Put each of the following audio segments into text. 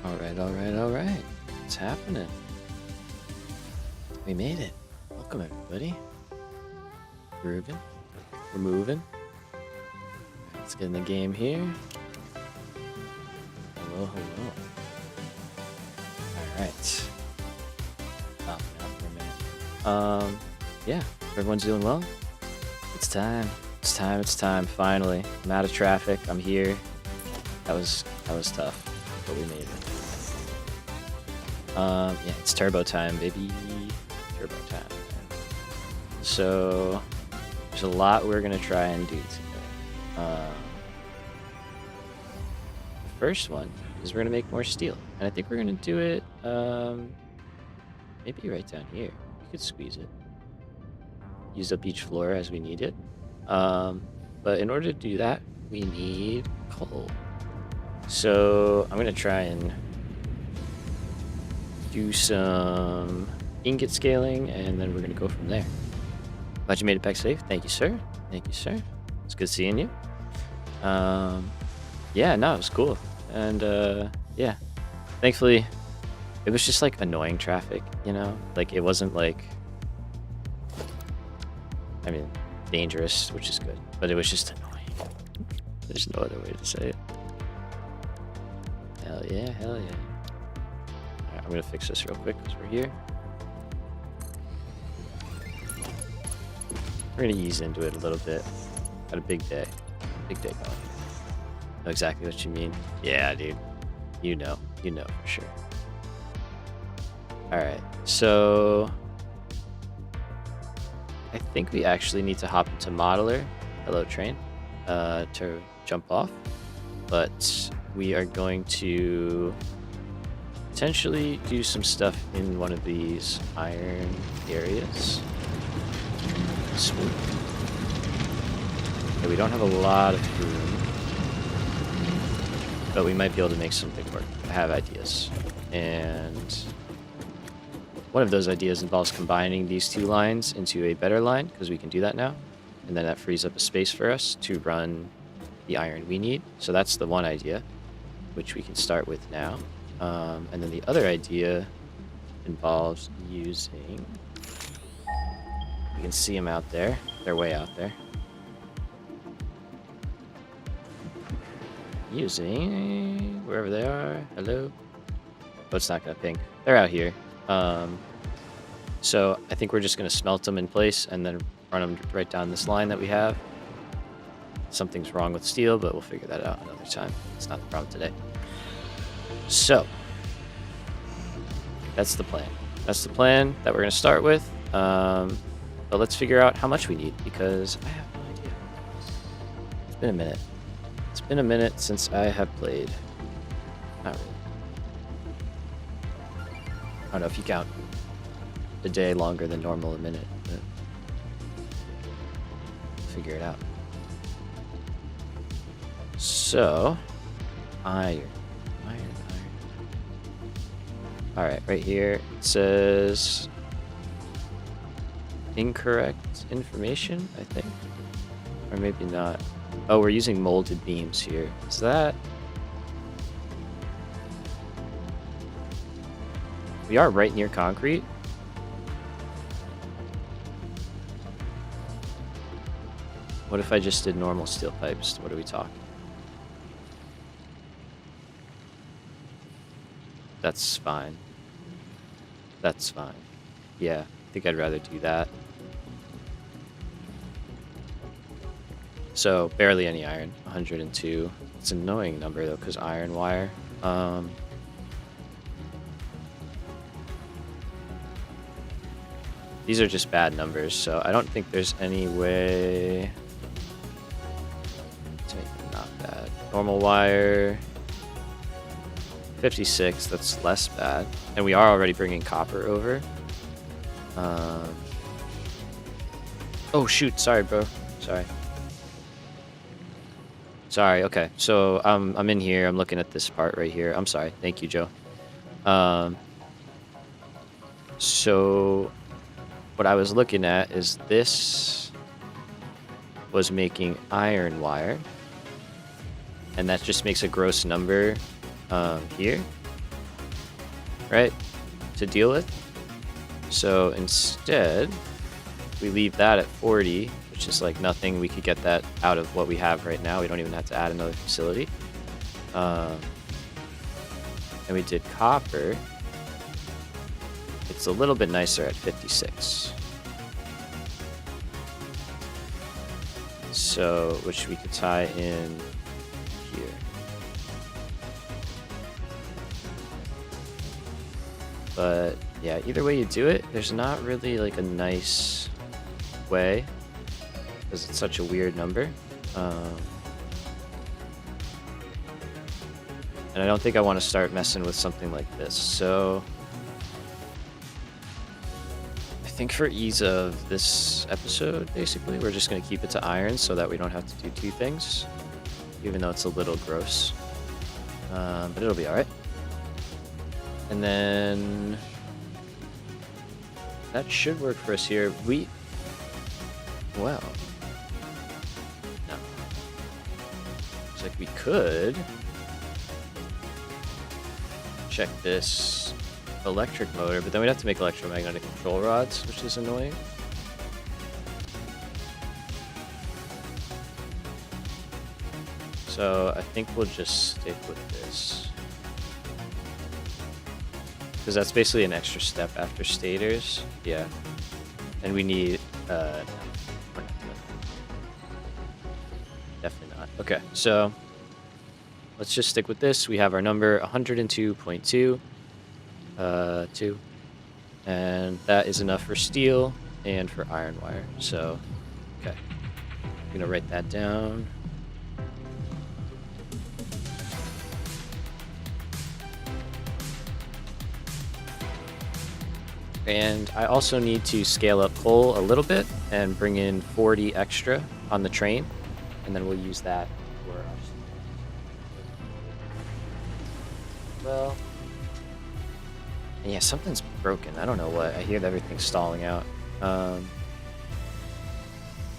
All right. What's happening? We made it. Welcome, everybody. Grooving. We're moving. Let's get in the game here. Hello. All right. Stop now for a minute. Yeah. Everyone's doing well. It's time. It's time. Finally, I'm out of traffic. I'm here. That was tough, but we made it. Yeah, it's turbo time, baby. Turbo time. So there's a lot we're gonna try and do today. The first one is we're gonna make more steel, and I think we're gonna do it maybe right down here. We could squeeze it. Use up each floor as we need it. But in order to do that, we need coal. So I'm gonna try and do some ingot scaling, and then we're gonna go from there. Glad you made it back safe. Thank you, sir. It's good seeing you. Yeah, no, it was cool. And yeah, thankfully it was just like annoying traffic, you know? Like it wasn't like, I mean, dangerous, which is good, but it was just annoying. There's no other way to say it. Hell yeah. Alright, I'm gonna fix this real quick because we're here. We're gonna ease into it a little bit. Got a big day going. Know exactly what you mean. Yeah, dude. You know for sure. Alright, so I think we actually need to hop into Modular, hello train, to jump off. But we are going to potentially do some stuff in one of these iron areas. Swoop. Okay, we don't have a lot of room, but we might be able to make something work. I have ideas, and one of those ideas involves combining these two lines into a better line, because we can do that now, and then that frees up a space for us to run the iron we need. So that's the one idea, which we can start with now. And then the other idea involves using, you can see them out there, they're way out there. Using wherever they are. Hello. Oh, it's not gonna ping. They're out here. So I think we're just gonna smelt them in place and then run them right down this line that we have. Something's wrong with steel, but we'll figure that out another time. It's not the problem today. So that's the plan. That's the plan that we're gonna start with. But let's figure out how much we need, because I have no idea. It's been a minute. It's been a minute since I have played. Not really. I don't know if you count a day longer than normal a minute, but figure it out. So, iron. Alright, right here it says incorrect information, I think. Or maybe not. Oh, we're using molded beams here. Is that... We are right near concrete. What if I just did normal steel pipes? What are we talking? That's fine. That's fine. Yeah, I think I'd rather do that. So, barely any iron. 102. It's an annoying number, though, because iron wire. These are just bad numbers, so I don't think there's any way to make them not bad. Normal wire... 56, that's less bad. And we are already bringing copper over. Oh, shoot. Sorry, bro. Sorry, okay. So, I'm in here. I'm looking at this part right here. I'm sorry. Thank you, Joe. So, what I was looking at is this was making iron wire. And that just makes a gross number here. right, to deal with. So instead, we leave that at 40, which is like nothing. We could get that out of what we have right now. We don't even have to add another facility. And we did copper. It's a little bit nicer at 56. So, which we could tie in here. But yeah, either way you do it, there's not really like a nice way because it's such a weird number. And I don't think I want to start messing with something like this. So I think for ease of this episode, basically, we're just going to keep it to iron so that we don't have to do two things, even though it's a little gross. But it'll be all right. And then that should work for us here. Well, no. Looks like we could check this electric motor, but then we'd have to make electromagnetic control rods, which is annoying. So I think we'll just stick with this. Because that's basically an extra step after stators. Yeah. And we need, no, we're not doing that. Definitely not. Okay, so let's just stick with this. We have our number 102.2, 2. And that is enough for steel and for iron wire. So, okay. I'm gonna write that down. And I also need to scale up coal a little bit and bring in 40 extra on the train, and then we'll use that for our... Well, yeah, something's broken. I don't know what. I hear that everything's stalling out.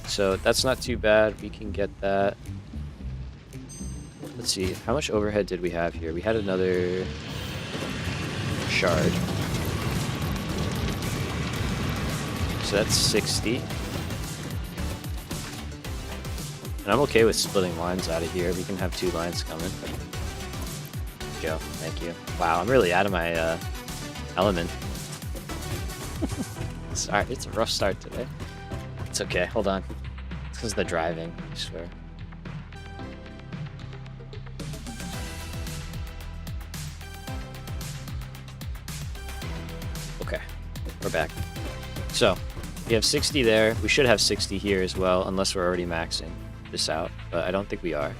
So that's not too bad. We can get that. Let's see. How much overhead did we have here? We had another shard. So that's 60. And I'm okay with splitting lines out of here. We can have 2 lines coming. Joe, thank you. Wow, I'm really out of my element. Sorry, it's a rough start today. It's okay, hold on. It's because of the driving, I swear. Okay, we're back. So, we have 60 there. We should have 60 here as well, unless we're already maxing this out, but I don't think we are.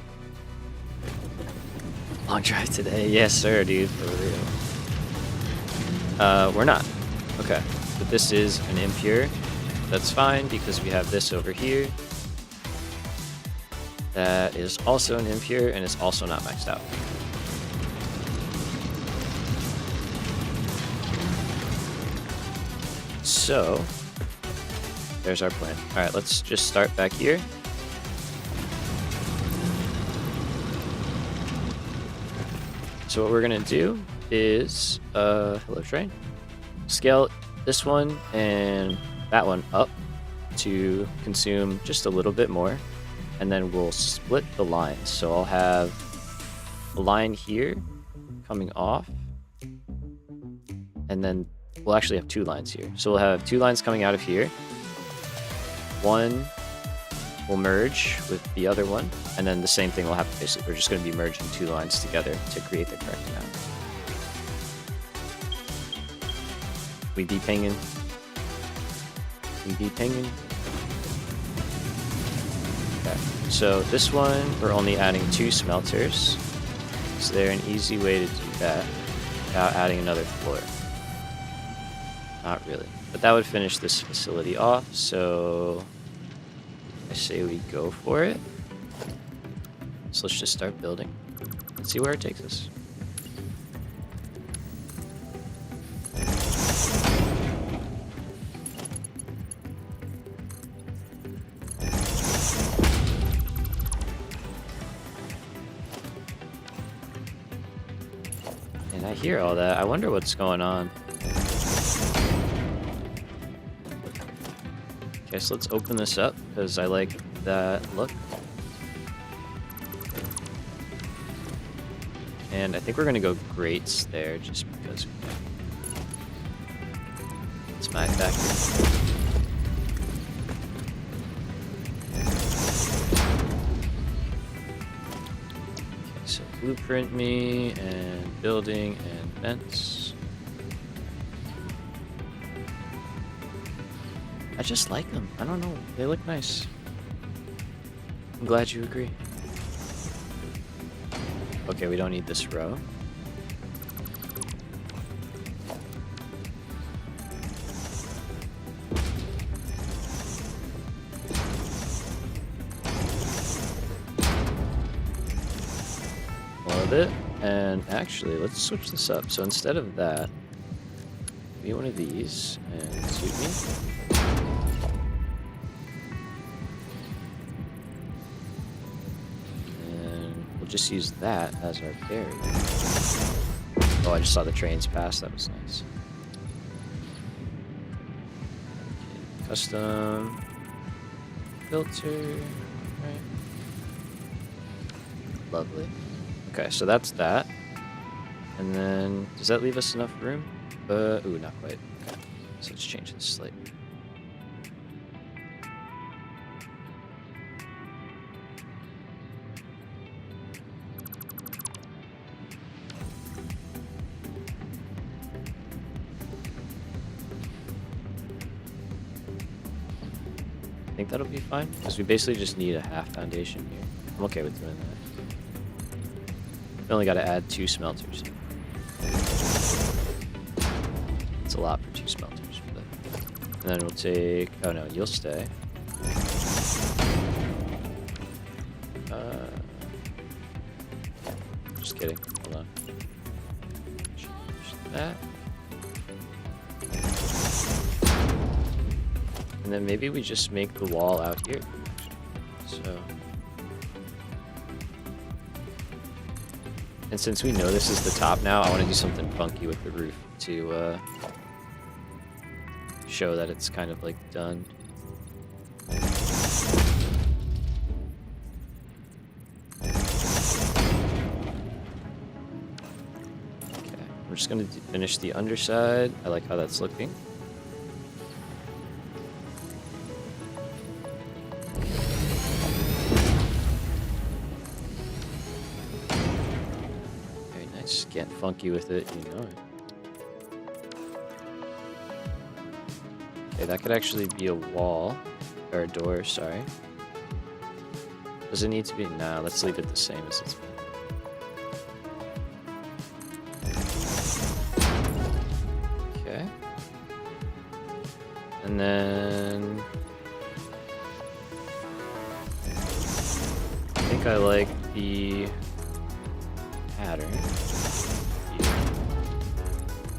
Long drive today. Yes, sir, dude, for real. We're not. Okay, but this is an impure. That's fine, because we have this over here. That is also an impure, and it's also not maxed out. So, there's our plan. All right, let's just start back here. So what we're gonna do is, hello train, scale this one and that one up to consume just a little bit more, and then we'll split the lines. So I'll have a line here coming off, and then we'll actually have 2 lines here. So we'll have 2 lines coming out of here. One will merge with the other one, and then the same thing will happen. Basically, we're just going to be merging 2 lines together to create the correct amount. We be pinging. We be pinging. Okay. So this one, we're only adding 2 smelters. Is there an easy way to do that without adding another floor? Not really. But that would finish this facility off, so I say we go for it. So let's just start building. Let's see where it takes us. And I I hear all that. I wonder what's going on. Okay, so let's open this up because I like that look. And I think we're gonna go grates there just because it's my factory. Okay, so blueprint me and building and vents. I just like them. I don't know. They look nice. I'm glad you agree. Okay, we don't need this row. Love it. And actually, let's switch this up. So instead of that, be one of these and suit me. Just use that as our carry. Oh, I just saw the trains pass. That was nice. Okay, custom filter. Right. Lovely. Okay, so that's that. And then, does that leave us enough room? Ooh, not quite. Okay, so let's change this slightly. I think that'll be fine, because we basically just need a half foundation here. I'm okay with doing that. We only got to add 2 smelters. It's a lot for 2 smelters. But... And then we'll take... Oh no, you'll stay. Just kidding. Hold on. Change that. And then maybe we just make the wall out here. So, and since we know this is the top now, I want to do something funky with the roof to show that it's kind of like done. Okay, we're just going to finish the underside. I like how that's looking. Get funky with it, you know it. Okay, that could actually be a wall. Or a door, sorry. Does it need to be? Nah, let's leave it the same as it's been. Okay. And then... I think I like the pattern.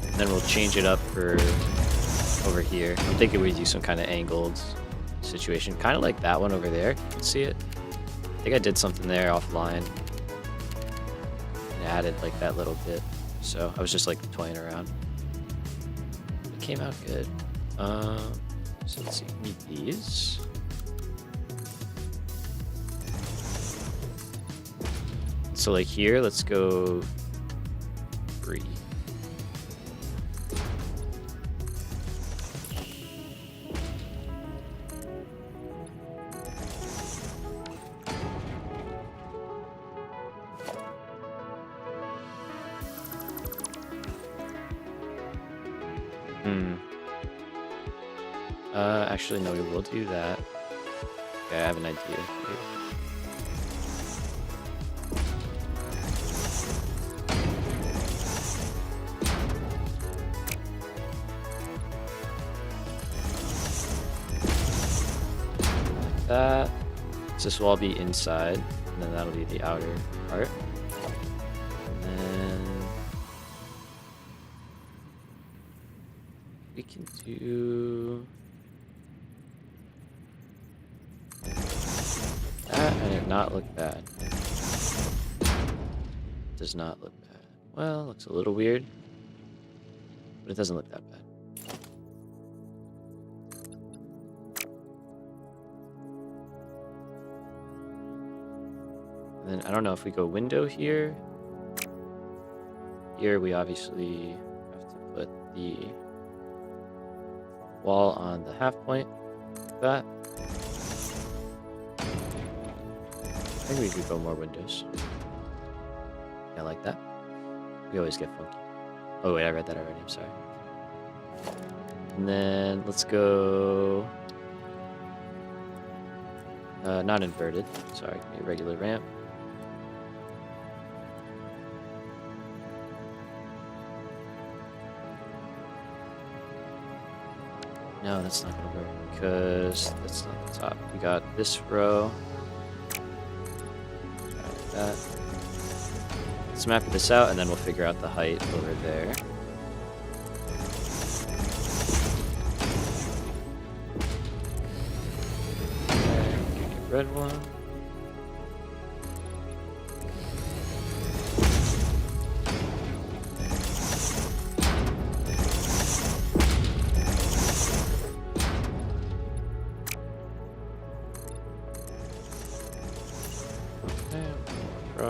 And then we'll change it up for over here. I'm thinking we do some kind of angled situation, kind of like that one over there. You can see it. I think I did something there offline and added like that little bit. So I was just like toying around. It came out good. So let's see, need these. So like here, let's go 3. Actually, no, we will do that. Okay, I have an idea here. That. So this will all be inside, and then that'll be the outer part. And then we can do that and it not look bad. Does not look bad. Well, looks a little weird, but it doesn't look that bad. And then I don't know if we go window here. Here we obviously have to put the wall on the half point, like that. I think we could go more windows. Yeah, like that. We always get funky. Oh wait, I read that already, I'm sorry. And then let's go... not inverted, sorry, a regular ramp. No, that's not gonna work because that's not the top. We got this row. Like that. Let's map this out and then we'll figure out the height over there. Okay, get red one.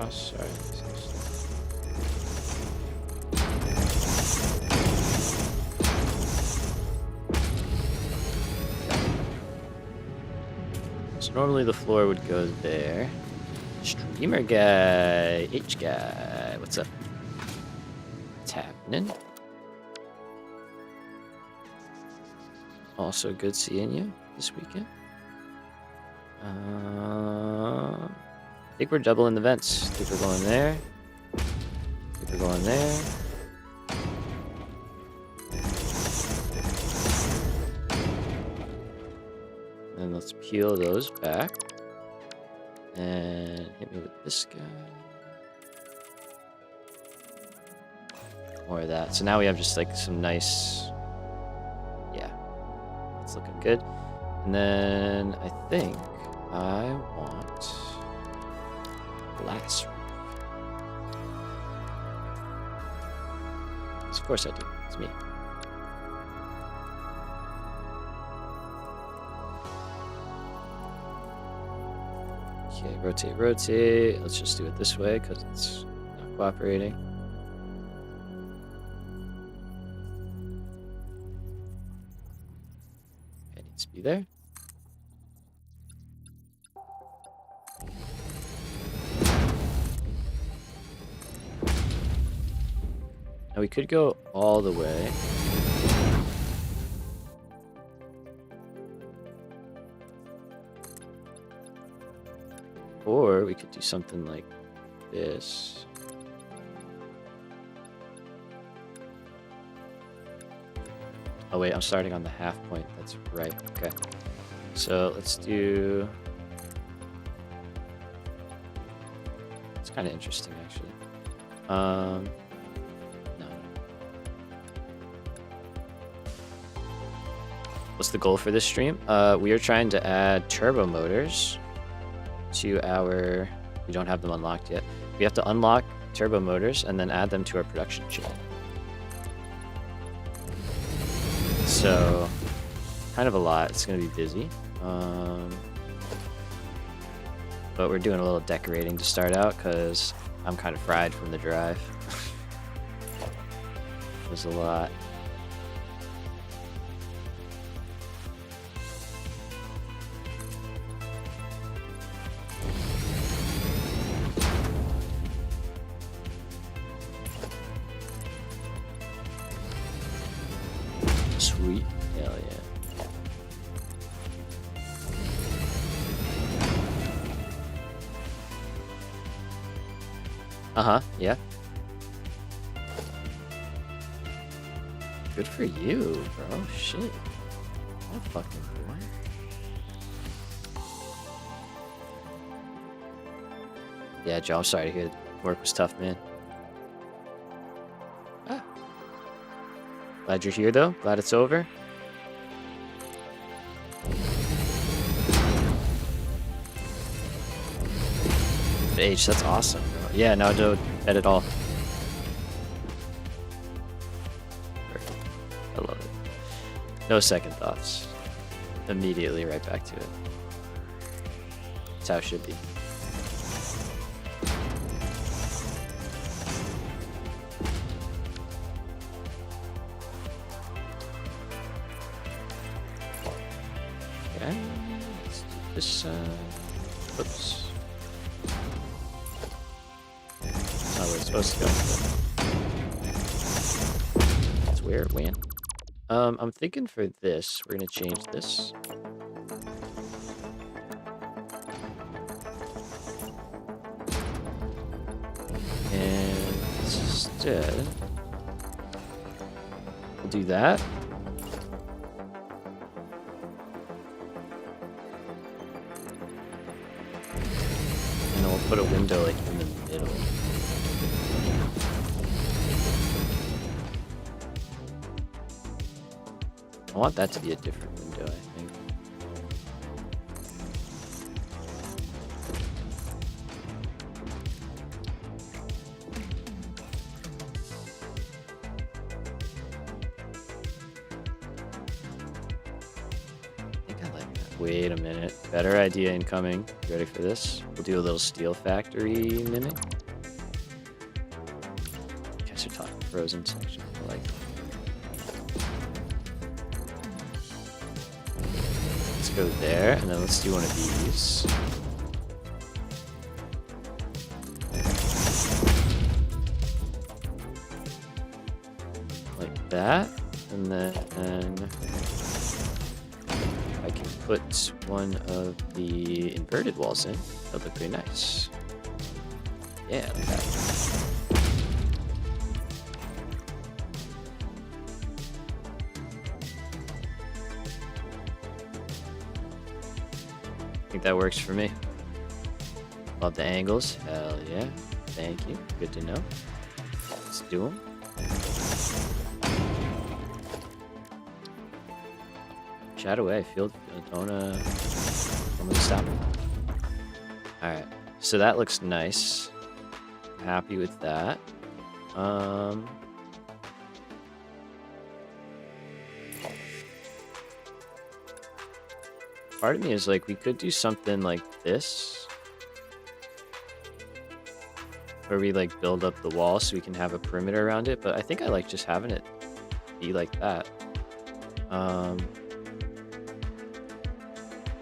Sorry. So normally the floor would go there. Streamer guy, H guy, what's up? What's happening? Also good seeing you this weekend. I think we're doubling the vents. I think we're going there. I think we're going there. And let's peel those back. And hit me with this guy. More of that. So now we have just like some nice... Yeah. It's looking good. And then I think I want... glass roof. Of course I do. It's me. Okay, rotate, rotate. Let's just do it this way because it's not cooperating. Okay, it needs to be there. Now we could go all the way. Or we could do something like this. Oh wait, I'm starting on the half point. That's right. Okay. So let's do... It's kind of interesting actually. No. What's the goal for this stream? We are trying to add turbo motors to our... We don't have them unlocked yet. We have to unlock turbo motors and then add them to our production chain. So, kind of a lot. It's going to be busy. But we're doing a little decorating to start out because I'm kind of fried from the drive. There's a lot. Sweet. Hell yeah. Uh-huh, yeah. Good for you, bro. Shit. What a fucking boy. Yeah, Joe, I'm sorry to hear work was tough, man. Ah. Glad you're here, though. Glad it's over. H, that's awesome, bro. Yeah, no, don't edit all. No second thoughts. Immediately right back to it. That's how it should be. Okay, let's do this side. Whoops. That's not where it's supposed to go. That's weird, man. I'm thinking for this, we're gonna change this. And instead, we'll do that. And then we'll put a window like in the middle. I want that to be a different window, I think. I like that. Wait a minute. Better idea incoming. You ready for this? We'll do a little Steel Factory mimic. You guys are talking frozen section. I like it. Go there, and then let's do one of these. Like that, and then I can put one of the inverted walls in. That'll look pretty nice. Yeah, like that. I think that works for me. Love the angles. Hell yeah. Thank you. Good to know. Let's do them. Chat away. Don't stop it. Alright. So that looks nice. Happy with that. Part of me is like, we could do something like this, where we like build up the wall so we can have a perimeter around it, but I think I like just having it be like that.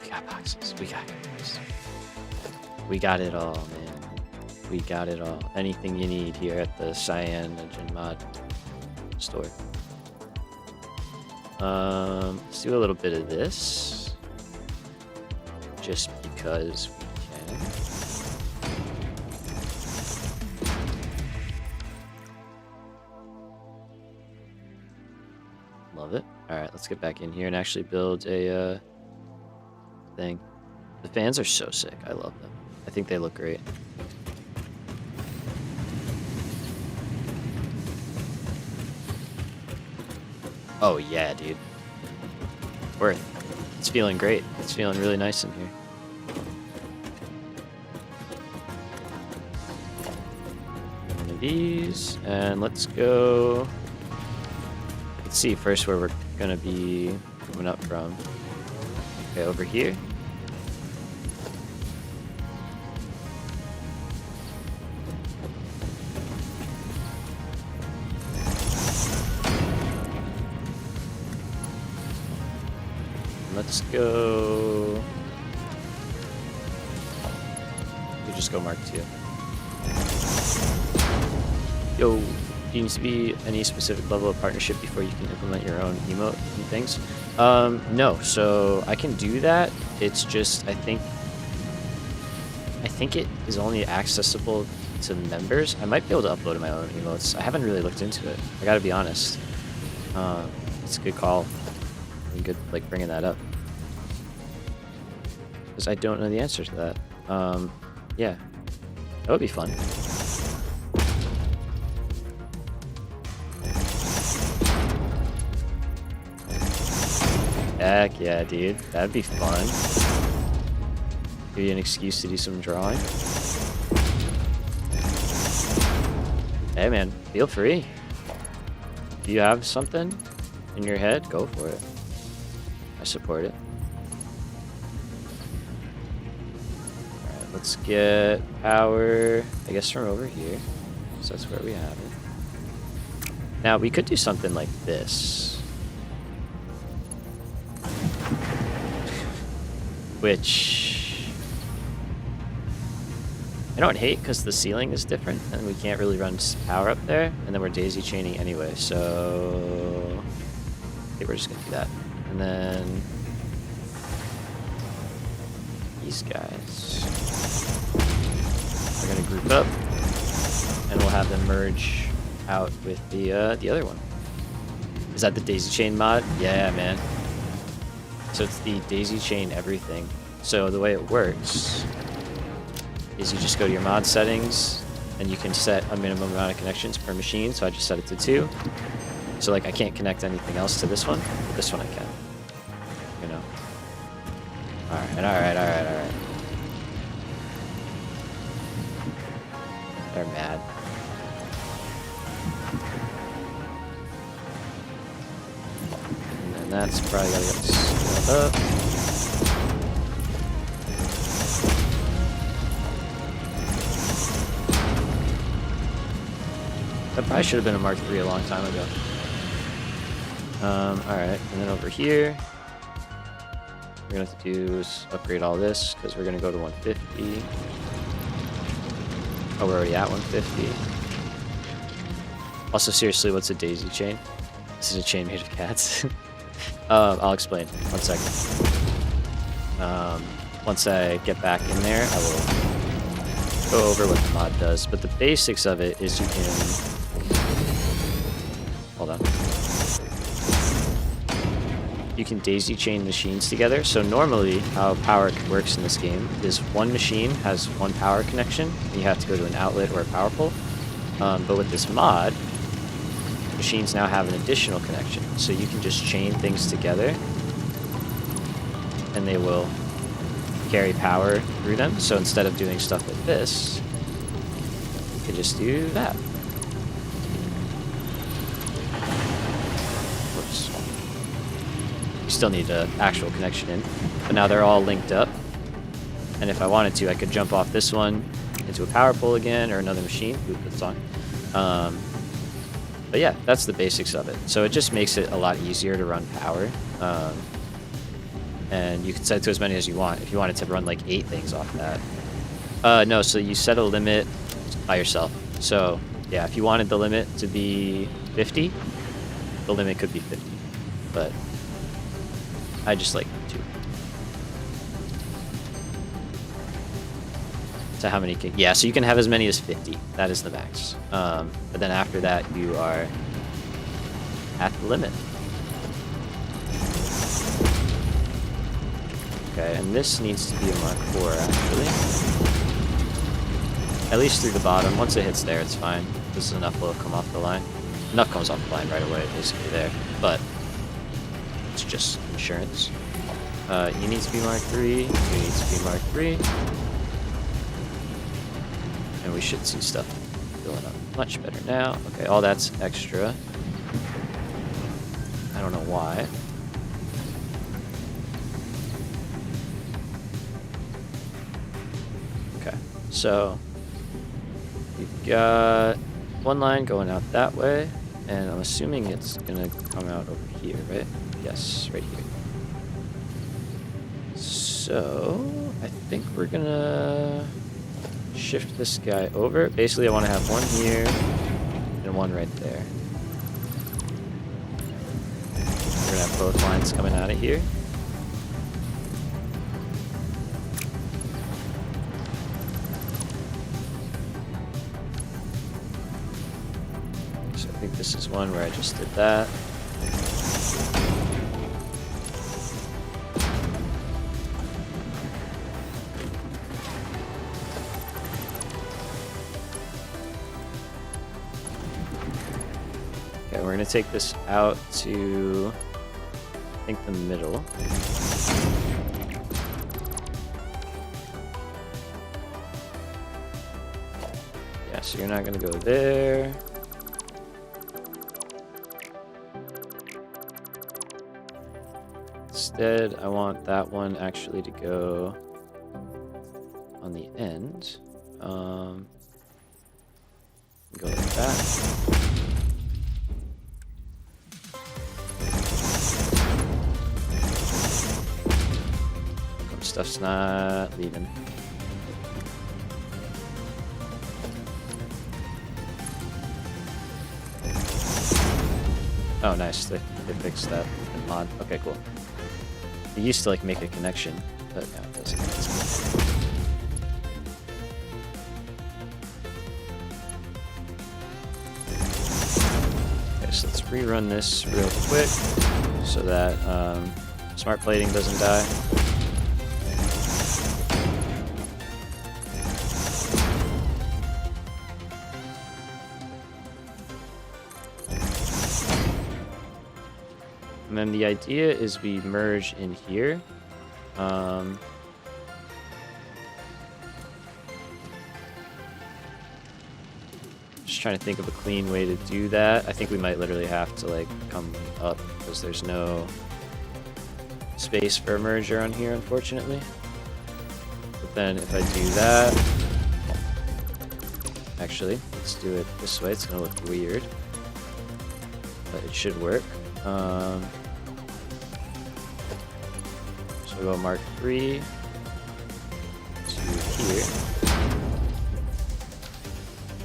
We got boxes. We got boxes. We got it all, man. We got it all. Anything you need here at the CyanogenMod store. Let's do a little bit of this. Just because we can. Love it. Alright, let's get back in here and actually build a thing. The fans are so sick. I love them. I think they look great. Oh yeah, dude. Worth. It's feeling great. It's feeling really nice in here. One of these, and let's go. Let's see first where we're gonna be coming up from. Okay, over here. Let's go. We'll just go Mark 2. Yo, needs to be any specific level of partnership before you can implement your own emote and things? No, so I can do that. It's just I think it is only accessible to members. I might be able to upload my own emotes. I haven't really looked into it. I gotta be honest. It's a good call. And good, like, bringing that up. Because I don't know the answer to that. Yeah. That would be fun. Heck yeah, dude. That'd be fun. Give you an excuse to do some drawing. Hey man, feel free. If you have something in your head, go for it. I support it. Alright, let's get power, I guess, from over here. So that's where we have it. Now, we could do something like this. Which I don't hate because the ceiling is different and we can't really run power up there, and then we're daisy chaining anyway, so I think we're just gonna do that. And then these guys are gonna group up and we'll have them merge out with the other one. Is that the daisy chain mod? Yeah, man. So it's the DaisyChainEverything. So the way it works is you just go to your mod settings and you can set a minimum amount of connections per machine. So I just set it to 2. So like I can't connect anything else to this one, but this one I can. You know. Alright. They're mad. And that's probably gotta get scaled up. That probably should have been a Mark III a long time ago. Alright, and then over here, we're gonna have to do is upgrade all this because we're gonna go to 150. Oh, we're already at 150. Also, seriously, what's a daisy chain? This is a chain made of cats. I'll explain. 1 second. Once I get back in there, I will go over what the mod does. But the basics of it is you can... Hold on. You can daisy chain machines together. So normally, how power works in this game is one machine has one power connection, and you have to go to an outlet or a power pole. But with this mod, machines now have an additional connection. So you can just chain things together, and they will carry power through them. So instead of doing stuff like this, you can just do that. You still need an actual connection in, but now they're all linked up, and if I wanted to, I could jump off this one into a power pole again or another machine. Ooh, good song. But yeah, that's the basics of it. So it just makes it a lot easier to run power, and you can set it to as many as you want. If you wanted to run like 8 things off that, no, so you set a limit by yourself. So yeah, if you wanted the limit to be 50, the limit could be 50, but I just like 2. So how many can... Yeah, so you can have as many as 50. That is the max. But then after that, you are at the limit. Okay, and this needs to be a Mark IV, actually. At least through the bottom. Once it hits there, it's fine. This is enough will come off the line. Enough comes off the line right away, basically there. But it's just insurance. You need to be Mark III. You need to be Mark III. And we should see stuff going up much better now. Okay, all that's extra. I don't know why. Okay, so we've got one line going out that way, and I'm assuming it's gonna come out over here, right? Yes, right here. So I think we're gonna shift this guy over. Basically, I want to have one here and one right there. We're gonna have both lines coming out of here. So I think this is one where I just did that. We're going to take this out to, I think, the middle. Yeah, so you're not going to go there. Instead, I want that one actually to go on the end. Go like that. Stuff's not leaving. Oh, nice. They fixed that in mod. Okay, cool. It used to like make a connection, but now it doesn't. Okay, so let's rerun this real quick so that smart plating doesn't die. And then the idea is we merge in here. Just trying to think of a clean way to do that. I think we might literally have to like come up because there's no space for a merger on here, unfortunately. But then if I do that, actually, let's do it this way. It's gonna look weird, but it should work. So we'll go Mark 3 to here.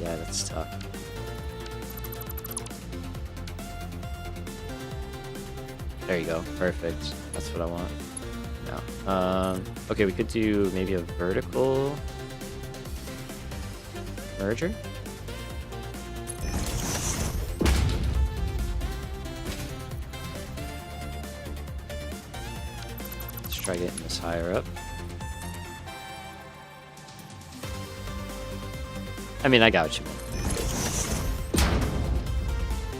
Yeah, that's tough. There you go. Perfect. That's what I want. Now, okay, we could do maybe a vertical merger. Try getting this higher up. I mean, I got what you mean.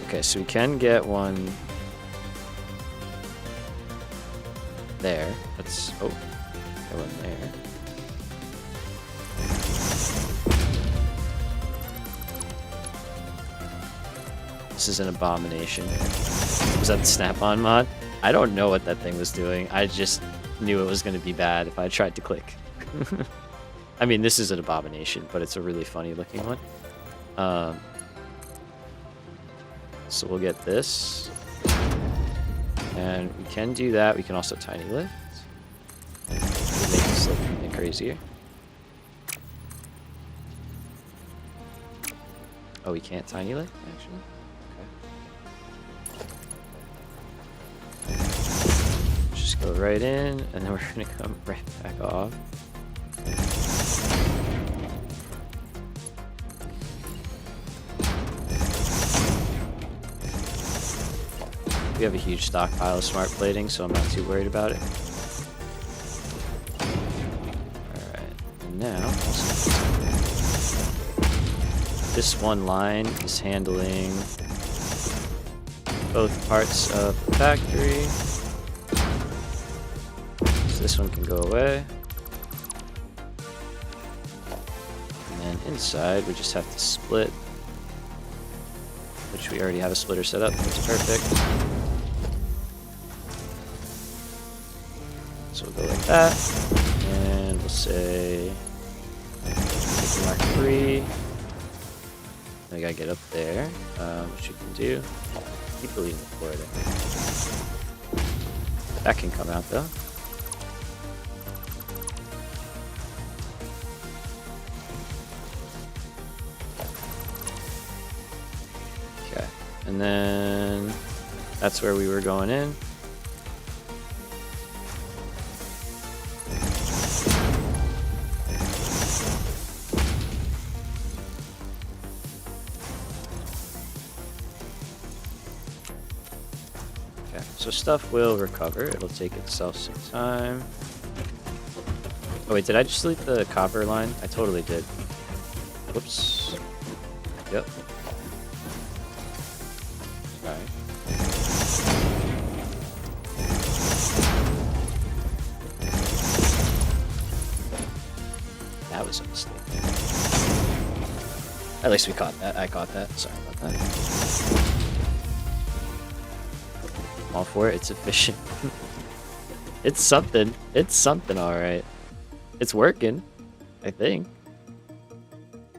Okay, so we can get one there. Let's, oh, get one there. This is an abomination. Was that the snap-on mod? I don't know what that thing was doing. I just knew it was going to be bad if I tried to click. I mean, this is an abomination, but it's a really funny looking one. So we'll get this. And we can do that. We can also tiny lift. Make this look even crazier. Oh, we can't tiny lift, actually? Go right in, and then we're going to come right back off. We have a huge stockpile of smart plating, so I'm not too worried about it. Alright, and now, this one line is handling both parts of the factory. This one can go away. And then inside, we just have to split, which we already have a splitter set up. That's perfect. So we'll go like that. And we'll say, Mark 3. I gotta get up there, which you can do. Keep deleting the border. That can come out though. And then that's where we were going in. Okay, so stuff will recover. It'll take itself some time. Oh wait, did I just delete the copper line? I totally did. Whoops. Yep. That was a mistake. At least we caught that. I caught that. Sorry about that. I'm all for it. It's efficient. It's something. It's something, all right. It's working, I think.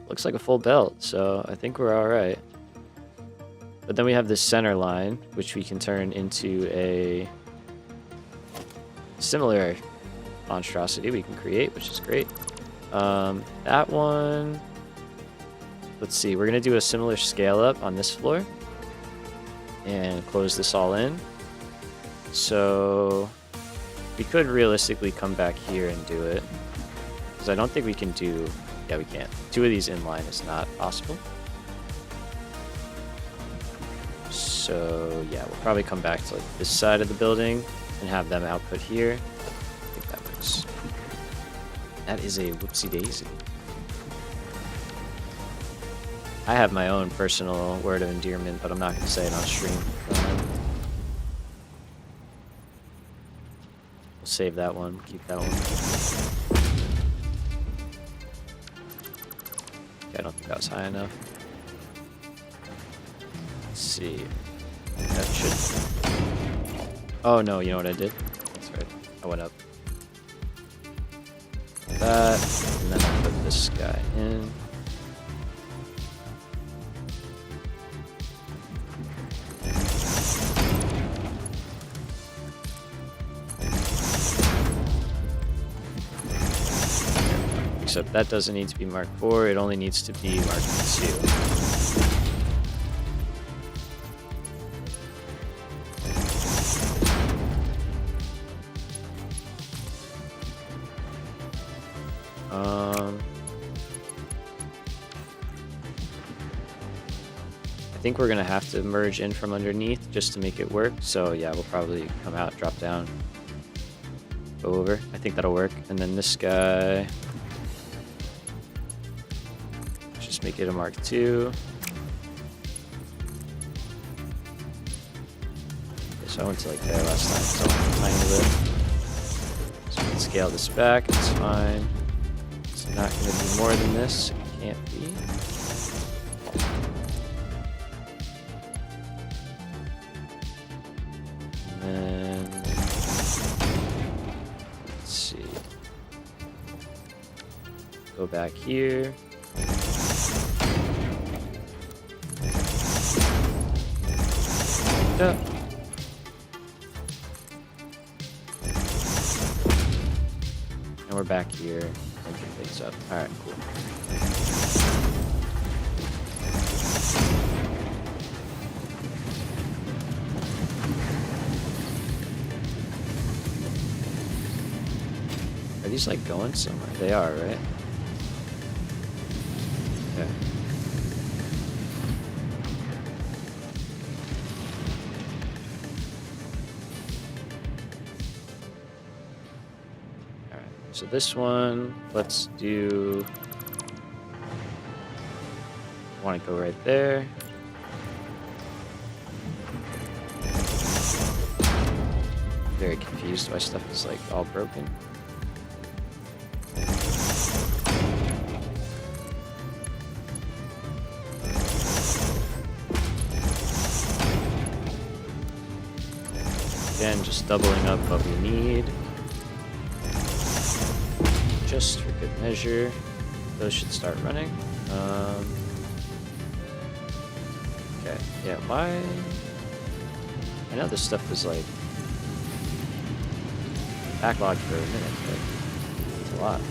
Looks like a full belt, so I think we're all right. But then we have this center line, which we can turn into a similar monstrosity we can create, which is great. That one, let's see, we're gonna do a similar scale up on this floor and close this all in. So we could realistically come back here and do it, because I don't think we can do, yeah, we can't. 2 of these inline is not possible. So yeah, we'll probably come back to like this side of the building and have them output here. I think that works. That is a whoopsie daisy. I have my own personal word of endearment, but I'm not going to say it on stream. We'll save that one, keep that one. Okay, I don't think that was high enough. Let's see. That should... Oh no, you know what I did? That's right. I went up. That, and then I'll put this guy in. Except that doesn't need to be Mark 4, it only needs to be Mark 2. I think we're gonna have to merge in from underneath just to make it work. So yeah, we'll probably come out, drop down, go over. I think that'll work. And then this guy, let's just make it a Mark 2. Okay, so I went to like there last time, so I'm tiny bit. So we can scale this back, it's fine. It's not gonna be more than this, it can't be. Go back here. Yeah. And we're back here and pick things up. Alright, cool. Are these like going somewhere? They are, right? Okay. Alright, so this one, let's do... I want to go right there. I'm very confused why stuff is like all broken. Again, just doubling up what we need. Just for good measure. Those should start running. Okay, yeah, why? I know this stuff was like backlogged for a minute, but it's a lot.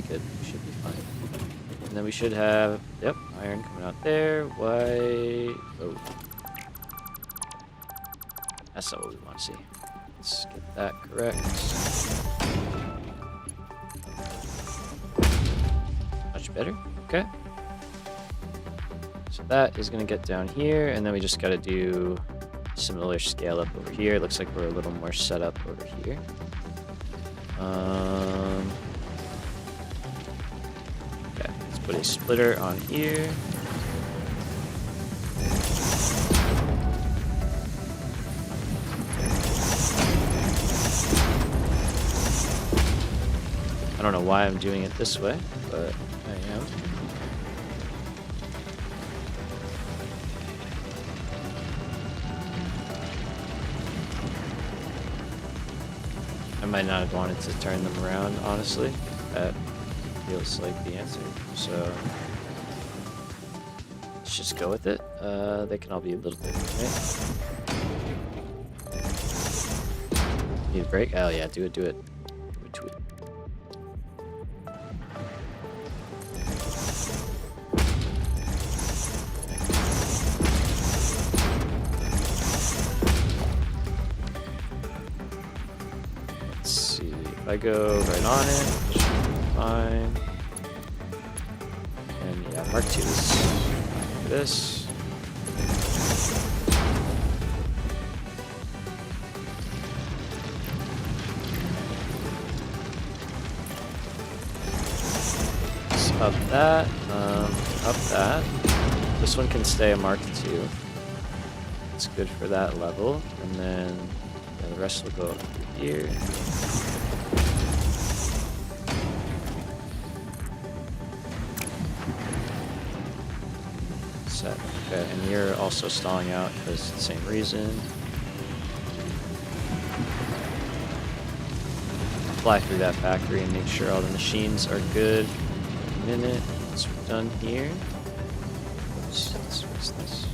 Good, we should be fine. And then we should have, yep, iron coming out there. White. Oh. That's not what we want to see. Let's get that correct. Much better. Okay. So that is going to get down here, and then we just got to do similar scale up over here. It looks like we're a little more set up over here. Put a splitter on here. I don't know why I'm doing it this way, but I am. I might not have wanted to turn them around, honestly. That feels like the answer. So let's just go with it. They can all be a little different, right? Need a break? Oh yeah, do it. Do it. Tweet. Let's see. If I go right on it, it should be fine. And yeah, Mark 2 is this. Up that, up that. This one can stay a Mark 2. It's good for that level. And then yeah, the rest will go up here. Set. Okay, and you're also stalling out because it's the same reason. Fly through that factory and make sure all the machines are good. Minute. Once we're done here. Oops, let's fix this.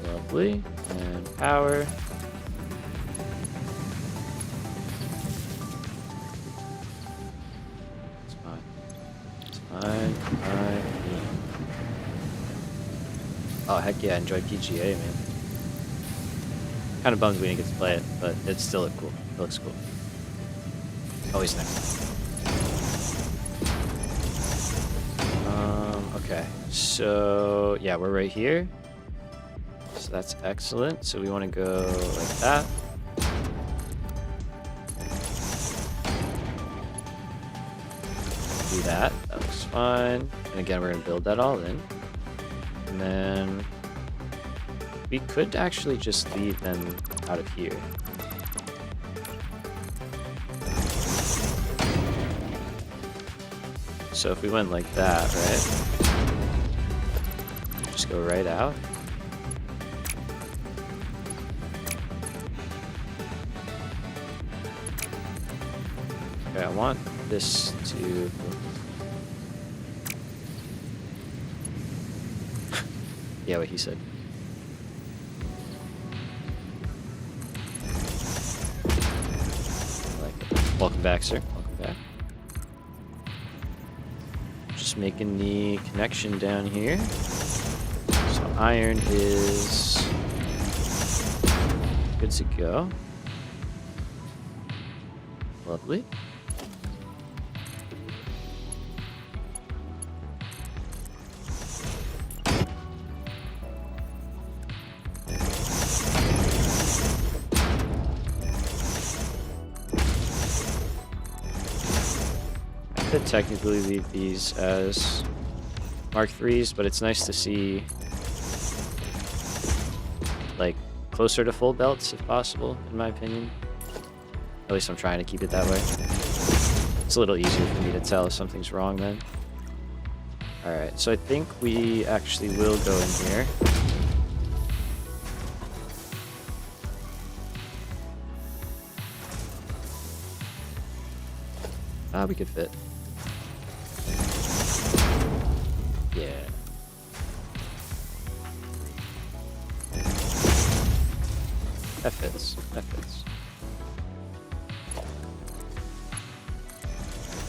Lovely. And power. It's fine. It's fine. Fine. Oh, heck yeah, enjoy PGA, man. Kind of bums we didn't get to play it, but it still looked cool. It looks cool. Always next time. Okay, so yeah, we're right here. So that's excellent. So we want to go like that. Do that. That looks fine. And again, we're gonna build that all in, and then we could actually just leave them out of here. So if we went like that, right? Just go right out. Okay, I want this to... yeah, what he said. Welcome back, sir. Welcome back. Just making the connection down here. So iron is good to go. Lovely. Could technically leave these as Mark 3s, but it's nice to see like closer to full belts if possible, in my opinion. At least I'm trying to keep it that way. It's a little easier for me to tell if something's wrong then. Alright, so I think we actually will go in here. We could fit. Yeah. That fits. That fits.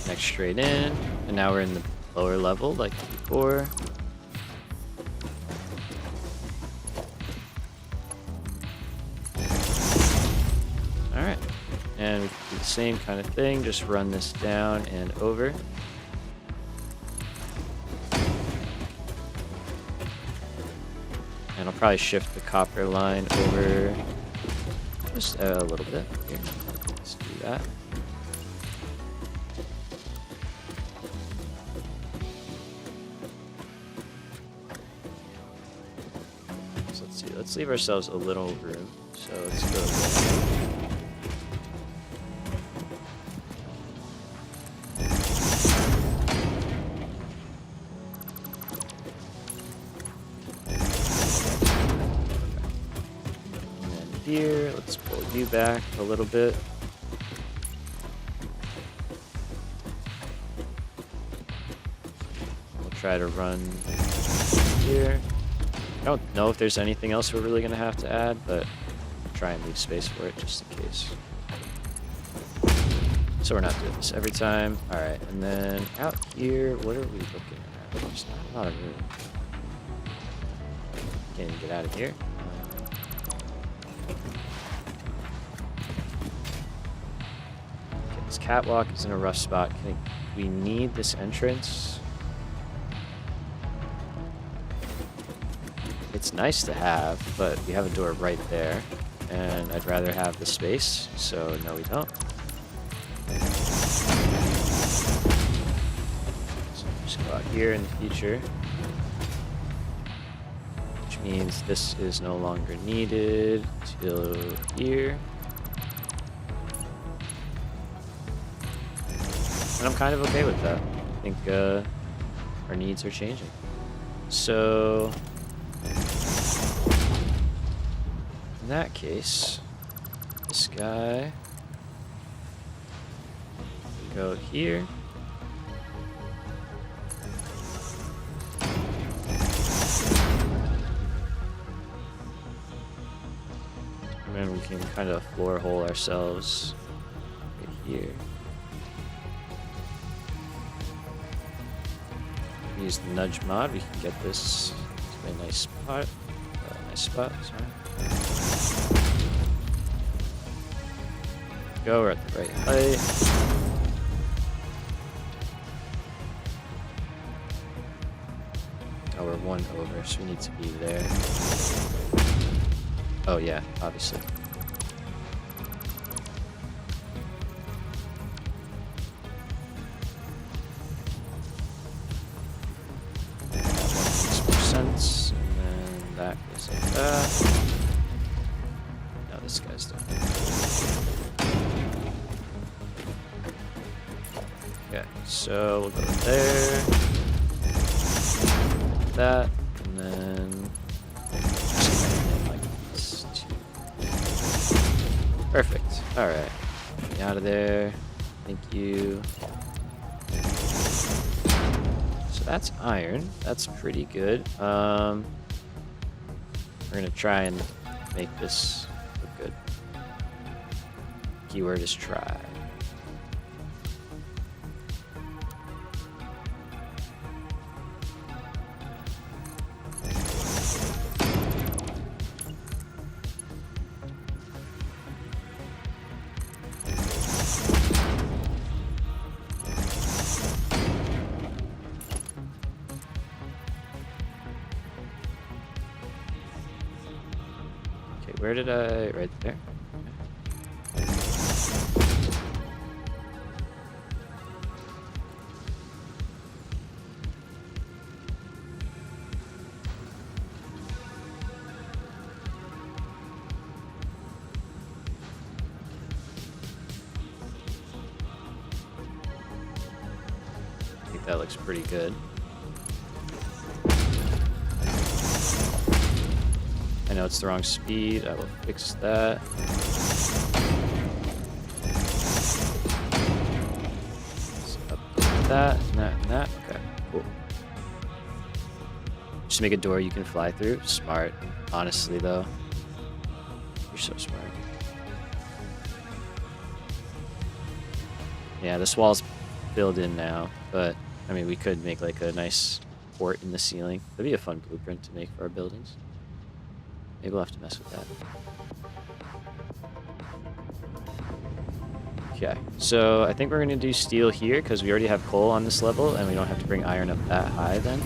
Next straight in, and now we're in the lower level like before. Alright. And we can do the same kind of thing, just run this down and over. And I'll probably shift the copper line over just a little bit. Here, let's do that. do? Let's leave ourselves a little room. So let's go there. And then here, let's pull you back a little bit. We'll try to run here. I don't know if there's anything else we're really going to have to add, but try and leave space for it just in case. So we're not doing this every time. All right, and then out here, what are we looking at? There's not a lot of room. Can't even get out of here. Okay, this catwalk is in a rough spot. We need this entrance. It's nice to have, but we have a door right there, and I'd rather have the space, so no we don't. So just go out here in the future, which means this is no longer needed till here. And I'm kind of okay with that. I think our needs are changing. So in that case, this guy can go here. And then we can kind of floor hole ourselves right here. Use the nudge mod, we can get this to a nice spot. Sorry. Go, we're at the right height. Oh, we're one over, so we need to be there. Oh yeah, obviously. That makes more sense, and then that goes like that. Now this guy's done. Okay, so we'll go there, that, and then like this too. Perfect. All right, get out of there. Thank you. So that's iron. That's pretty good. We're gonna try and make this look good. Keyword is try. Where did I? Right there. Okay. I think that looks pretty good. I know it's the wrong speed. I will fix that. So up that, and that, and that. Okay, cool. Just make a door you can fly through. Smart. Honestly, though. You're so smart. Yeah, this wall's filled in now, but, I mean, we could make, like, a nice port in the ceiling. That'd be a fun blueprint to make for our buildings. Maybe we'll have to mess with that. Okay, so I think we're going to do steel here because we already have coal on this level and we don't have to bring iron up that high then.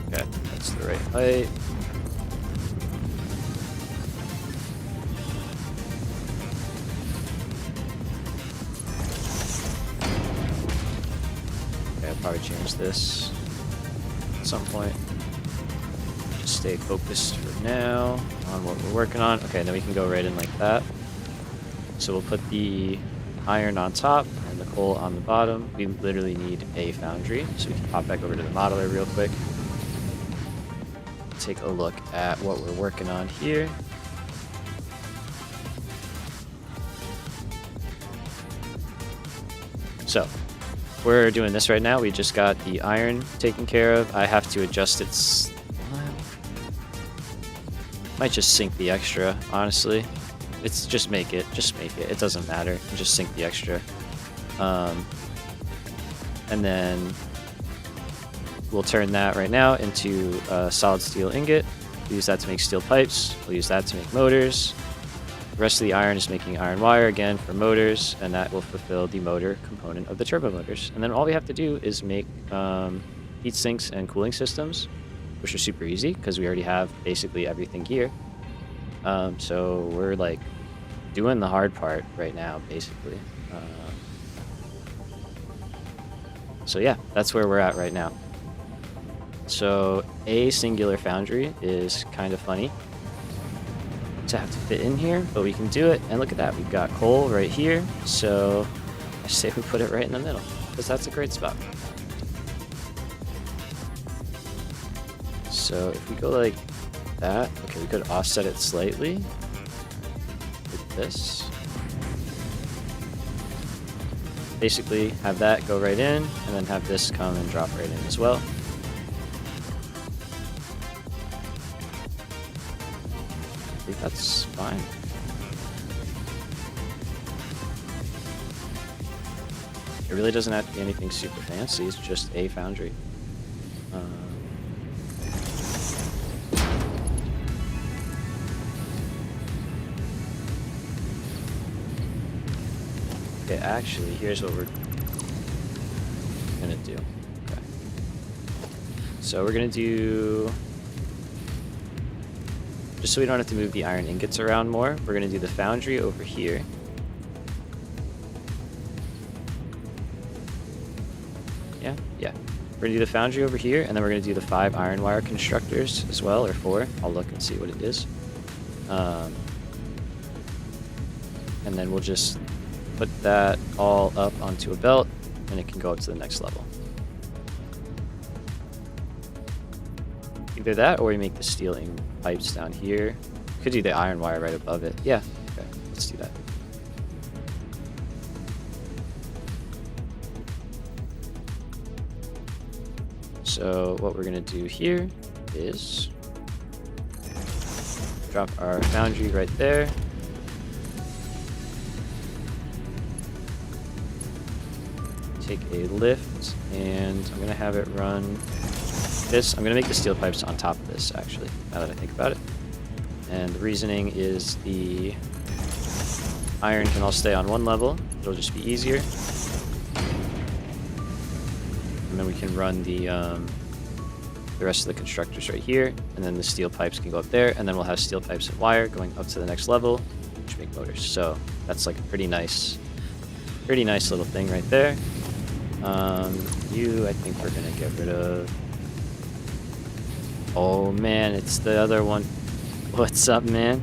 Okay, that's the right height. probably change this at some point. Just stay focused for now on what we're working on. Okay, then we can go right in like that. So we'll put the iron on top and the coal on the bottom. We literally need a foundry, so we can pop back over to the modeler real quick. Take a look at what we're working on here. So we're doing this right now. We just got the iron taken care of. I have to adjust its... Might just sink the extra, honestly. It's just make it. It doesn't matter. Just sink the extra. And then we'll turn that right now into a solid steel ingot. We'll use that to make steel pipes. We'll use that to make motors. The rest of the iron is making iron wire again for motors, and that will fulfill the motor component of the turbo motors. And then all we have to do is make heat sinks and cooling systems, which are super easy because we already have basically everything here. So we're like doing the hard part right now, basically. So yeah, that's where we're at right now. So a singular foundry is kind of funny to have to fit in here, but we can do it. And look at that, we've got coal right here. So I say we put it right in the middle because that's a great spot. So if we go like that, okay, we could offset it slightly with this. Basically have that go right in and then have this come and drop right in as well. I think that's fine. It really doesn't have to be anything super fancy, it's just a foundry. Okay, actually, here's what we're gonna do. Okay. So we're gonna do... Just so we don't have to move the iron ingots around more, we're going to do the foundry over here. Yeah. We're going to do the foundry over here, and then we're going to do the 5 iron wire constructors as well, or 4. I'll look and see what it is. And then we'll just put that all up onto a belt, and it can go up to the next level. Either that, or we make the steel pipes down here. Could do the iron wire right above it. Yeah, okay, let's do that. So what we're gonna do here is drop our foundry right there. Take a lift, and I'm gonna have it run this. I'm going to make the steel pipes on top of this, actually, now that I think about it. And the reasoning is the iron can all stay on one level. It'll just be easier. And then we can run the rest of the constructors right here, and then the steel pipes can go up there, and then we'll have steel pipes and wire going up to the next level, which make motors. So that's like a pretty nice little thing right there. You, I think we're going to get rid of... Oh man, it's the other one. What's up, man?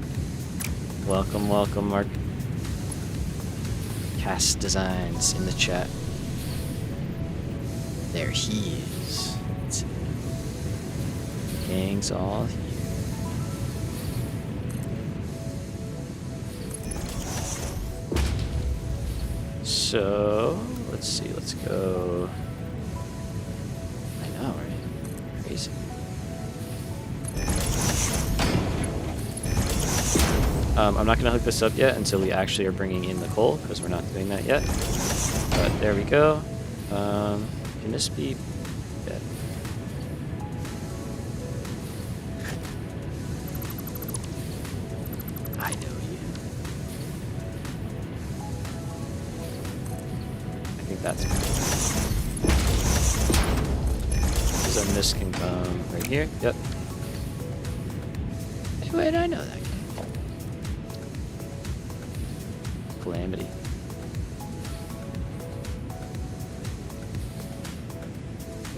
Welcome, Mark. Cast Designs in the chat. There he is. Gang's all here. So, let's see, let's go. I know, right? Crazy. I'm not going to hook this up yet until we actually are bringing in the coal, because we're not doing that yet. But there we go. Can this be dead? I know you. I think that's good. Because then this can come right here. Yep. Hey, wait, I know that guy. Calamity.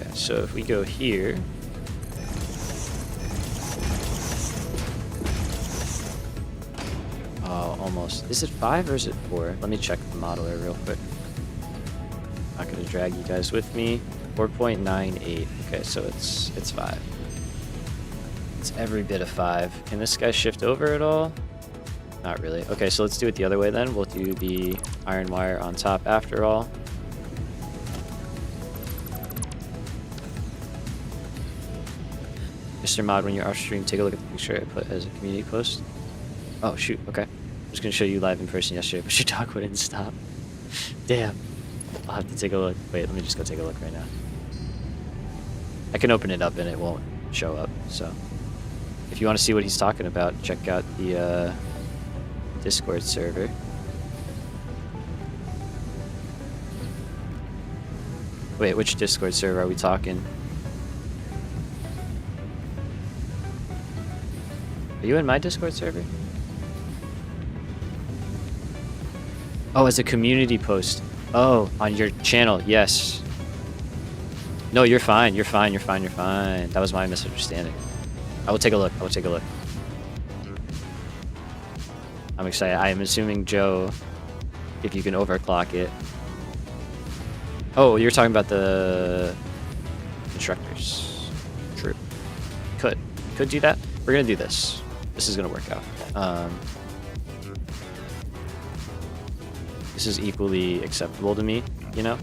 Okay, so if we go here, oh, almost. Is it 5 or is it 4? Let me check the modeler real quick. Not gonna drag you guys with me. 4.98. Okay, so it's 5. It's every bit of 5. Can this guy shift over at all? Not really. Okay, so let's do it the other way then. We'll do the iron wire on top after all. Mr. Mod, when you're off stream, take a look at the picture I put as a community post. Oh, shoot. Okay. I'm just going to show you live in person yesterday, but your dog wouldn't stop. Damn. I'll have to take a look. Wait, let me just go take a look right now. I can open it up and it won't show up, so. If you want to see what he's talking about, check out the Discord server. Wait, which Discord server are we talking? Are you in my Discord server? Oh, as a community post. Oh, on your channel, yes. No, you're fine, you're fine, you're fine, you're fine. That was my misunderstanding. I will take a look, I will take a look. I'm excited. I am assuming, Joe, if you can overclock it. Oh, you're talking about the instructors. True. Could do that. We're gonna do this. This is gonna work out. This is equally acceptable to me, you know?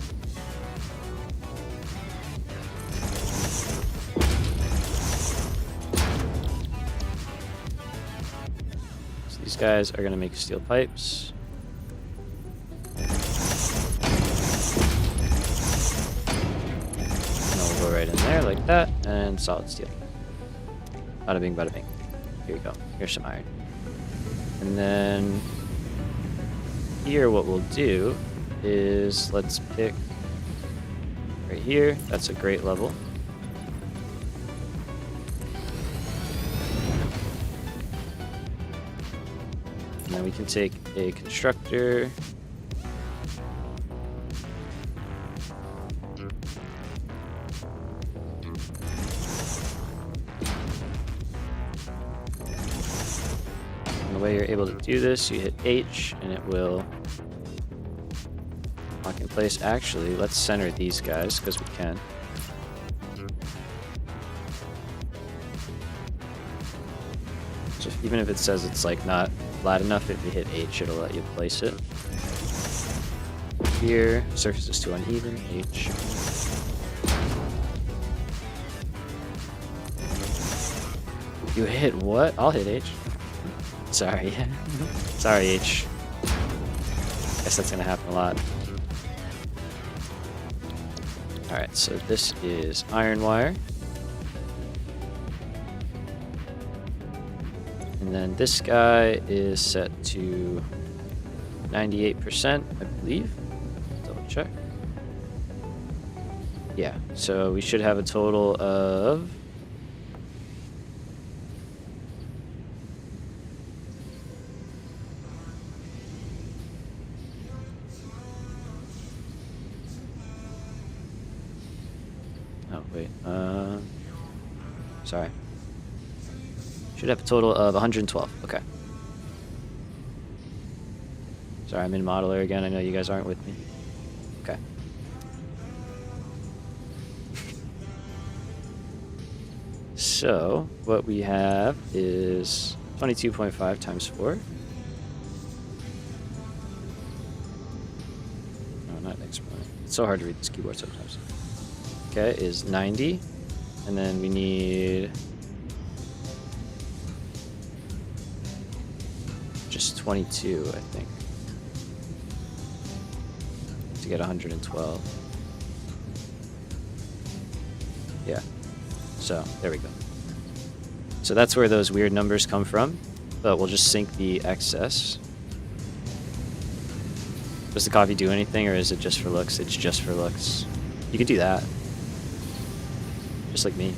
So these guys are gonna make steel pipes. And we'll go right in there like that, and solid steel. Bada bing, bada bing. Here you go. Here's some iron. And then here what we'll do is let's pick right here. That's a great level. And then we can take a constructor. The way you're able to do this, you hit H and it will lock in place. Actually, let's center these guys because we can. So even if it says it's like not flat enough, if you hit H, it'll let you place it. Here, surface is too uneven, H. You hit what? I'll hit H. Sorry. Sorry, H. Guess that's gonna happen a lot. Alright, so this is iron wire. And then this guy is set to 98%, I believe. Double check. Yeah, so we should have a total of sorry. Should have a total of 112. Okay. Sorry, I'm in Modular again. I know you guys aren't with me. Okay. So, what we have is 22.5 times 4. No, not exponent. It's so hard to read this keyboard sometimes. Okay, is 90. And then we need just 22, I think, to get 112. Yeah, so there we go. So that's where those weird numbers come from, but we'll just sync the excess. Does the coffee do anything, or is it just for looks? It's just for looks. You can do that. Just like me.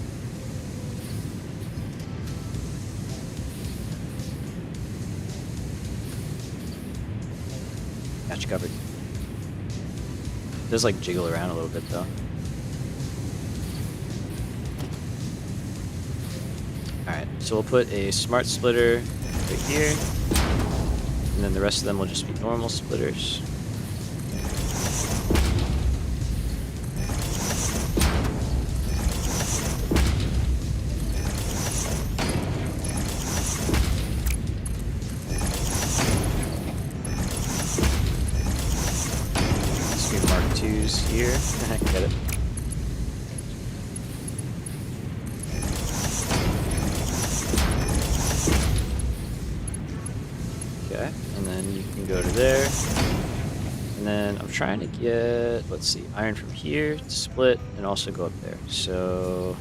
Got you covered. It does like jiggle around a little bit though. Alright, so we'll put a smart splitter right here, and then the rest of them will just be normal splitters. Let's do Mark IIs here. Get it. Okay, and then you can go to there. And then I'm trying to get, let's see, iron from here to split and also go up there. So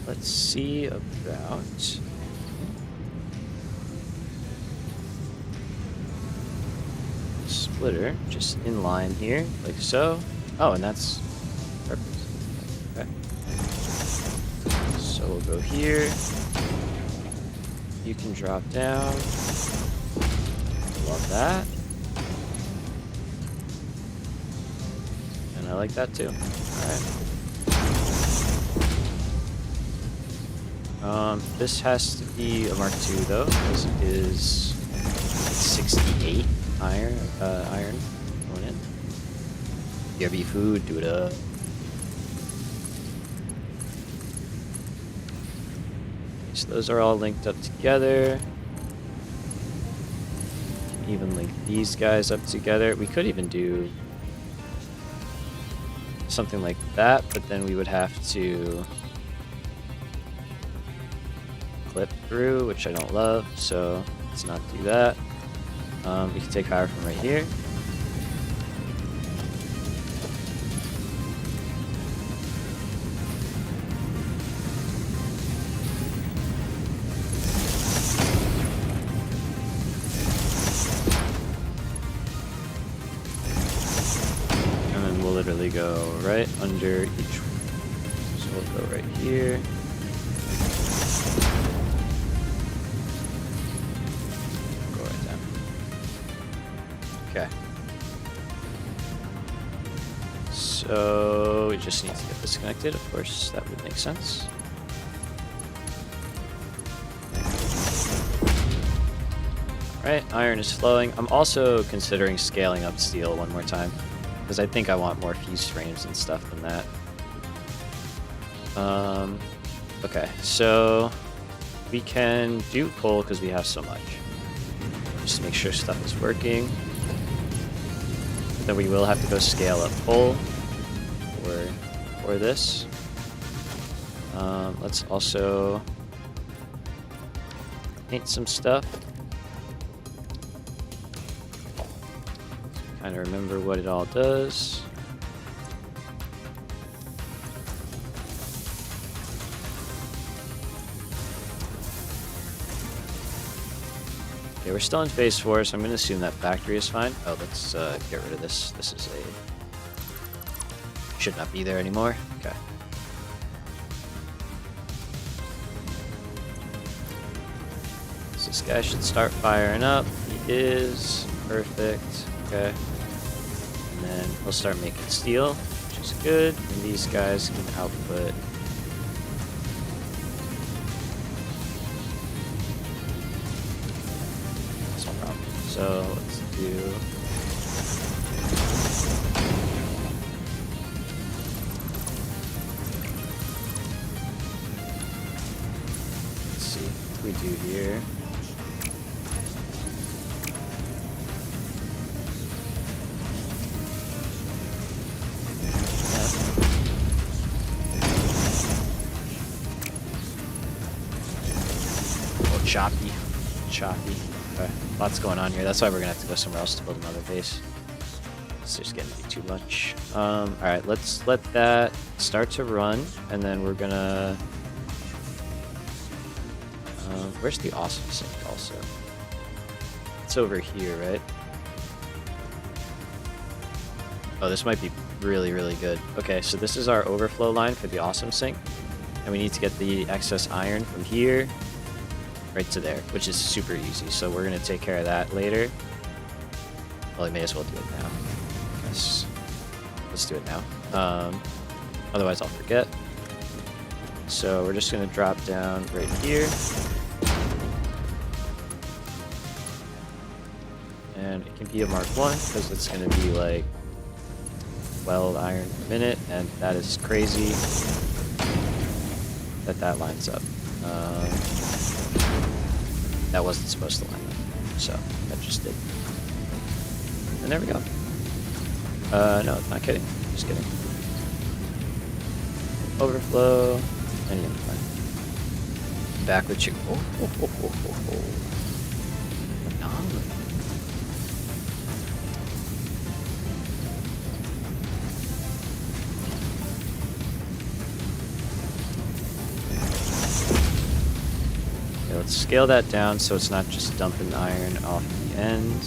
let's see about splitter just in line here, like so. Oh, and that's perfect. Okay. So we'll go here. You can drop down. Love that. And I like that too. Alright. This has to be a Mark II though, because it is 68 iron going in. BRB food, do it up. So those are all linked up together. Even link these guys up together. We could even do something like that, but then we would have to clip through, which I don't love, so let's not do that. We can take power from right here. Literally go right under each one. So we'll go right here. Go right down. Okay. So we just need to get this connected, of course, that would make sense. Alright, iron is flowing. I'm also considering scaling up steel one more time, because I think I want more fused frames and stuff than that. Okay, so we can do coal because we have so much. Just to make sure stuff is working. Then we will have to go scale up coal for this. Let's also paint some stuff. Kind of remember what it all does. Okay, we're still in phase 4, so I'm going to assume that factory is fine. Oh, let's get rid of this. This is should not be there anymore. Okay. So this guy should start firing up. He is. Perfect. Okay. And then we'll start making steel, which is good. And these guys can output. That's no problem. So let's do. Let's see what we do here. Choppy. Okay. Lots going on here. That's why we're gonna have to go somewhere else to build another base. It's just getting to be too much. Alright, let's let that start to run, and then we're gonna... where's the awesome sink also? It's over here, right? Oh, this might be really, really good. Okay, so this is our overflow line for the awesome sink, and we need to get the excess iron from here right to there, which is super easy. So we're going to take care of that later. Well, we may as well do it now. Yes. Let's do it now. Otherwise I'll forget. So we're just going to drop down right here. And it can be a Mark 1 because it's going to be like 12 iron per minute, and that is crazy that lines up. That wasn't supposed to line up, so that just did. And there we go. No, not kidding. Just kidding. Overflow. Any other fine. Backward chicken. Oh. Phenomenal. Okay, let's scale that down so it's not just dumping iron off the end.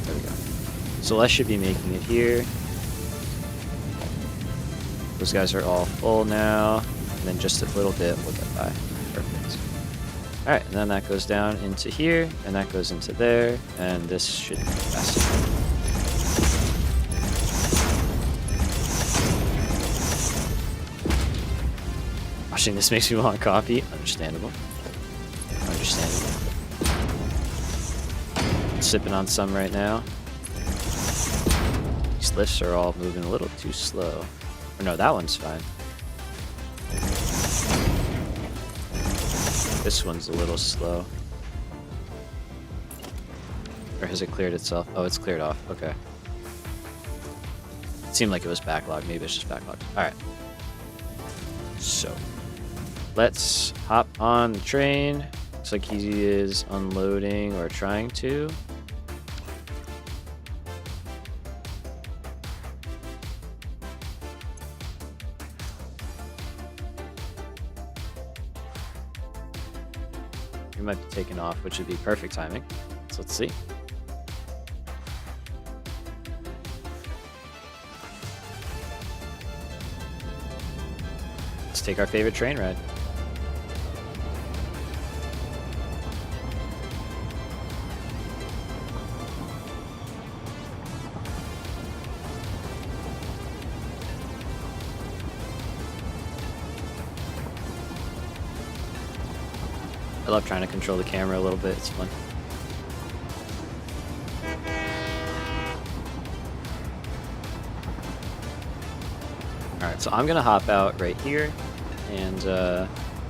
There we go. Celeste should be making it here. Those guys are all full now, and then just a little bit will get by. Perfect. Alright, and then that goes down into here, and that goes into there, and this should be fast. Watching this makes me want coffee. Understandable. Understandable. Sipping on some right now. These lifts are all moving a little too slow. Or no, that one's fine. This one's a little slow. Or has it cleared itself? Oh, it's cleared off. Okay. It seemed like it was backlogged. Maybe it's just backlogged. Alright. So, let's hop on the train. Looks like he is unloading or trying to. Might be taking off, which would be perfect timing. So let's see. Let's take our favorite train ride. I love trying to control the camera a little bit, it's fun. Alright, so I'm gonna hop out right here and go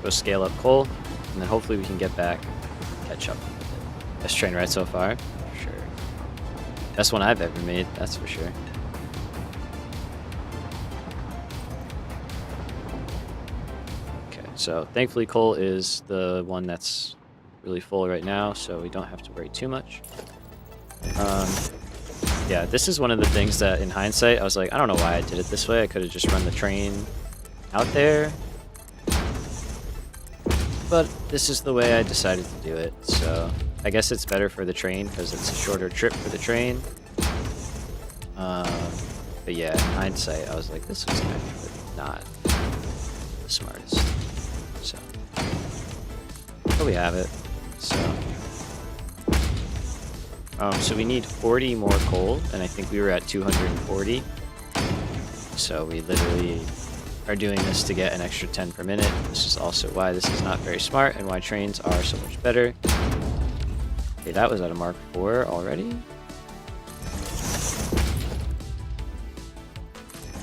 scale up coal, and then hopefully we can get back, catch up. Best train ride so far, for sure. Best one I've ever made, that's for sure. So thankfully coal is the one that's really full right now, so we don't have to worry too much. Yeah, this is one of the things that in hindsight, I was like, I don't know why I did it this way. I could have just run the train out there. But this is the way I decided to do it. So I guess it's better for the train because it's a shorter trip for the train. But yeah, in hindsight, I was like, this was kind of not the smartest. So, but we have it. So we need 40 more coal, and I think we were at 240. So we literally are doing this to get an extra 10 per minute. This is also why this is not very smart and why trains are so much better. Okay, that was at a Mark 4 already.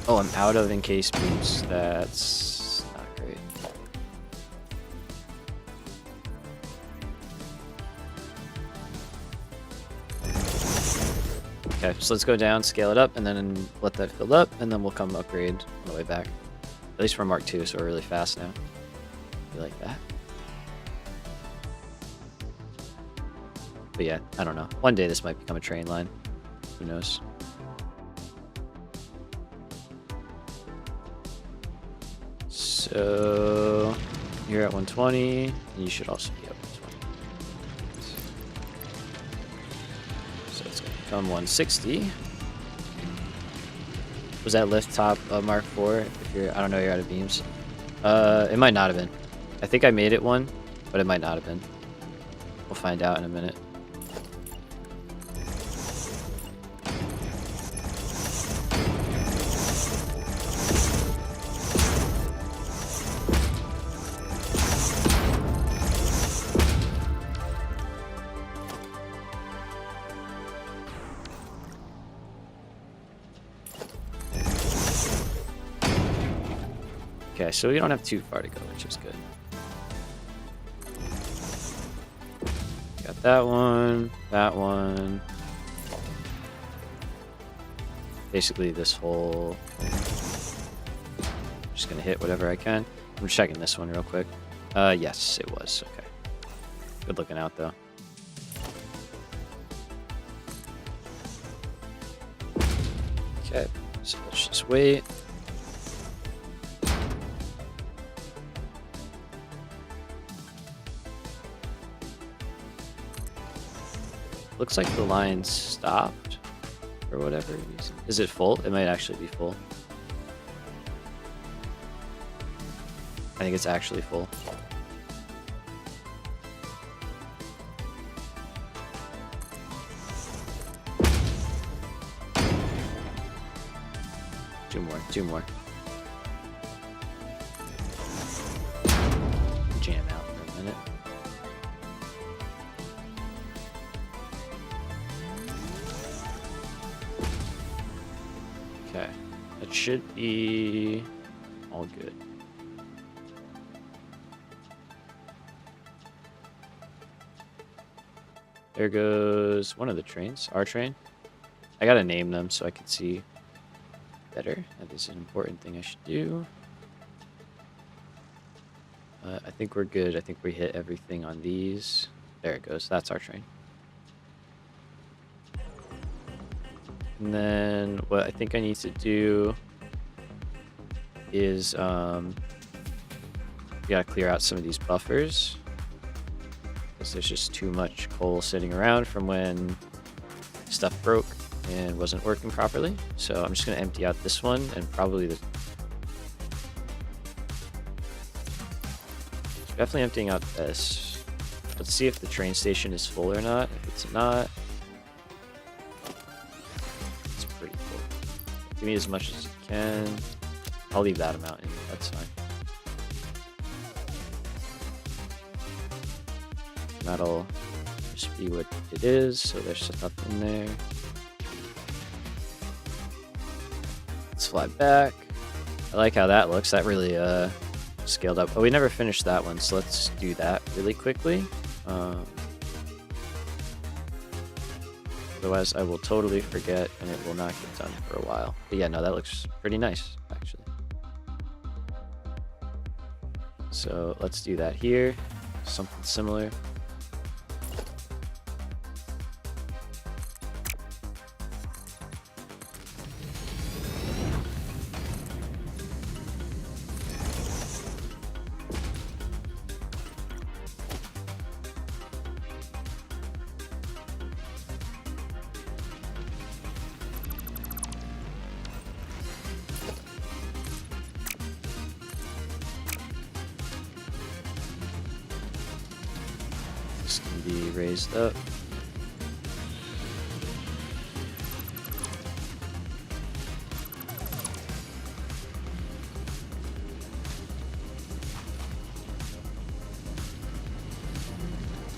Oh, I'm out of encased beams. That's not great. Okay, so let's go down, scale it up, and then let that fill up, and then we'll come upgrade on the way back. At least for Mark 2, so we're really fast now. You like that? But yeah, I don't know. One day this might become a train line. Who knows? So you're at 120, and you should also be at 120. So it's going to become 160. Was that lift top of Mark 4? If you're, I don't know, you're out of beams. It might not have been. I think I made it one, but it might not have been. We'll find out in a minute. Okay, so we don't have too far to go, which is good. Got that one, that one. Basically this whole... Just gonna hit whatever I can. I'm checking this one real quick. Yes, it was. Okay. Good looking out, though. Okay, so let's just wait. Looks like the line stopped for whatever reason. Is it full? It might actually be full. I think it's actually full. Two more. Jam out for a minute. Okay, that should be all good. There goes one of the trains, our train. I gotta name them so I can see better. That is an important thing I should do. I think we're good. I think we hit everything on these. There it goes. That's our train. And then what I think I need to do is we gotta clear out some of these buffers, because there's just too much coal sitting around from when stuff broke and wasn't working properly. So I'm just going to empty out this one and probably definitely emptying out this. Let's see if the train station is full or not. If it's not, it's pretty full. Give me as much as you can. I'll leave that amount in. That's fine. That'll just be what it is. So there's stuff in there. Let's fly back. I like how that looks. That really scaled up. Oh, we never finished that one, so let's do that really quickly. Otherwise, I will totally forget, and it will not get done for a while. But yeah, no, that looks pretty nice, actually. So let's do that here. Something similar. Can be raised up.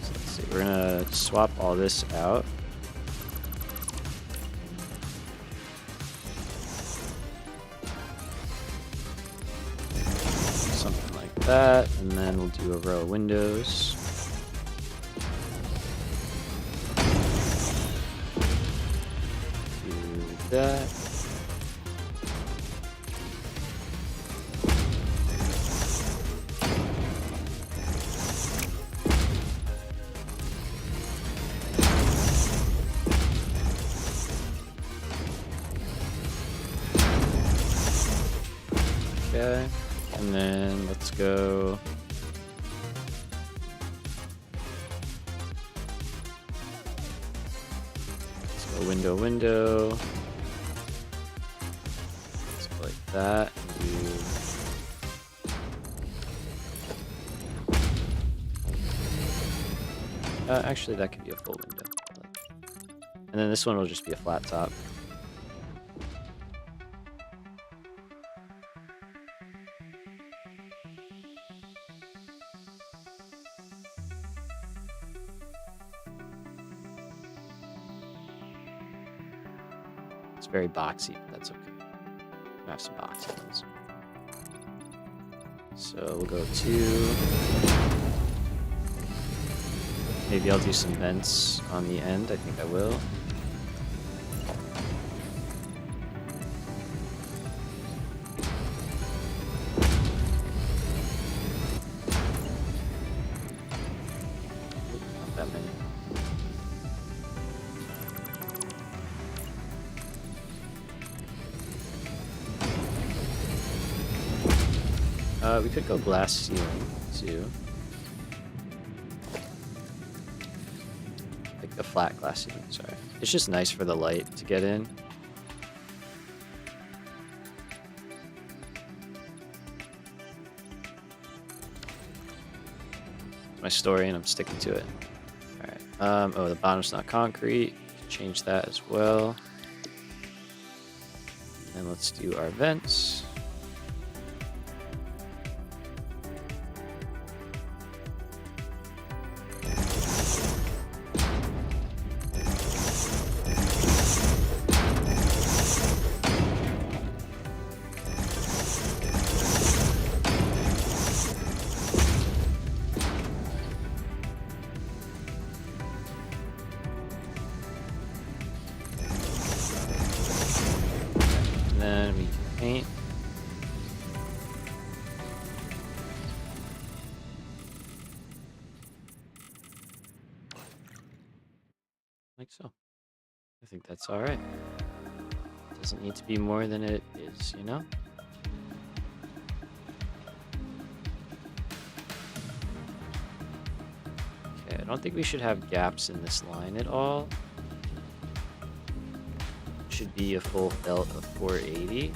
So let's see, we're gonna swap all this out. Something like that, and then we'll do a row of windows. That. Okay, and then let's go. Let's go window. That and actually that could be a full window, and then this one will just be a flat top. It's very boxy, but that's okay. I have some boxy ones. So we'll go 2. Maybe I'll do some vents on the end. I think I will. Not that many. We could go glass ceiling too. Like the flat glass ceiling, sorry. It's just nice for the light to get in. My story and I'm sticking to it. Alright. Oh, the bottom's not concrete. Change that as well. And let's do our vents. Then we can paint. Like so. I think that's all right. Doesn't need to be more than it is, you know? Okay, I don't think we should have gaps in this line at all. Should be a full belt of 480.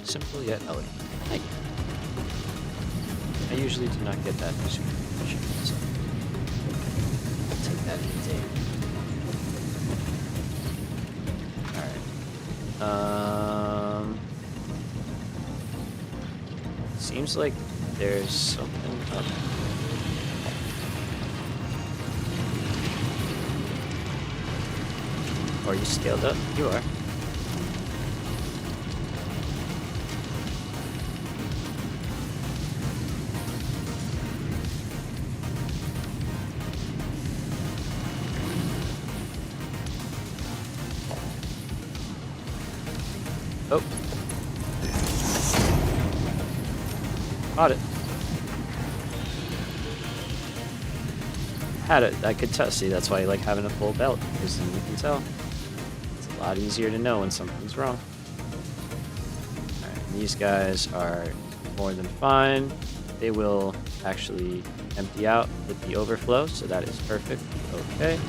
Simple yet elegant. Thank you. I usually do not get that super efficient, so I'll take that any day. Alright. Seems like there's something up. Are you scaled up? You are. Oh. Caught it. Had it. I could tell. See, that's why you like having a full belt, because then you can tell. A lot easier to know when something's wrong. Alright, these guys are more than fine. They will actually empty out with the overflow, so that is perfect. Okay.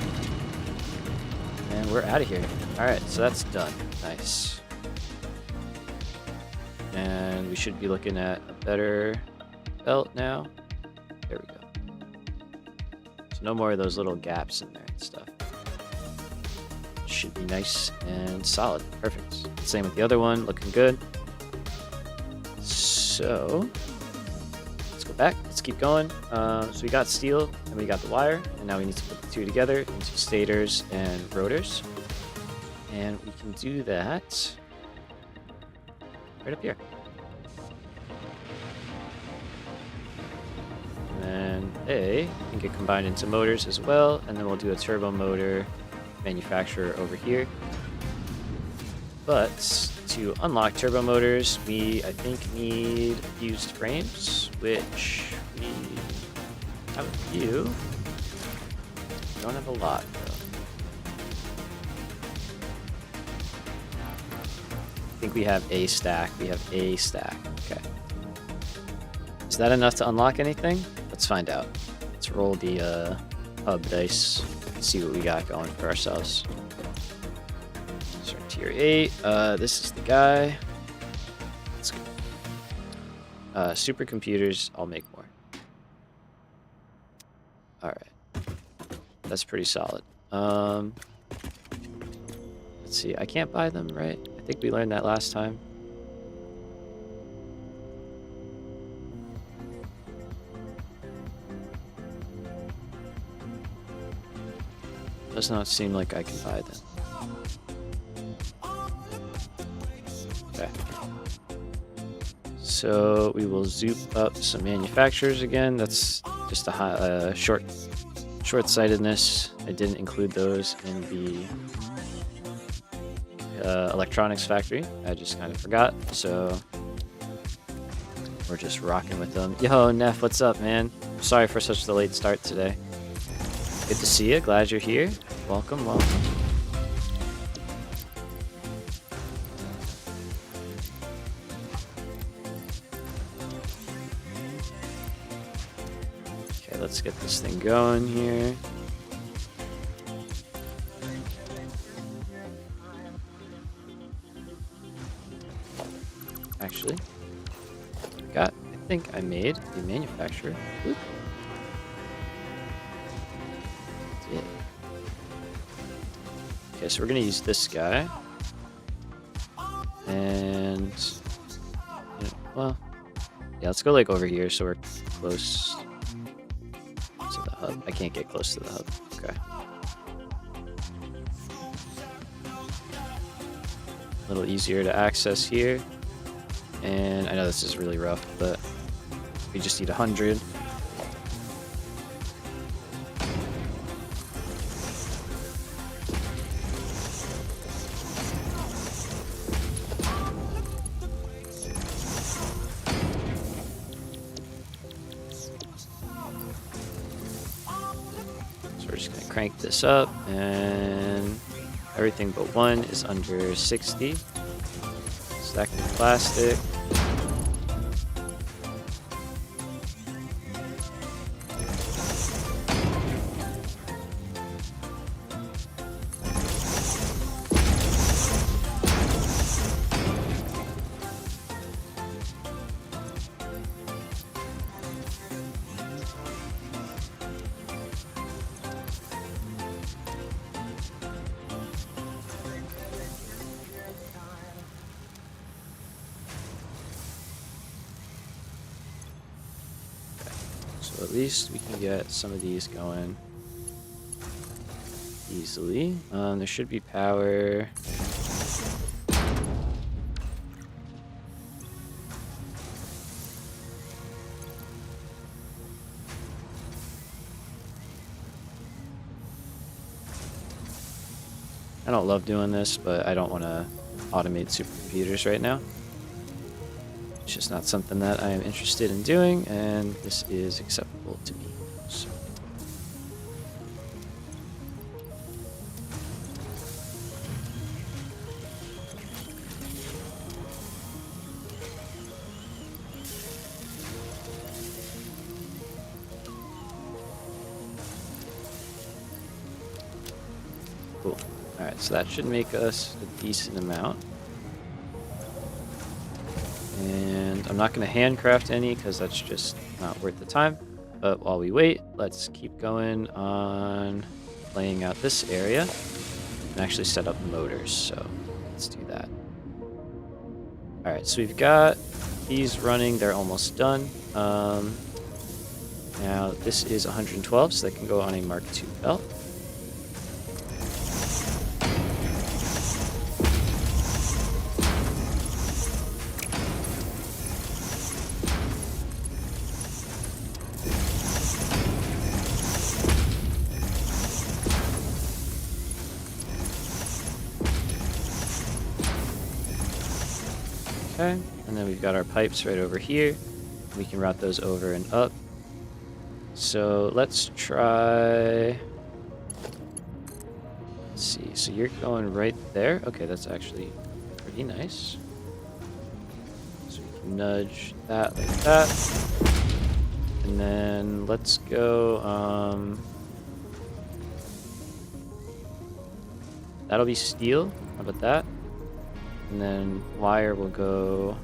And we're out of here. Alright, so that's done. Nice. And we should be looking at a better belt now. There we go. So no more of those little gaps in there and stuff. Should be nice and solid. Perfect. Same with the other one, looking good. So let's go back. Let's keep going. So we got steel and we got the wire, and now we need to put the two together into stators and rotors. And we can do that right up here. And they can get combined into motors as well, and then we'll do a turbo motor manufacturer over here. But to unlock turbo motors, we, I think, need fused frames, which we have a few. We don't have a lot, though. I think we have a stack. We have a stack. Okay. Is that enough to unlock anything? Let's find out. Let's roll the hub dice. See what we got going for ourselves. Start tier 8. This is the guy. Let's go. Supercomputers, I'll make more. Alright. That's pretty solid. Let's see. I can't buy them, right? I think we learned that last time. Does not seem like I can buy them. Okay. So we will zoop up some manufacturers again. That's just a short-sightedness. I didn't include those in the electronics factory. I just kind of forgot. So we're just rocking with them. Yo, Neff, what's up, man? Sorry for such a late start today. Good to see you. Glad you're here. Welcome, welcome. Okay, let's get this thing going here. Actually, I think I made the manufacturer. Oop. That's it. Okay, so we're gonna use this guy. And well, yeah, let's go like over here so we're close to the hub. I can't get close to the hub. Okay. A little easier to access here. And I know this is really rough, but we just need 100. So we're just gonna crank this up, and everything but one is under 60. Stacking plastic. So at least we can get some of these going easily. There should be power. I don't love doing this, but I don't want to automate supercomputers right now. It's just not something that I am interested in doing, and this is acceptable to me. So. Cool. Alright, so that should make us a decent amount. And I'm not going to handcraft any because that's just not worth the time. But while we wait, let's keep going on laying out this area and actually set up motors. So let's do that. All right, so we've got these running. They're almost done. Now this is 112, so they can go on a Mark II belt. Okay, and then we've got our pipes right over here. We can route those over and up. So let's try... Let's see, so you're going right there. Okay, that's actually pretty nice. So we can nudge that like that. And then let's go... That'll be steel. How about that? And then wire will go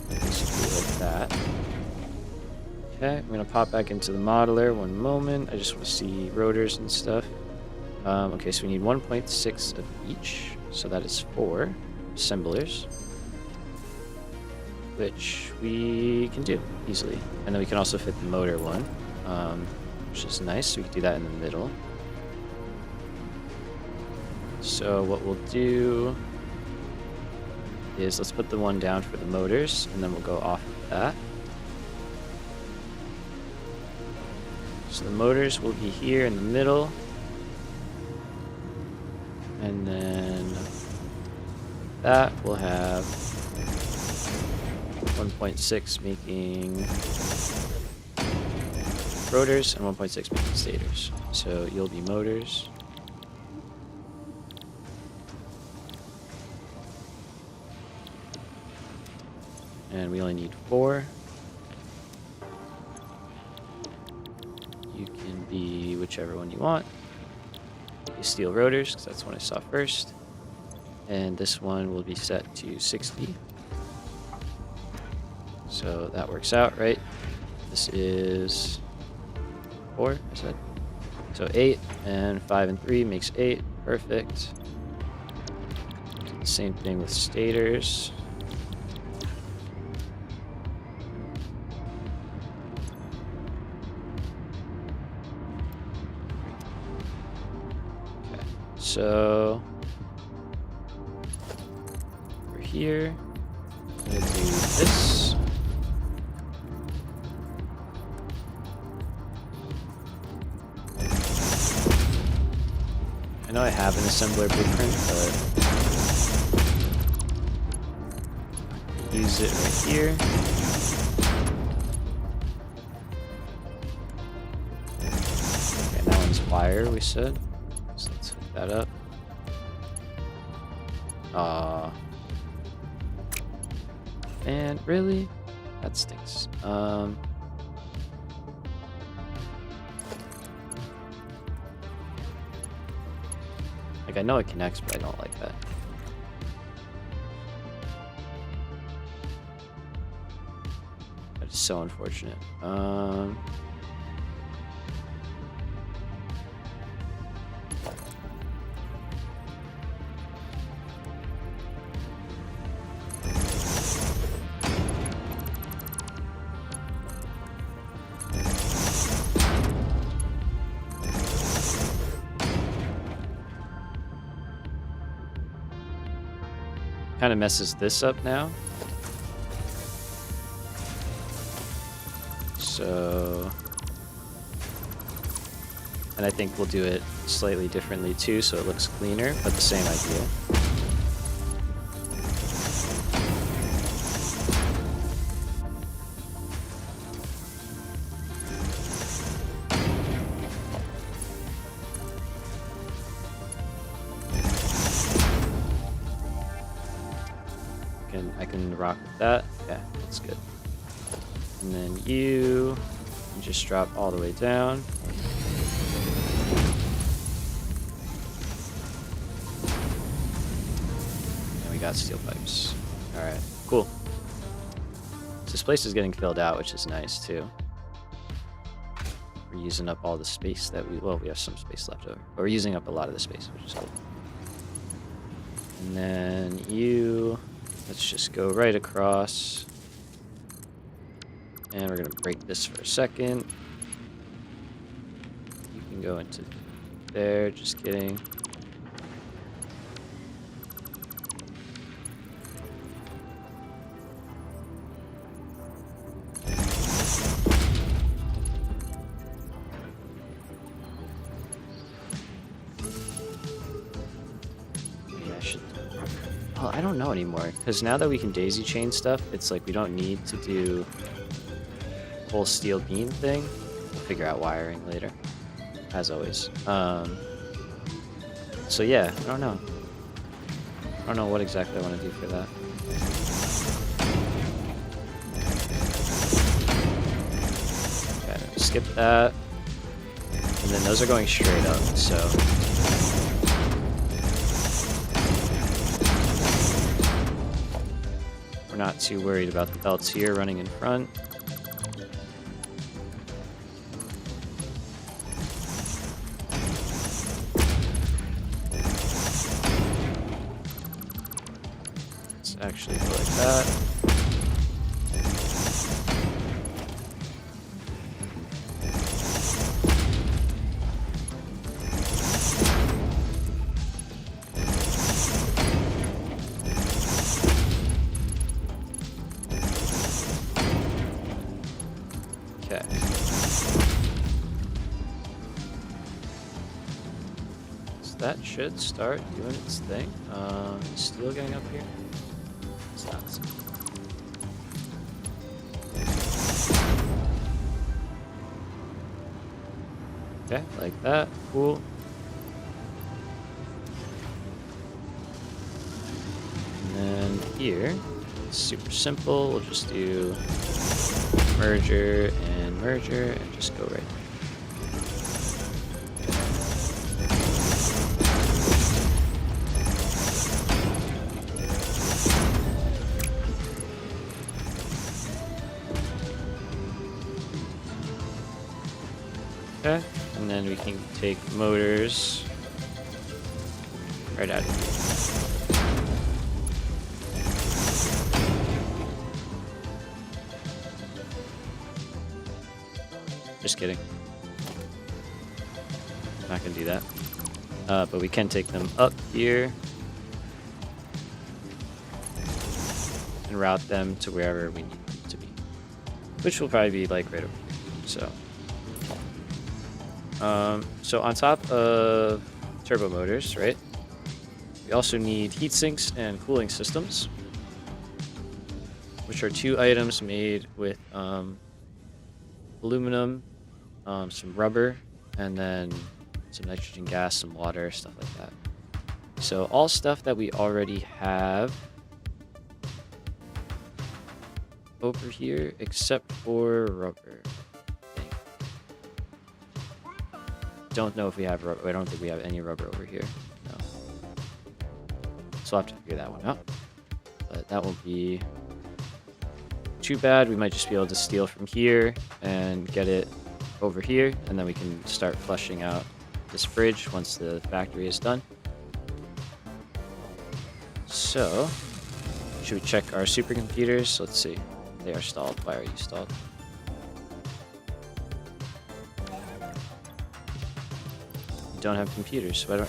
basically like that. Okay, I'm gonna pop back into the modeler one moment. I just want to see rotors and stuff. Okay, so we need 1.6 of each, so that is 4 assemblers, which we can do easily. And then we can also fit the motor one, which is nice. So we can do that in the middle. So what we'll do is let's put the one down for the motors, and then we'll go off of that. So the motors will be here in the middle. And then that will have 1.6 making rotors and 1.6 making stators. So you'll be motors. And we only need 4. You can be whichever one you want. You steel rotors, because that's what I saw first. And this one will be set to 60. So that works out, right? This is 4, I said. So 8, and 5 and 3 makes 8. Perfect. Same thing with stators. Okay, so over here, I'm gonna do this. I know I have an assembler blueprint, but use it right here. Okay, that one's wire, we said. So let's hook that up. And really? That stinks. Like, I know it connects, but I don't like that. That is so unfortunate. Kind of messes this up now. So, and I think we'll do it slightly differently too, so it looks cleaner, but the same idea. I can rock with that. Yeah, that's good. And then you can just drop all the way down. And we got steel pipes. Alright, cool. So this place is getting filled out, which is nice too. We're using up all the space that we have some space left over. But we're using up a lot of the space, which is cool. And then let's just go right across. And we're going to break this for a second. You can go into there, just kidding. Well, I don't know anymore, because now that we can daisy chain stuff, it's like we don't need to do the whole steel beam thing. We'll figure out wiring later, as always. So yeah, I don't know. I don't know what exactly I want to do for that. Okay, skip that. And then those are going straight up, so... not too worried about the belts here running in front. Let's actually go like that. that should start doing its thing. Steel getting up here. It's not. Okay, like that. Cool. And then here, it's super simple. We'll just do merger and just go right. Okay, and then we can take motors right out of here. Just kidding. Not gonna do that. But we can take them up here and route them to wherever we need them to be, which will probably be like right over here. So on top of turbo motors, right? We also need heat sinks and cooling systems, which are 2 items made with aluminum, some rubber, and then some nitrogen gas, some water, stuff like that. So all stuff that we already have over here, except for rubber. Don't know if we have rubber. I don't think we have any rubber over here. No. So I'll have to figure that one out. But that won't be too bad. We might just be able to steal from here and get it over here, and then we can start flushing out this bridge once the factory is done. So, should we check our supercomputers? Let's see. They are stalled. Why are you stalled? You don't have computers. Why don't...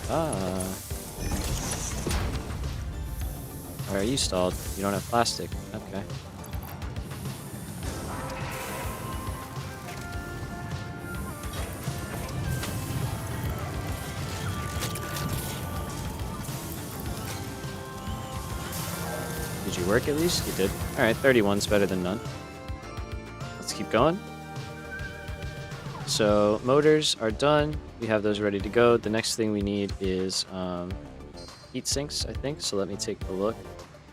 Why are you stalled? You don't have plastic. Okay. Did you work at least? You did. Alright, 31's better than none. Let's keep going. So, motors are done. We have those ready to go. The next thing we need is heat sinks, I think. So let me take a look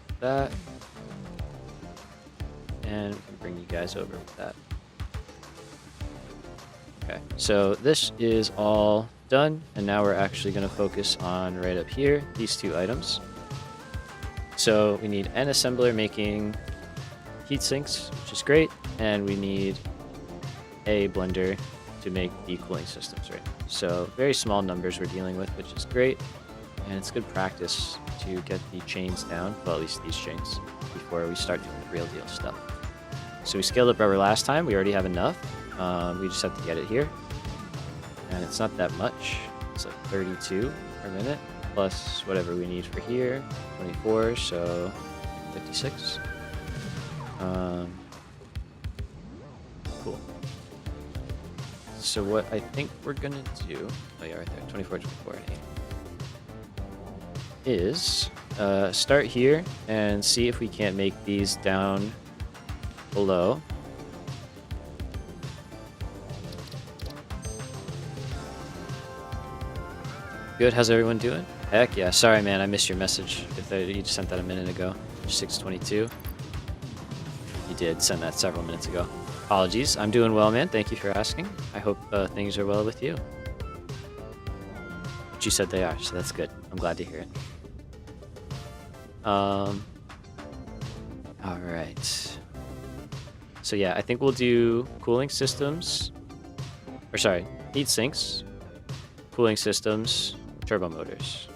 at that. And we can bring you guys over with that. Okay, so this is all done. And now we're actually going to focus on right up here, these 2 items. So we need an assembler making heat sinks, which is great. And we need a blender to make the cooling systems right now. So very small numbers we're dealing with, which is great. And it's good practice to get the chains down, well, at least these chains, before we start doing the real deal stuff. So we scaled up rubber last time. We already have enough. We just have to get it here. And it's not that much. It's like 32 per minute, plus whatever we need for here, 24, so 56. Cool. So what I think we're gonna do, oh yeah, right there, 24, 24, and 8, is start here and see if we can't make these down below. Good, how's everyone doing? Heck yeah, sorry man, I missed your message. You just sent that a minute ago, 6:22. You did send that several minutes ago. Apologies, I'm doing well, man. Thank you for asking. I hope things are well with you. But you said they are, so that's good. I'm glad to hear it. Alright. So yeah, I think we'll do cooling systems, or sorry, heat sinks, cooling systems, turbo motors.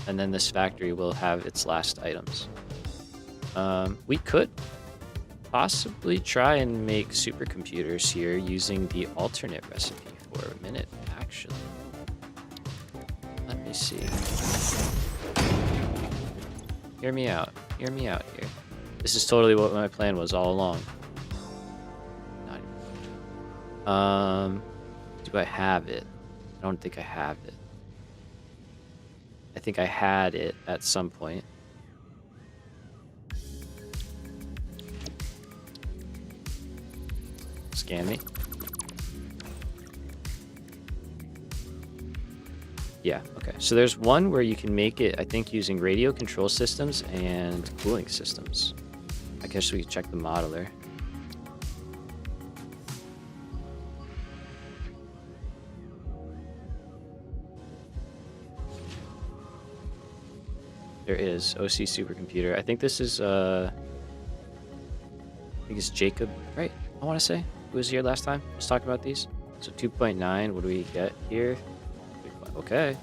And then this factory will have its last items. We could possibly try and make supercomputers here using the alternate recipe for a minute, actually. Let me see. Hear me out. Hear me out here. This is totally what my plan was all along. Not even. Do I have it? I don't think I have it. think I had it at some point. Scan me. Yeah, okay. So there's one where you can make it, I think, using radio control systems and cooling systems. I guess we could check the modeler. There is OC Supercomputer. I think this is I think it's Jacob, right? I want to say, who was here last time? Let's talk about these. So 2.9, what do we get here? Okay.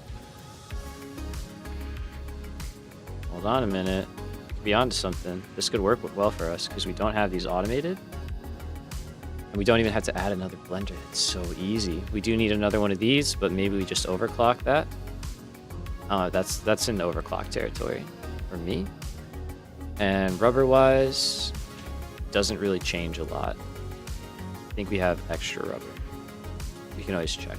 Hold on a minute. Be on to something. This could work well for us because we don't have these automated. And we don't even have to add another blender. It's so easy. We do need another one of these, but maybe we just overclock that. That's in overclock territory for me. And rubber-wise, doesn't really change a lot. I think we have extra rubber. We can always check.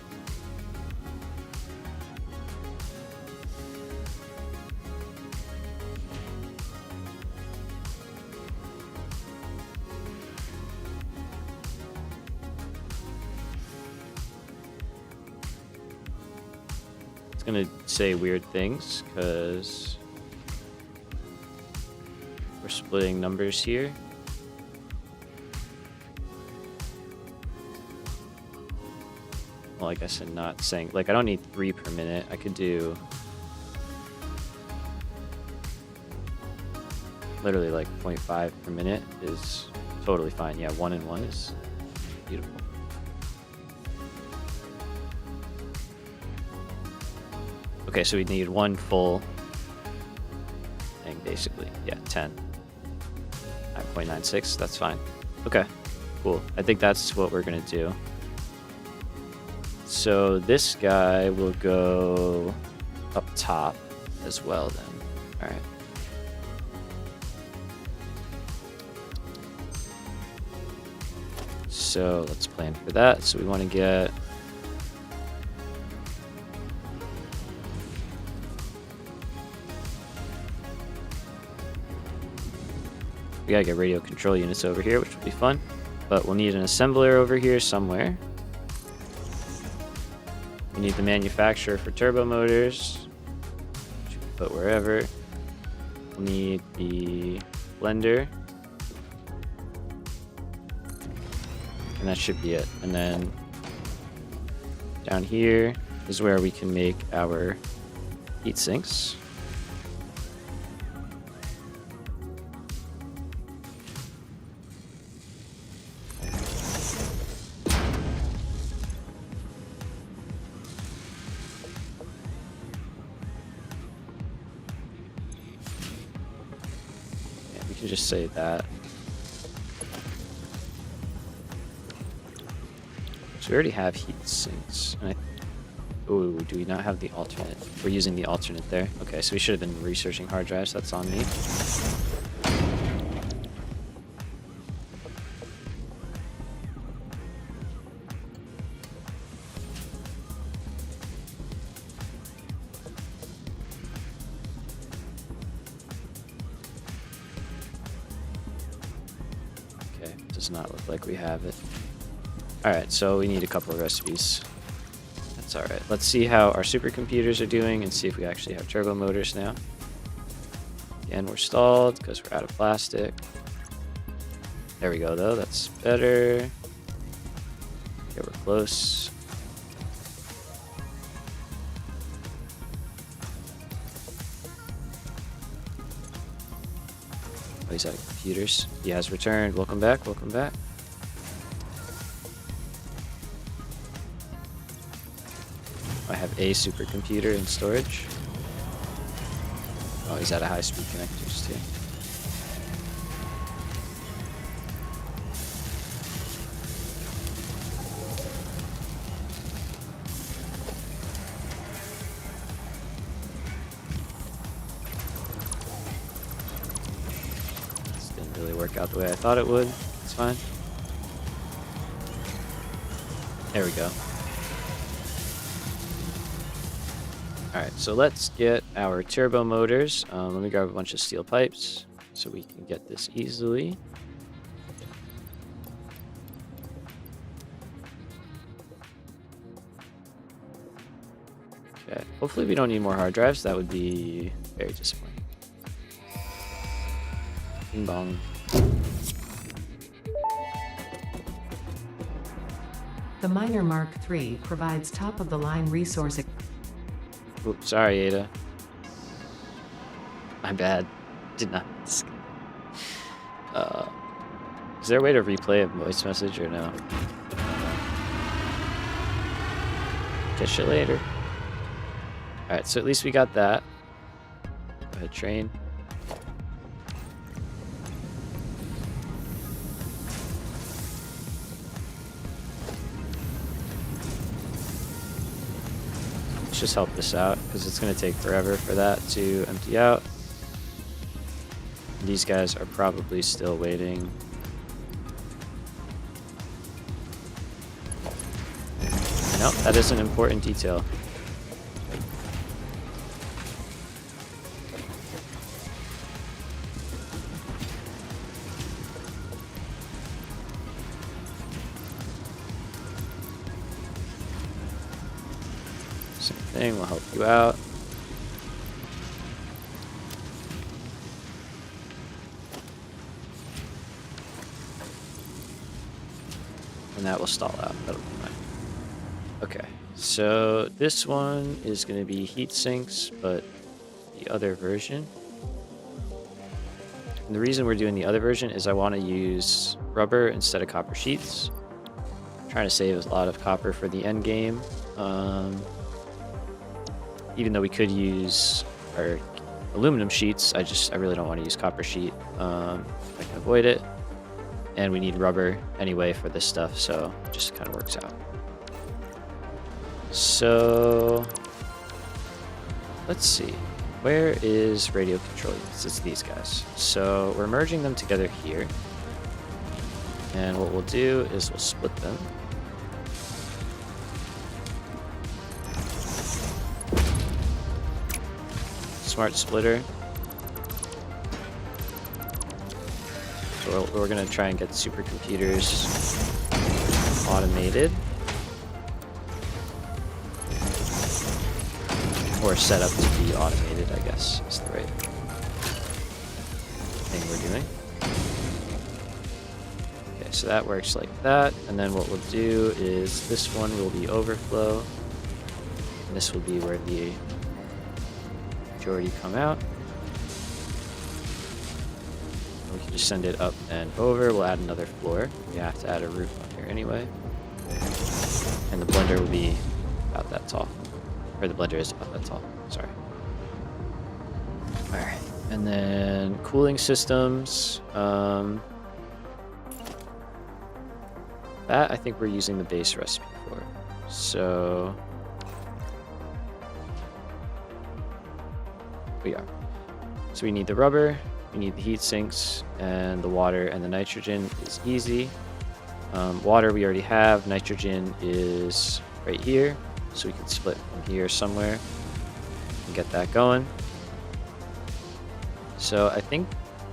Gonna say weird things because we're splitting numbers here. Well, I guess I'm not saying, like, I don't need 3 per minute. I could do literally like 0.5 per minute is totally fine. Yeah, 1 and 1 is beautiful. Okay, so we need one full thing, basically. Yeah, 10. 9.96, that's fine. Okay, cool. I think that's what we're going to do. So this guy will go up top as well then. All right. So let's plan for that. So we want to get... We gotta get radio control units over here, which will be fun. But we'll need an assembler over here somewhere. We need the manufacturer for turbo motors, which we can put wherever. We'll need the blender. And that should be it. And then down here is where we can make our heat sinks. Just say that. So we already have heat sinks. Oh, do we not have the alternate? We're using the alternate there. Okay, so we should have been researching hard drives. That's on me. Does not look like we have it. Alright, so we need a couple of recipes. That's alright. Let's see how our supercomputers are doing and see if we actually have turbo motors now. Again, we're stalled because we're out of plastic. There we go, though. That's better. Okay, we're close. Oh, he's out of computers. He has returned. Welcome back. Welcome back. I have a supercomputer in storage. Oh, he's out of high-speed connectors, too. Work out the way I thought it would. It's fine. There we go. Alright, so let's get our turbo motors. Let me grab a bunch of steel pipes so we can get this easily. Okay, hopefully we don't need more hard drives. That would be very disappointing. Bing bong. The Miner Mark III provides top-of-the-line resource. Oops, sorry, Ada. My bad. Did not. Is there a way to replay a voice message or no? Catch you later. Alright, so at least we got that. Go ahead, train. Let's just help this out, because it's going to take forever for that to empty out. These guys are probably still waiting. Nope, that is an important detail. Same thing, we'll help you out. And that will stall out. That'll be fine. Okay, so this one is going to be heat sinks, but the other version. And the reason we're doing the other version is I want to use rubber instead of copper sheets. I'm trying to save a lot of copper for the end game. Even though we could use our aluminum sheets, I really don't want to use copper sheet. I can avoid it. And we need rubber anyway for this stuff, so it just kind of works out. So let's see, where is radio control units? It's these guys. So we're merging them together here. And what we'll do is we'll split them. Smart splitter. So we're going to try and get supercomputers automated. Or set up to be automated, I guess, is the right thing we're doing. Okay, so that works like that. And then what we'll do is this one will be overflow. And this will be where the majority come out. We can just send it up and over. We'll add another floor. We have to add a roof on here anyway. And the blender will be about that tall. Or the blender is about that tall. Sorry. Alright. And then cooling systems. That I think we're using the base recipe for. So we are. So we need the rubber. We need the heat sinks, and the water and the nitrogen is easy. Water we already have. Nitrogen is right here, so we can split from here somewhere and get that going. So I think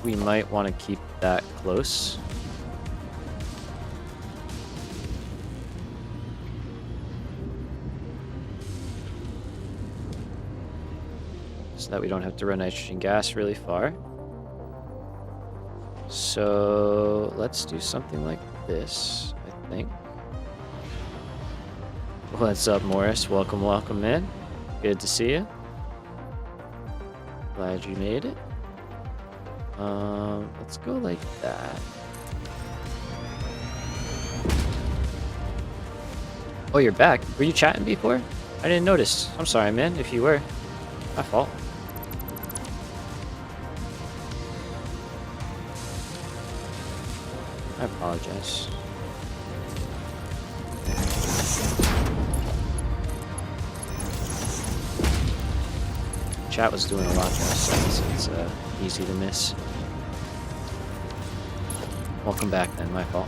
we might want to keep that close. So that we don't have to run nitrogen gas really far. So let's do something like this, I think. What's up, Morris? Welcome, welcome, man. Good to see you. Glad you made it. Let's go like that. Oh, you're back. Were you chatting before? I didn't notice. I'm sorry, man, if you were. My fault. I apologize. Chat was doing a lot last so it's easy to miss. Welcome back then, my fault.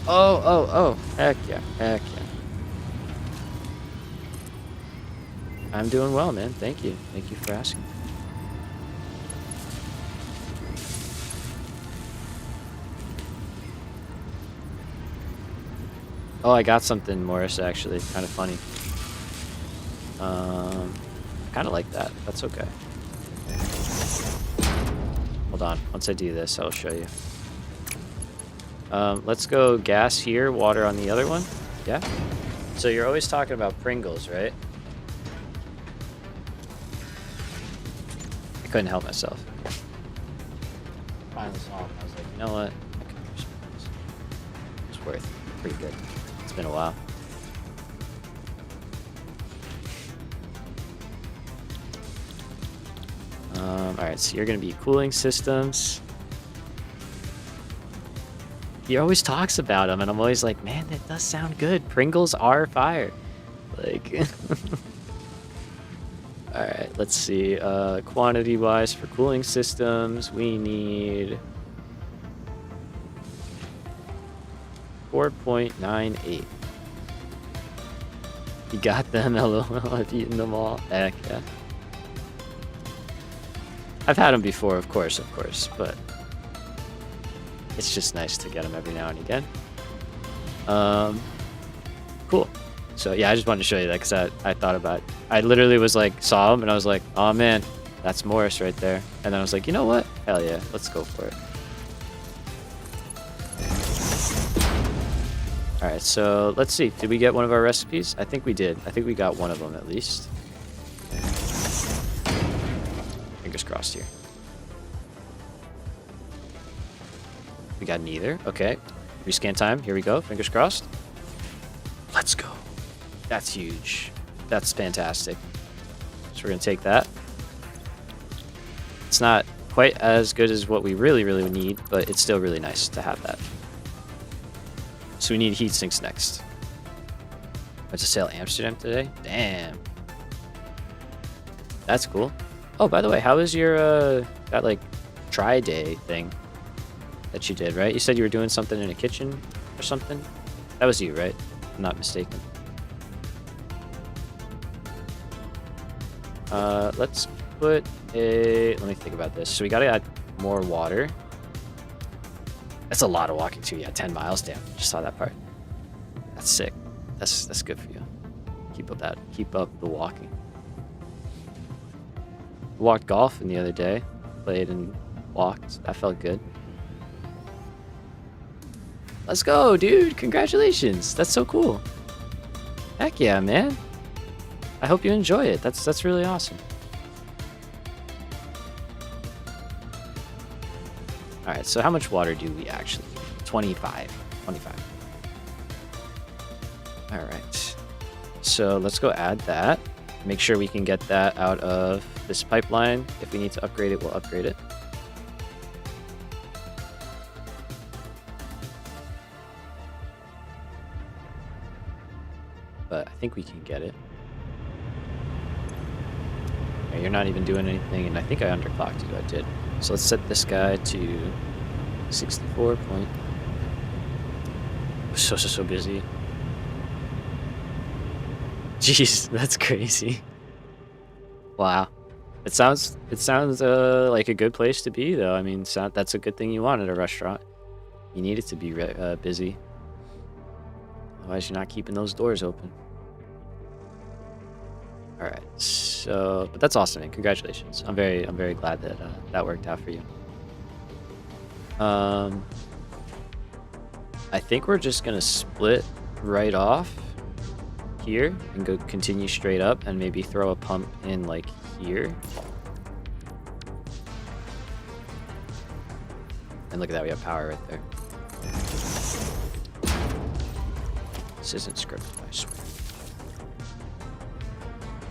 Oh. Heck yeah. I'm doing well, man. Thank you. Thank you for asking. Oh, I got something, Morris, actually. Kind of funny. Kind of like that. That's okay. Hold on. Once I do this, I'll show you. Let's go gas here, water on the other one. Yeah? So you're always talking about Pringles, right? I couldn't help myself. Finally saw them. I was like, you know what? I can use Pringles. It's worth pretty good. It's been a while. Alright, so you're going to be cooling systems. He always talks about them, and I'm always like, man, that does sound good. Pringles are fire. Like, alright, let's see. Quantity-wise for cooling systems, we need 4.98. You got them, LOL. I've eaten them all. Heck yeah. I've had them before, of course, but it's just nice to get them every now and again. Cool. So yeah, I just wanted to show you that because I thought about it. I literally was like, saw them and I was like, oh man, that's Morris right there. And then I was like, you know what? Hell yeah, let's go for it. All right, so let's see. Did we get one of our recipes? I think we did. I think we got one of them at least. Fingers crossed here. We got neither. Okay. Rescan time. Here we go. Fingers crossed. Let's go. That's huge. That's fantastic. So we're going to take that. It's not quite as good as what we really need, but it's still really nice to have that. So we need heat sinks next. Went to sail Amsterdam today? Damn. That's cool. Oh, by the way, how was your, that, like, tri-day thing that you did, right? You said you were doing something in a kitchen or something? That was you, right? If I'm not mistaken. Let's put a... Let me think about this. So we gotta add more water. That's a lot of walking, too. Yeah, 10 miles. Damn, just saw that part. That's sick. That's good for you. Keep up the walking. Walked golf the other day. Played and walked. That felt good. Let's go, dude. Congratulations. That's so cool. Heck yeah, man. I hope you enjoy it. That's really awesome. All right, so how much water do we actually need? 25. All right. So let's go add that. Make sure we can get that out of this pipeline. If we need to upgrade it, we'll upgrade it. But I think we can get it. Okay, you're not even doing anything, and I think I underclocked you. I did. So let's set this guy to 64 point. So busy. Jeez, that's crazy. Wow. It sounds like a good place to be, though. I mean, that's a good thing you want at a restaurant. You need it to be busy. Otherwise, you're not keeping those doors open. All right. So, but that's awesome, man. Congratulations. I'm very glad that that worked out for you. I think we're just gonna split right off here and go continue straight up and maybe throw a pump in like here. And look at that, we have power right there. This isn't scripted, I swear.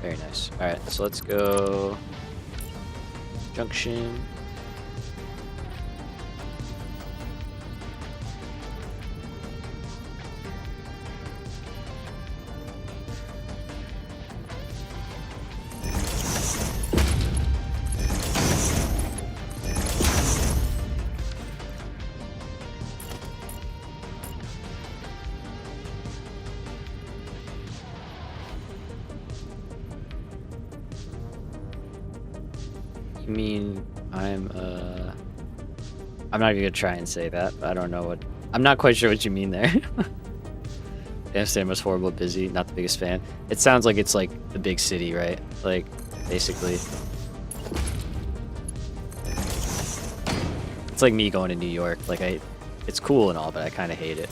Very nice. All right, so let's go junction. You mean I'm not even gonna try and say that, but I don't know what. I'm not quite sure what you mean there. Amsterdam was horrible, busy, not the biggest fan. It sounds like it's like the big city, right? Like, basically. It's like me going to New York. Like, it's cool and all, but I kind of hate it.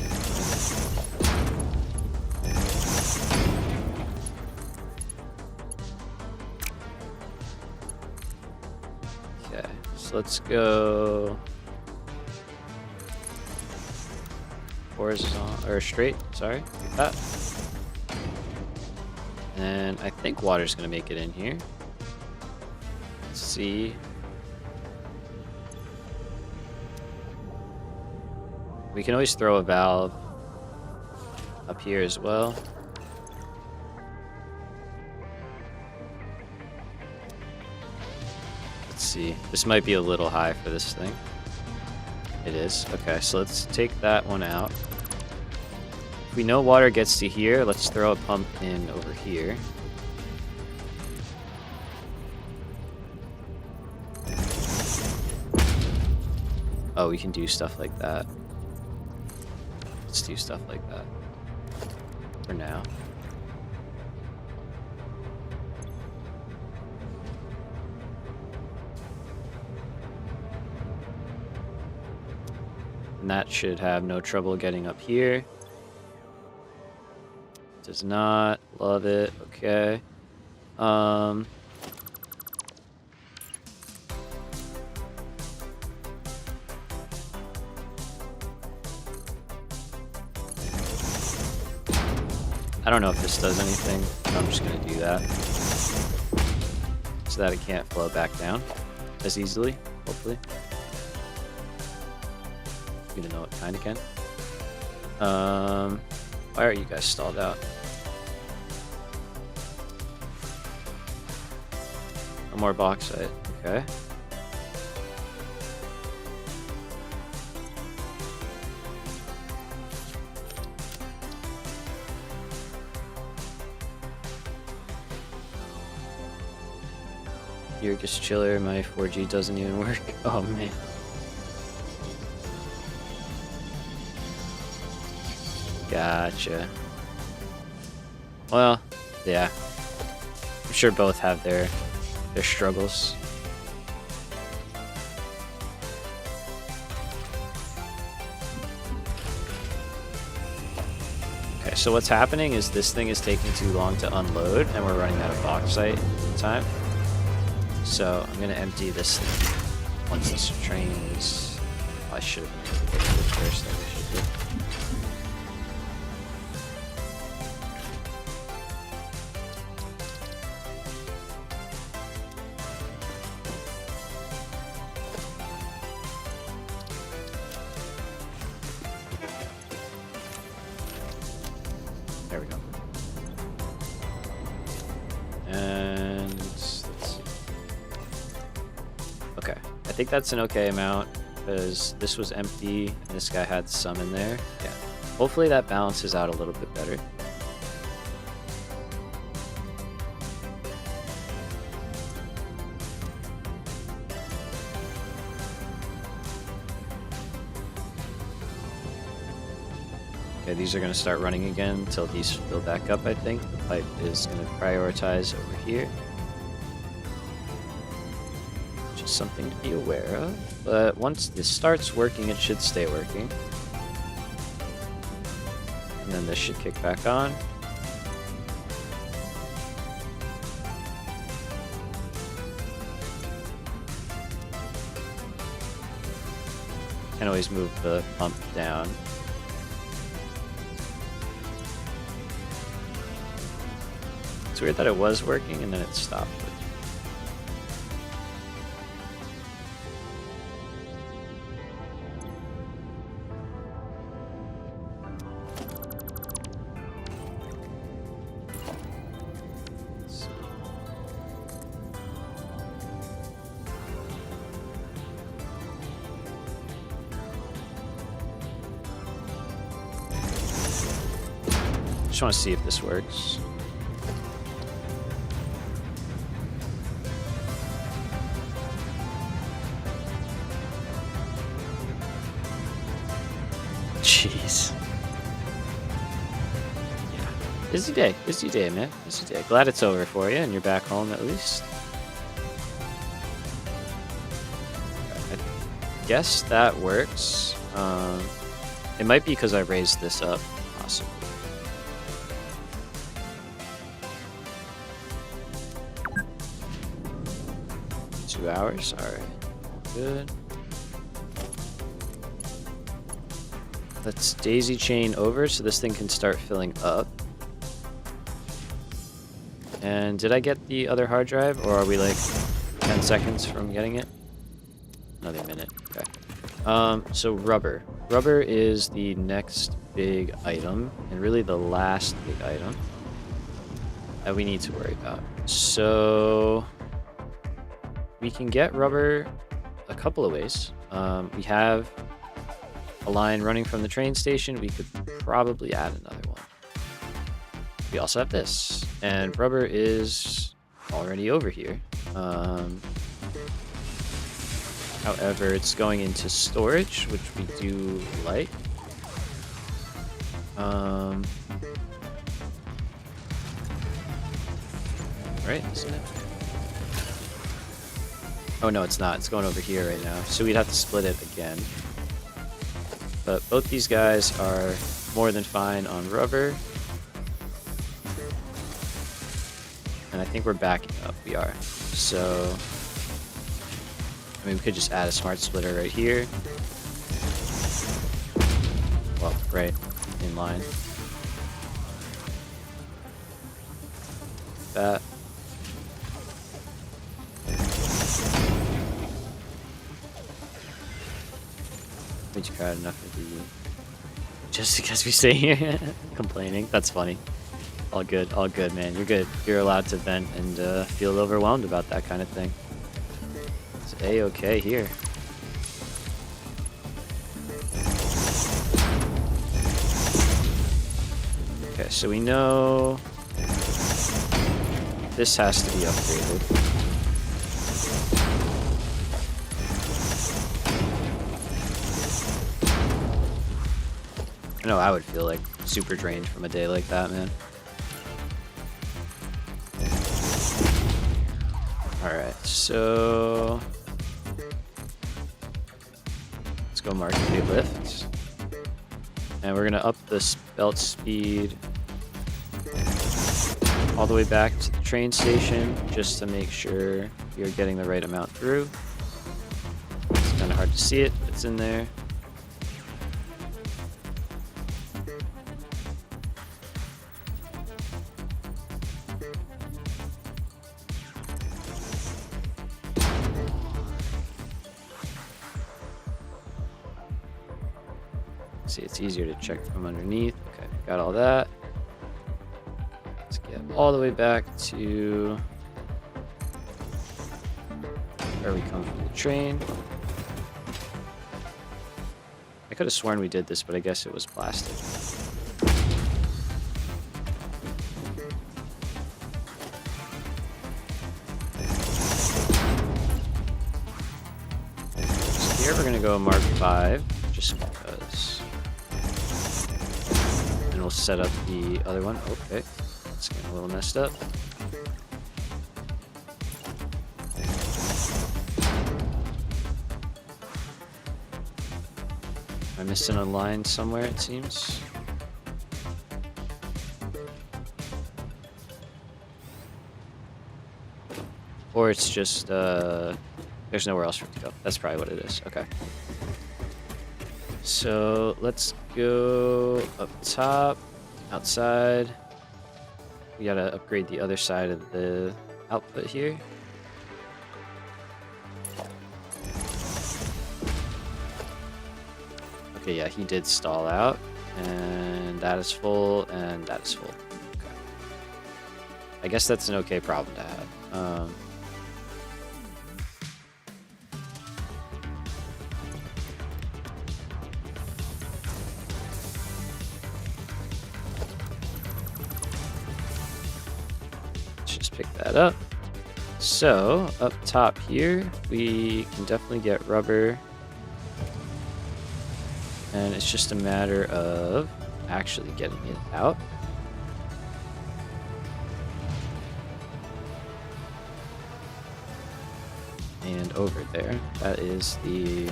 Okay, so let's go horizontal or straight. Sorry, like that. And I think water's gonna make it in here. Let's see. We can always throw a valve up here as well. Let's see. This might be a little high for this thing. It is. Okay, so let's take that one out. If we know water gets to here, let's throw a pump in over here. Oh, we can do stuff like that. Let's do stuff like that for now. And that should have no trouble getting up here. Does not. Love it. Okay. I don't know if this does anything, but I'm just going to do that so that it can't flow back down as easily, hopefully. Even though it kind of can. Why are you guys stalled out? No more bauxite. Okay. You're just chiller, my 4G doesn't even work. Oh man. Gotcha. Well, yeah. I'm sure both have their struggles. Okay, so what's happening is this thing is taking too long to unload and we're running out of bauxite at the time. So I'm gonna empty this thing once this train is. I should have been able to get to it first. I wish I did. There we go. And let's see. Okay, I think that's an okay amount because this was empty and this guy had some in there. Yeah, hopefully that balances out a little bit better. Okay, these are going to start running again until these fill back up, I think. The pipe is going to prioritize over here. Which is something to be aware of. But once this starts working, it should stay working. And then this should kick back on. Can always move the pump down. It's weird that it was working and then it stopped working. Let's see. Just want to see if this works. Busy day, man. Busy day. Glad it's over for you and you're back home at least. I guess that works. It might be because I raised this up, possibly. Two hours, all right, good. Let's daisy chain over so this thing can start filling up. And did I get the other hard drive, or are we like 10 seconds from getting it? Another minute, okay. So rubber. Rubber is the next big item, and really the last big item that we need to worry about. So we can get rubber a couple of ways. We have a line running from the train station. We could probably add another one. We also have this, and rubber is already over here. However, it's going into storage, which we do like. Right, isn't it? Oh no, it's not. It's going over here right now. So we'd have to split it again. But both these guys are more than fine on rubber. And I think we're backing up. We are. So, I mean, we could just add a smart splitter right here. Well, right in line. That. Did you crowd enough of the... Just because we stay here complaining? That's funny. All good, man. You're good. You're allowed to vent and feel overwhelmed about that kind of thing. It's A-okay here. Okay, so we know this has to be upgraded. I know I would feel like super drained from a day like that, man. Alright, so let's go mark a lift. And we're gonna up the belt speed all the way back to the train station just to make sure you're getting the right amount through. It's kind of hard to see it, but it's in there. See, it's easier to check from underneath. Okay, got all that. Let's get all the way back to where we come from the train. I could have sworn we did this, but I guess it was plastic. So here we're gonna go Mark 5, just because. And we'll set up the other one. Okay, it's getting a little messed up. Am I missing a line somewhere, it seems? Or it's just, there's nowhere else for it to go. That's probably what it is. Okay. So let's go up top, outside. We gotta upgrade the other side of the output here. Okay, yeah, he did stall out, and that is full, and that is full. Okay. I guess that's an okay problem to have. Let's just pick that up. So, up top here, we can definitely get rubber. And it's just a matter of actually getting it out. and over there. That is the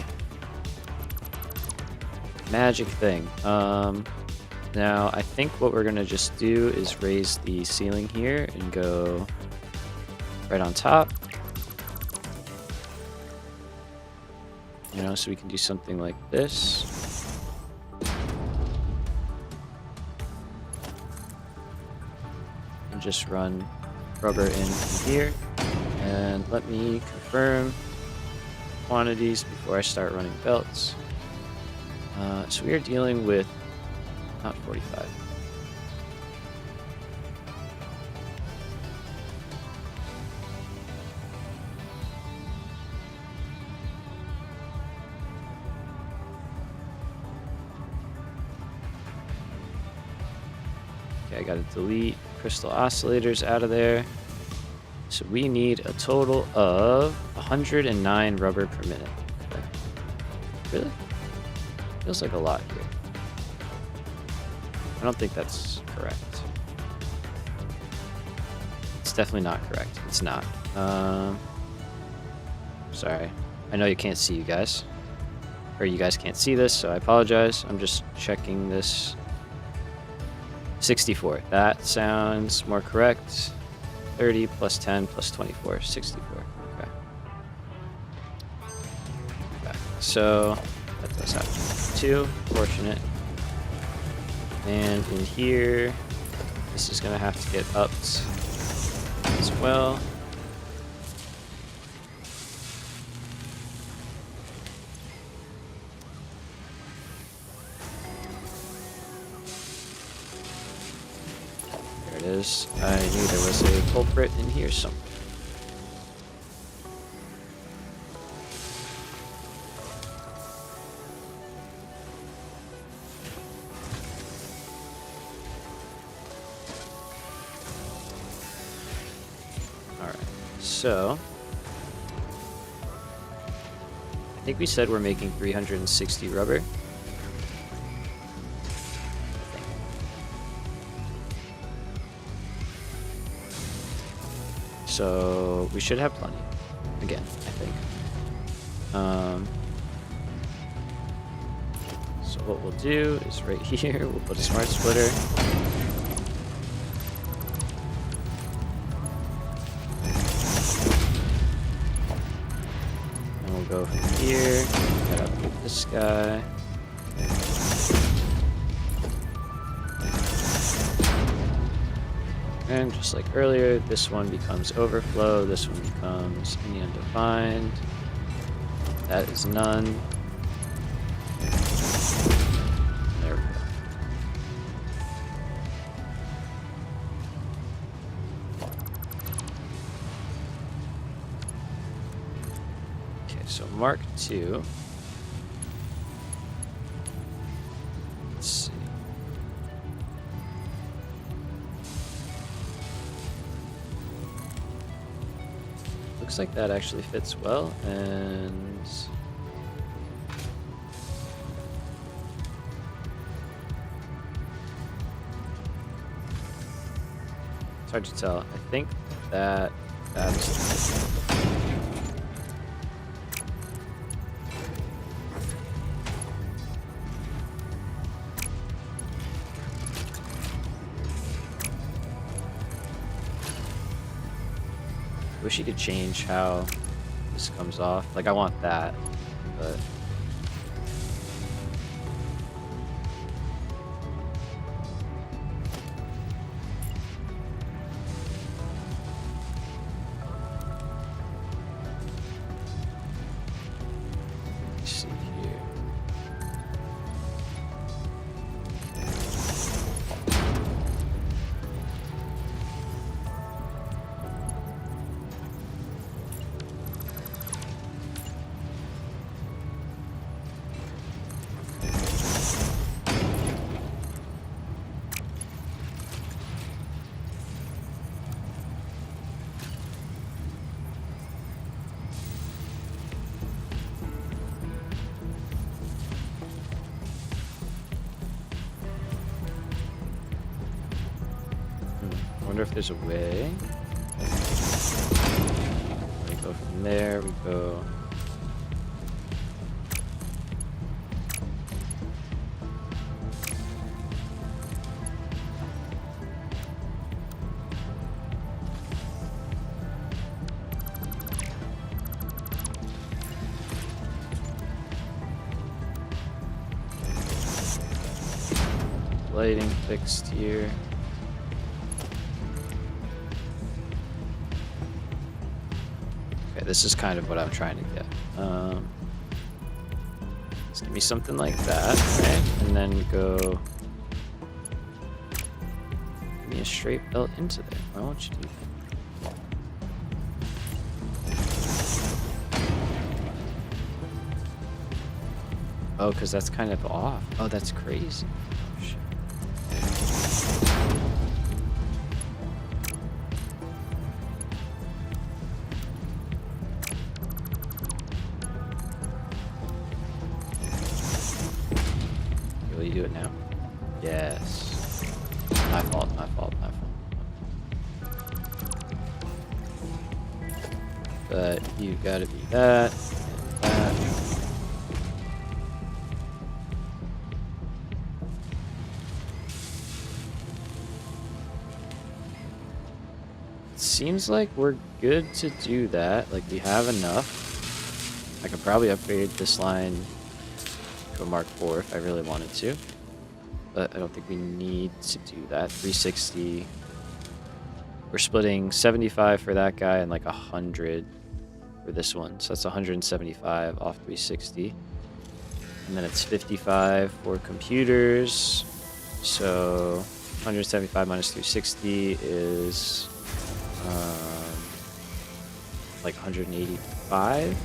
magic thing. Now I think what we're gonna just do is raise the ceiling here and go right on top. You know, so we can do something like this. And just run rubber in here. And let me confirm quantities before I start running belts. So we are dealing with not 45. Okay, I gotta delete crystal oscillators out of there. So we need a total of 109 rubber per minute. Okay. Really? Feels like a lot here. I don't think that's correct. It's definitely not correct. It's not. Sorry. I know you can't see you guys. Or you guys can't see this, so I apologize. I'm just checking this. 64. That sounds more correct. 30 plus 10 plus 24. 64. Okay. Okay. So that does happen. 2. Fortunate. And in here, this is going to have to get upped as well. There it is. I knew there was a culprit in here somewhere. So, I think we said we're making 360 rubber. So, we should have plenty. Again, I think. So what we'll do is right here, we'll put a smart splitter. Go from here, gotta update this guy. And just like earlier, this one becomes overflow, this one becomes any undefined. That is none. There we go. So Mark II. Let's see. Looks like that actually fits well, and it's hard to tell. I think that is. Wish you could change how this comes off. Like, I want that, but let's see here. I wonder if there's a way. Let me go So from there we go. Lighting fixed here. Okay, this is kind of what I'm trying to get. Let's give me something like that, right? And then go. Give me a straight belt into there. Why won't you do that? Oh, because that's kind of off. Oh, that's crazy. Oh, shit. Okay, will you do it now? Yes. My fault, my fault, my fault. But you gotta be that and that. Seems like we're good to do that. Like, we have enough. I could probably upgrade this line to a Mark IV if I really wanted to. But I don't think we need to do that. 360. We're splitting 75 for that guy and like 100 for this one. So that's 175 off 360. And then it's 55 for computers. So 175 minus 360 is like 185.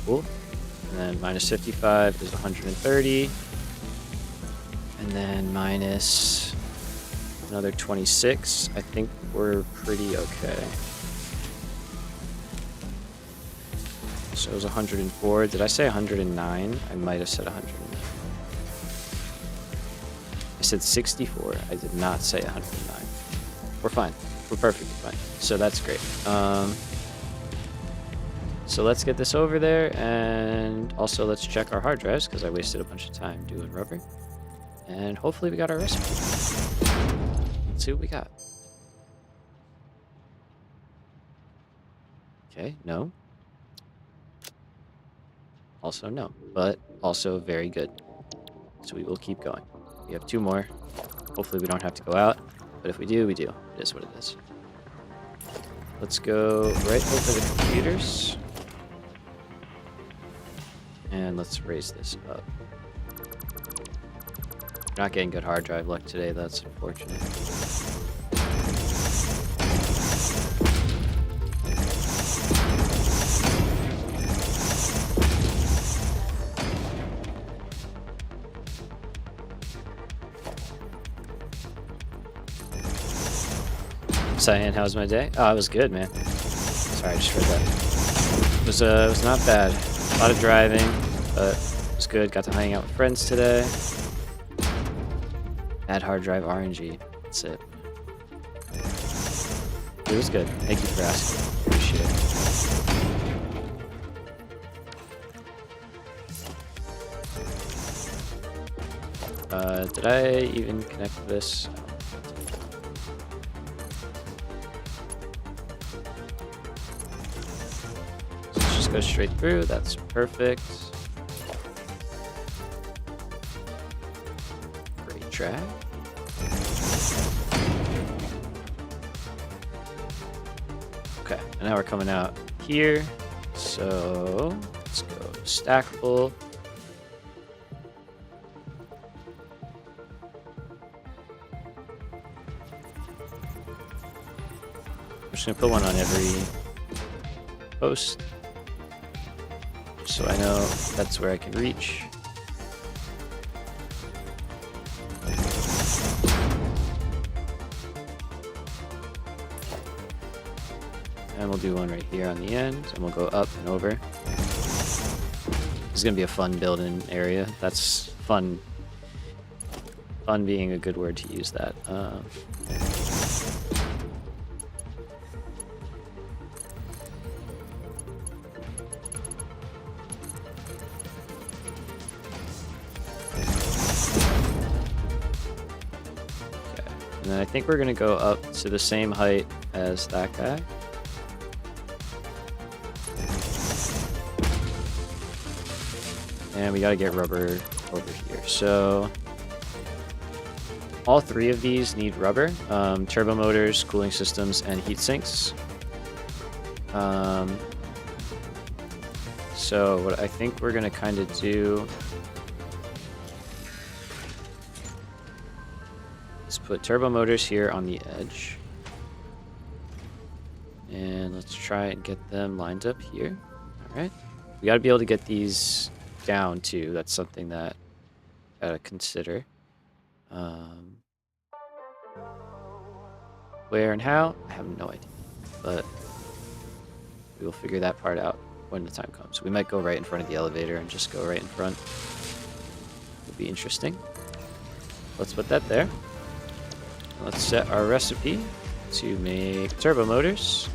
Cool. And then minus 55 is 130. And then minus another 26. I think we're pretty okay. So it was 104. Did I say 109? I might have said 109. I said 64. I did not say 109. We're fine. We're perfectly fine. So that's great. So let's get this over there, and also let's check our hard drives because I wasted a bunch of time doing rubber. And hopefully we got our recipe. Let's see what we got. Okay, no. Also no, but also very good. So we will keep going. We have 2 more. Hopefully we don't have to go out, but if we do, we do. It is what it is. Let's go right over the computers. And let's raise this up. Not getting good hard drive luck today, that's unfortunate. Cyan, how's my day? Oh, it was good, man. Sorry, I just read that. It was not bad. A lot of driving, but it was good. Got to hang out with friends today. Add hard drive RNG. That's it. It was good. Thank you for asking. Appreciate it. Did I even connect this? Go straight through. That's perfect. Great track. Okay, and now we're coming out here. So let's go stackable. I'm just gonna put one on every post, so I know that's where I can reach. And we'll do one right here on the end, and we'll go up and over. This is gonna be a fun building area. That's fun. Fun being a good word to use that. then I think we're going to go up to the same height as that guy. And we got to get rubber over here. So all three of these need rubber. Turbo motors, cooling systems, and heat sinks. So what I think we're going to kind of do is put turbo motors here on the edge. And let's try and get them lined up here. All right. We got to be able to get these down too. That's something that I gotta consider. Where and how, I have no idea. But we will figure that part out when the time comes. We might go right in front of the elevator and just go right in front. It'll be interesting. Let's put that there. Let's set our recipe to make turbo motors.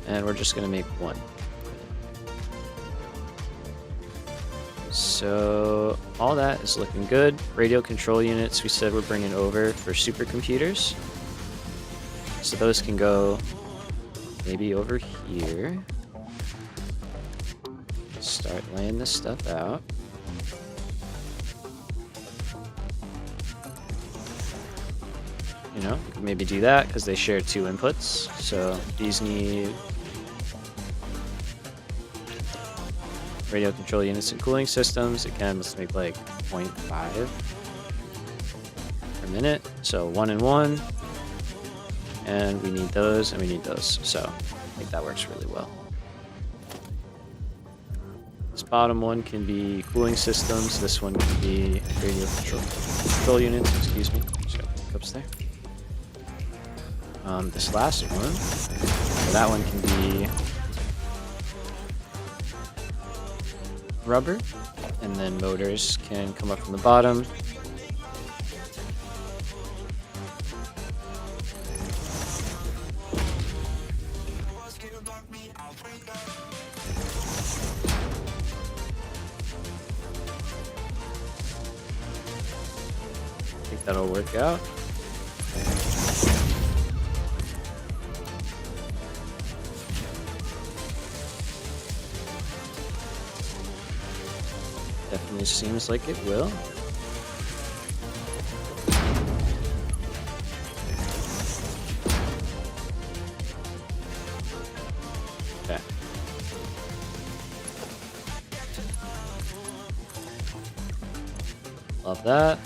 And we're just going to make one. So all that is looking good. Radio control units we said we're bringing over for supercomputers. So those can go maybe over here. Start laying this stuff out. You know, we could maybe do that because they share 2 inputs. So these need radio control units and cooling systems. Again, let's make like 0.5 per minute. So 1 and 1. And we need those and we need those. So I think that works really well. This bottom one can be cooling systems. This one can be radio control units. Excuse me. Just got hiccups there. This last one, so that one can be rubber, and then motors can come up from the bottom. I think that'll work out. Definitely seems like it will. Okay. Love that.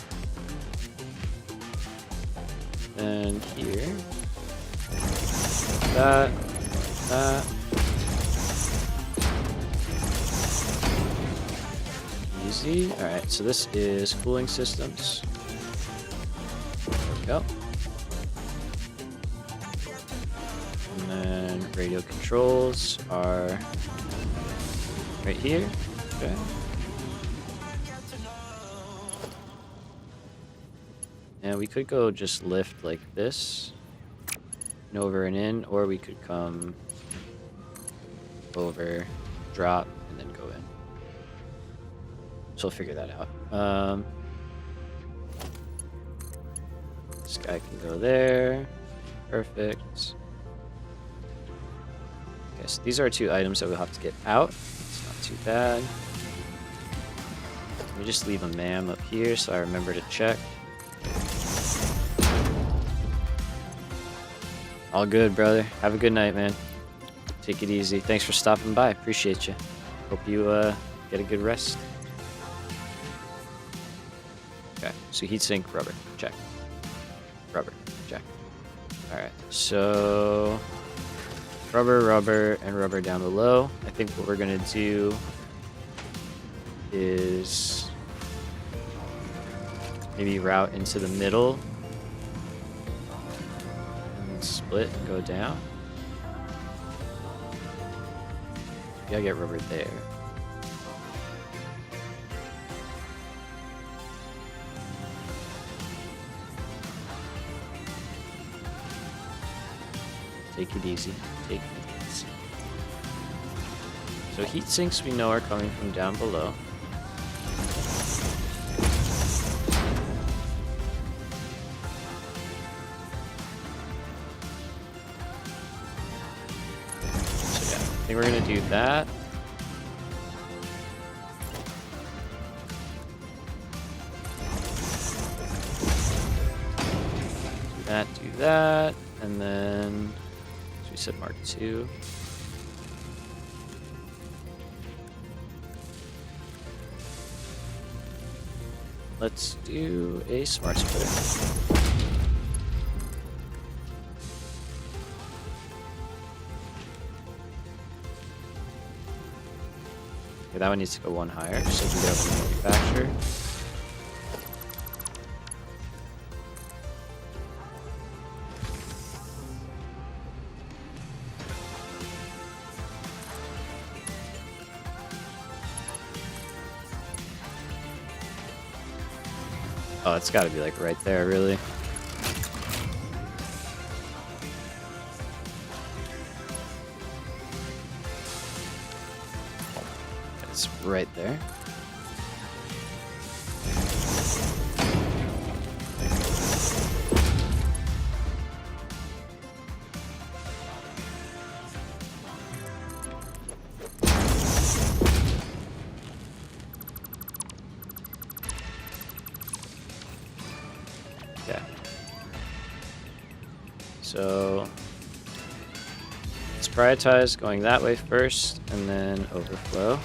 And here. That. That. Easy. Alright, so this is cooling systems. There we go. And then radio controls are right here. Okay. And we could go just lift like this, and over and in, or we could come over, drop, and then go in. So we'll figure that out. This guy can go there. Perfect. Okay, so these are 2 items that we'll have to get out. It's not too bad. Let me just leave a MAM up here so I remember to check. All good, brother. Have a good night, man. Take it easy. Thanks for stopping by. Appreciate you. Hope you get a good rest. Okay, so heatsink, rubber, check. Rubber, check. Alright, so rubber, rubber, and rubber down below. I think what we're gonna do is maybe route into the middle and split and go down. You gotta get rubber there. Take it easy. Take it easy. So heat sinks we know are coming from down below. think we're gonna do that. Do that, and then we said Mark 2. Let's do a smart splitter. Okay, that one needs to go one higher, so we can get over to manufacturer. Oh, it's got to be like right there, really. It's right there. Okay. So let's prioritize going that way first and then overflow.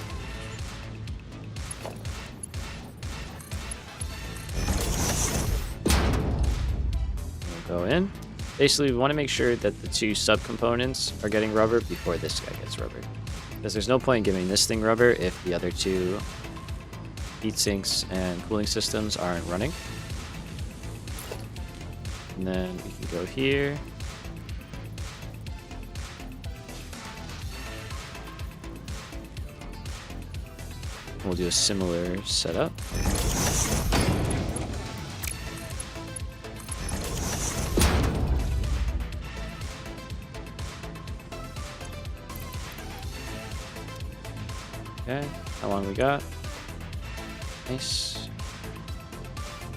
We'll go in. Basically, we want to make sure that the two subcomponents are getting rubber before this guy gets rubber. Because there's no point in giving this thing rubber if the other two heat sinks and cooling systems aren't running. And then we can go here. We'll do a similar setup. Okay, how long we got? Nice.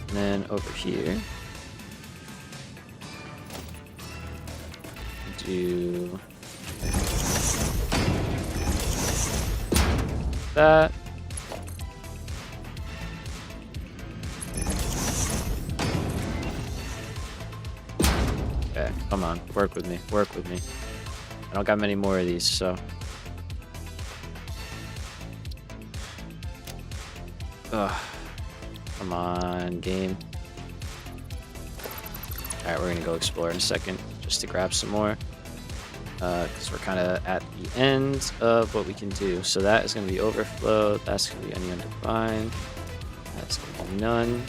And then over here, do that. Okay, come on, work with me, work with me. I don't got many more of these, so. Ugh. Come on, game. Alright, we're gonna go explore in a second, just to grab some more. Because we're kind of at the end of what we can do. So that is going to be overflow, that's going to be any undefined, that's going to be none.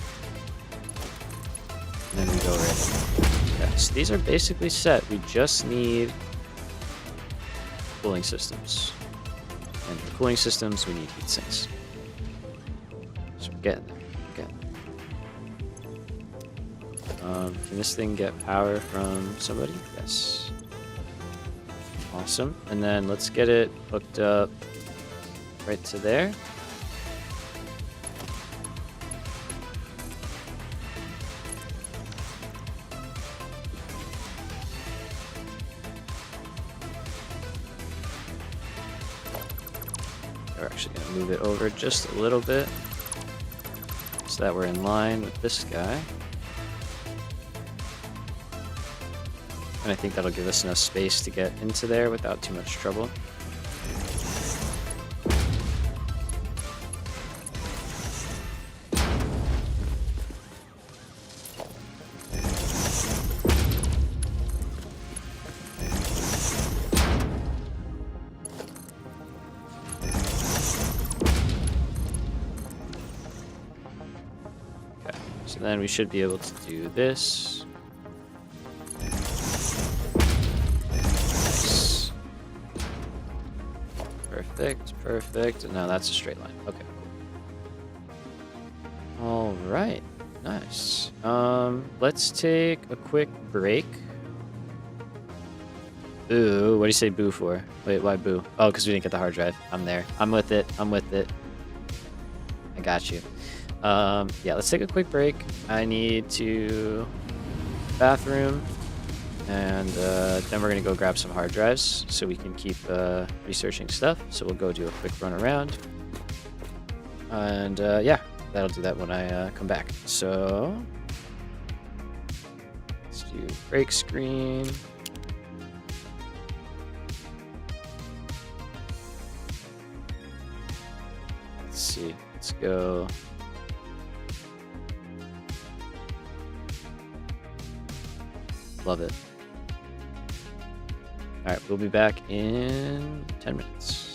And then we go right in. Okay, so these are basically set. We just need cooling systems. And for cooling systems, we need heat sinks. So we're getting there. We're getting there. Can this thing get power from somebody? Yes. Awesome. And then let's get it hooked up right to there. We're actually going to move it over just a little bit so that we're in line with this guy. And I think that'll give us enough space to get into there without too much trouble. Okay, so then we should be able to do this. Perfect. No, that's a straight line. Okay, cool. All right, nice. Let's take a quick break. Boo, what do you say boo for? Wait, why boo? Oh, because we didn't get the hard drive. I'm there. I'm with it. I got you. Yeah, let's take a quick break. I need to bathroom, And then we're going to go grab some hard drives so we can keep researching stuff. So we'll go do a quick run around. And yeah, that'll do that when I come back. So let's do break screen. Let's see. Let's go. Love it. All right, we'll be back in 10 minutes.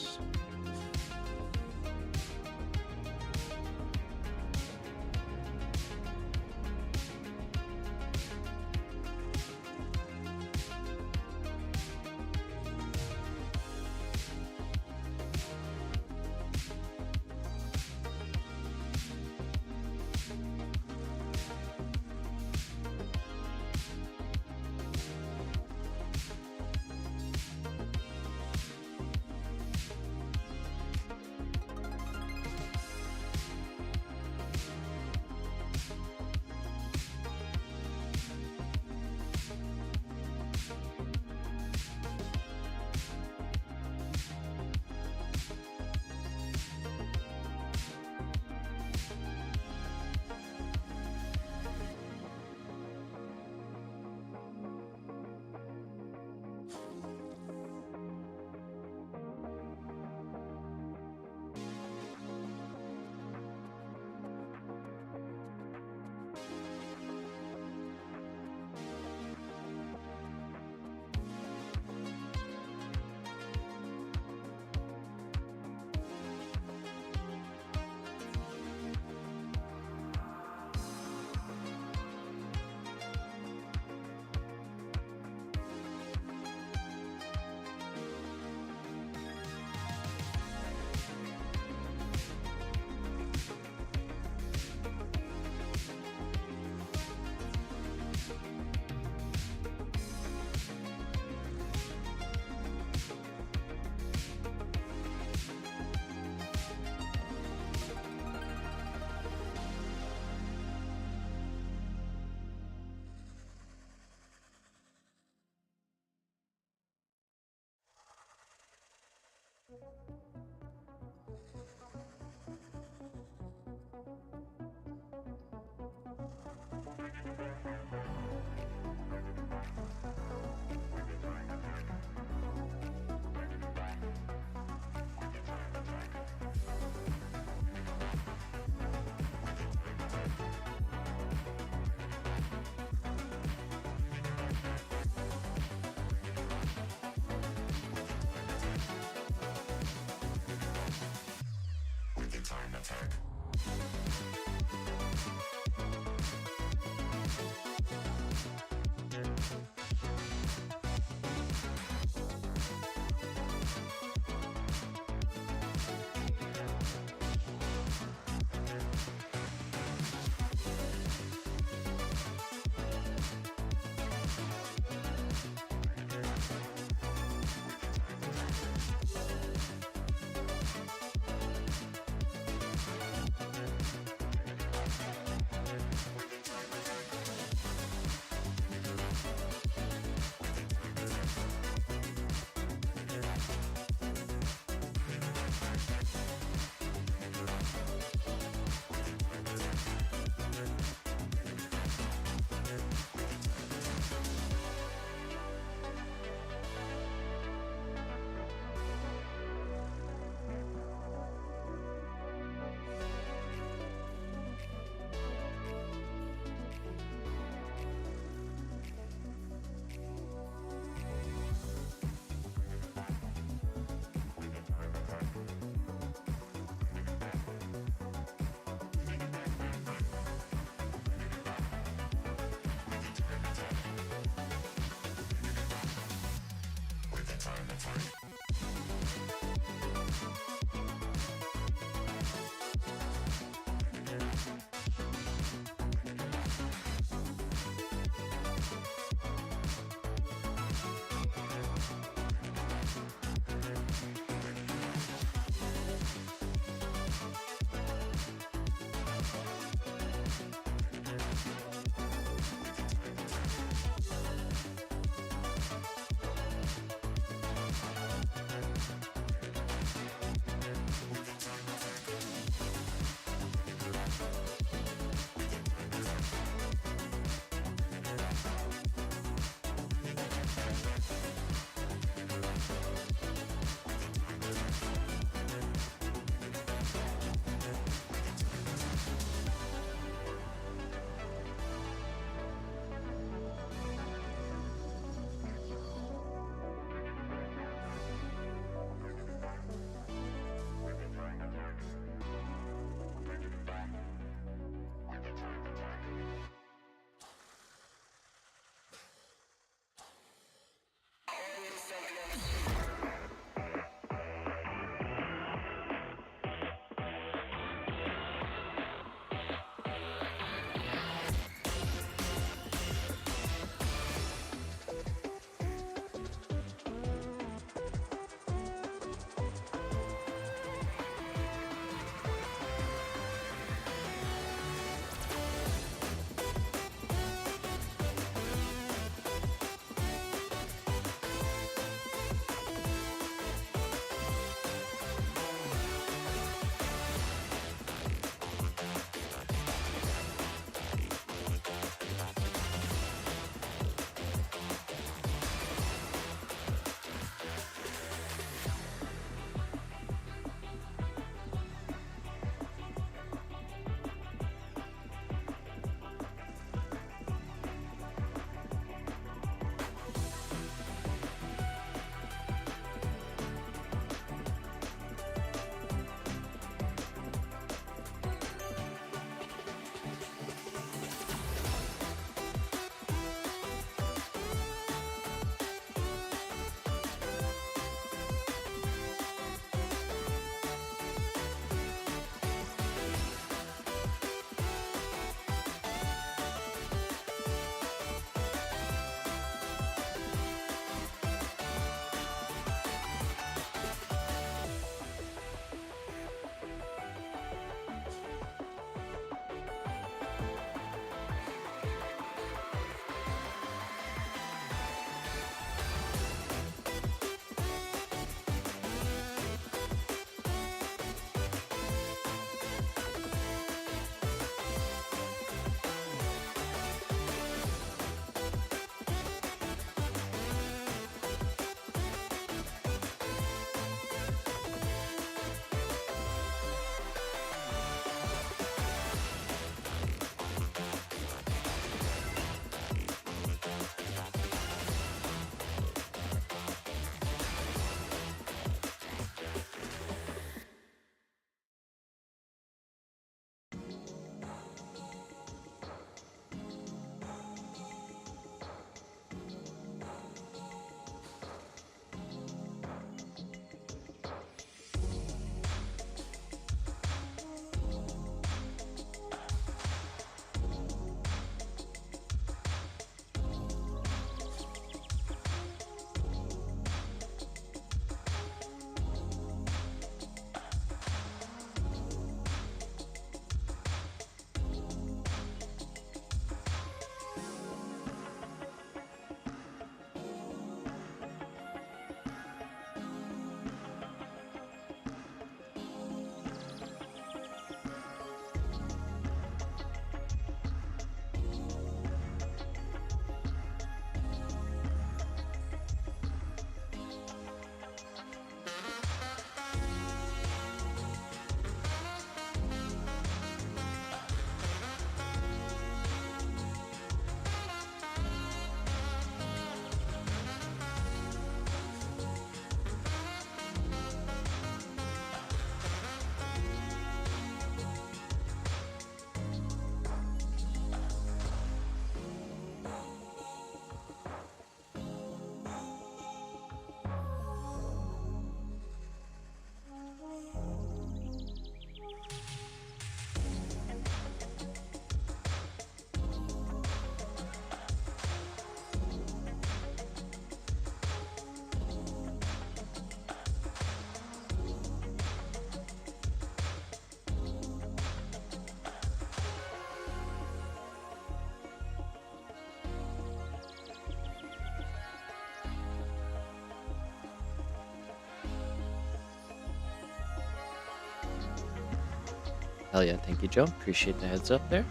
Hell yeah, thank you, Joe. Appreciate the heads up there.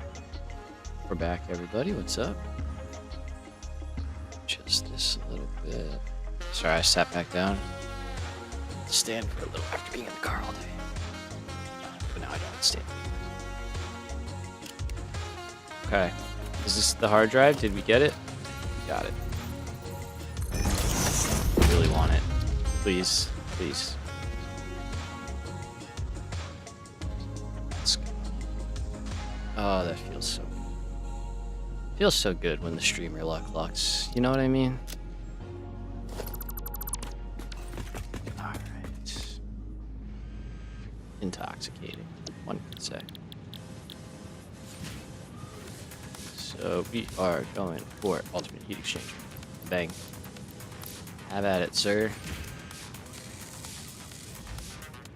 We're back, everybody. What's up? Just this a little bit. Sorry, I sat back down. Stand for a little after being in the car all day. But now I don't stand. Okay. Is this the hard drive? Did we get it? We got it. I really want it. Please. Please. Let's go. Oh, that feels so good. Feels so good when the streamer luck lucks. You know what I mean? Alright. Intoxicating, one could say. So we are going for Ultimate Heat Exchanger. Bang. Have at it, sir.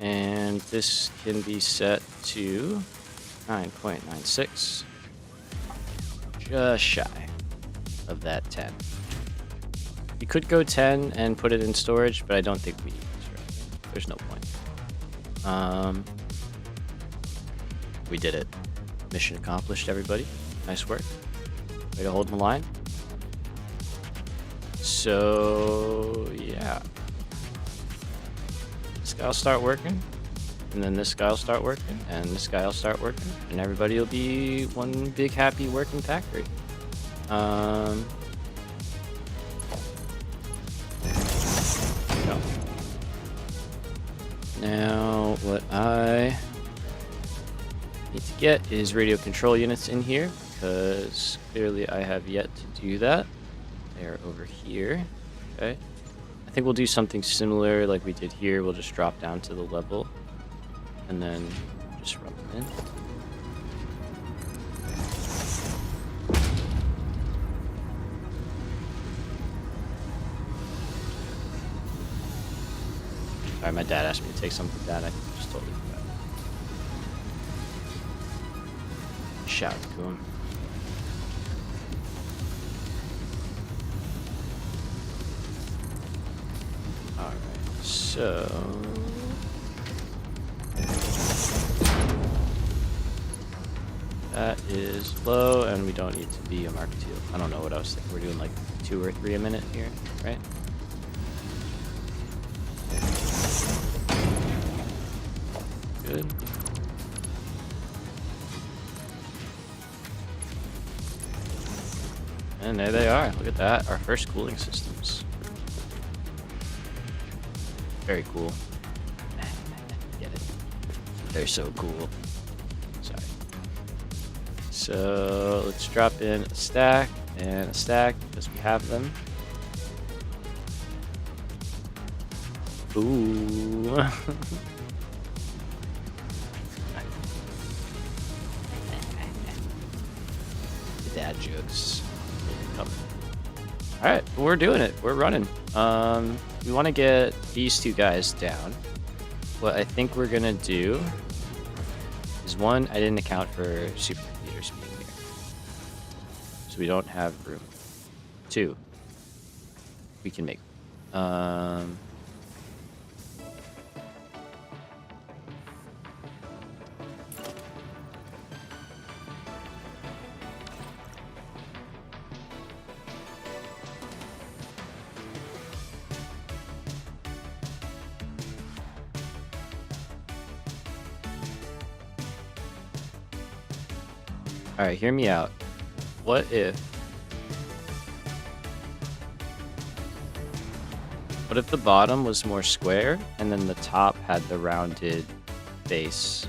And this can be set to 9.96. Just shy of that 10. You could go 10 and put it in storage, but I don't think we need this right. There's no point. We did it. Mission accomplished, everybody. Nice work. Way to hold the line. So, yeah. This guy will start working, and then this guy will start working, and this guy will start working, and everybody will be one big happy working factory. There we go. Now, what I need to get is radio control units in here, because clearly I have yet to do that. They're over here. Okay. I think we'll do something similar like we did here. We'll just drop down to the level and then just rub them in. Alright, my dad asked me to take something down. I just totally forgot. Shout out to him. Alright, so that is low, and we don't need to be a Mark II. I don't know what I was thinking. We're doing like 2 or 3 a minute here, right? Good. And there they are. Look at that. Our first cooling systems. Very cool. Get it. They're so cool. Sorry. So let's drop in a stack and a stack because we have them. Ooh. Dad jokes. Alright, well, we're doing it. We're running. We want to get these 2 guys down. What I think we're gonna do is, 1, I didn't account for supercomputers being here, so we don't have room. 2, we can make. Alright, hear me out. What if the bottom was more square and then the top had the rounded base?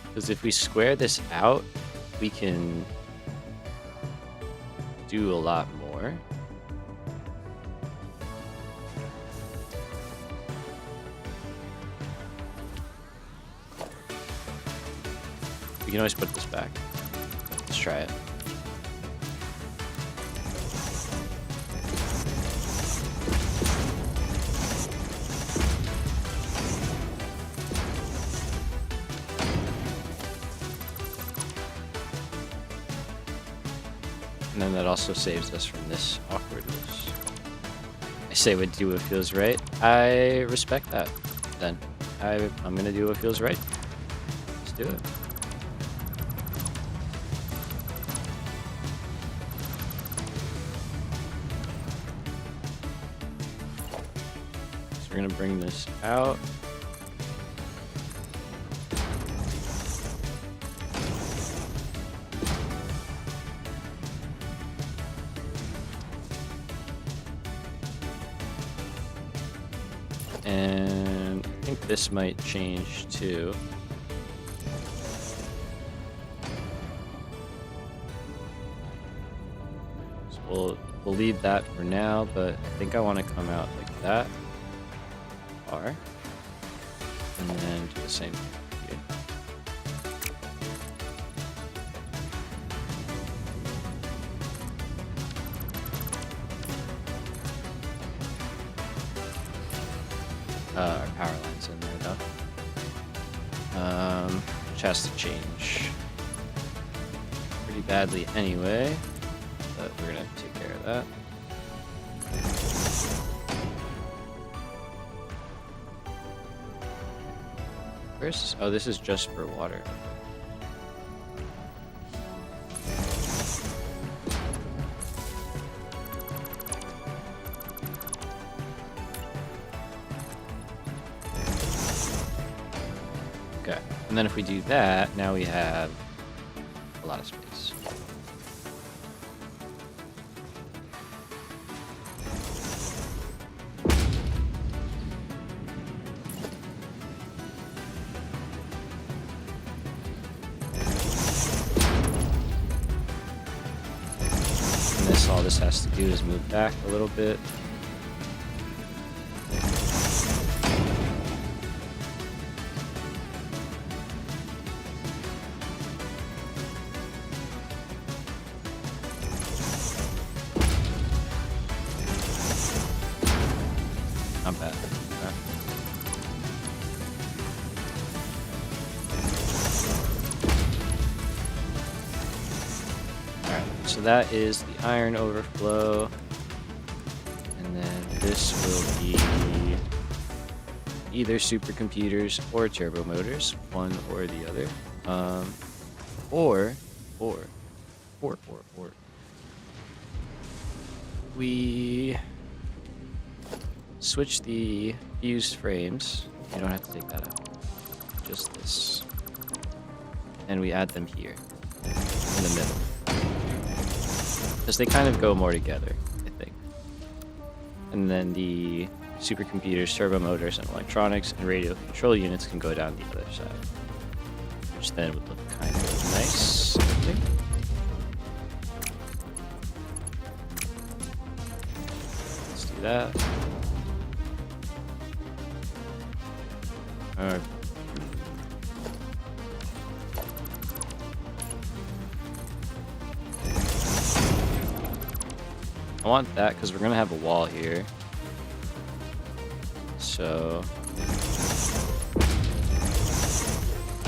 Because if we square this out, we can do a lot more. We can always put this back. Let's try it. And then that also saves us from this awkwardness. I say would do what feels right. I respect that. Then I'm gonna do what feels right. Let's do it. So we're gonna bring this out. And I think this might change too. So we'll leave that for now, but I think I want to come out like that. R. And then do the same thing here. Our power line's in there though. Which has to change pretty badly anyway, but we're gonna take care of that. Where's, oh, this is just for water. Okay, and then if we do that, now we have a lot of space. And this, all this has to do is move back a little bit. Not bad. Okay. Alright, so that is the iron overflow. And then this will be either supercomputers or turbo motors, one or the other. Or we switch the fused frames. You don't have to take that out. Just this. And we add them here in the middle. Because they kind of go more together, I think. And then the supercomputers, turbo motors, and electronics and radio control units can go down the other side. Which then would look kind of nice, I think. Let's do that. Alright. I want that because we're gonna have a wall here. So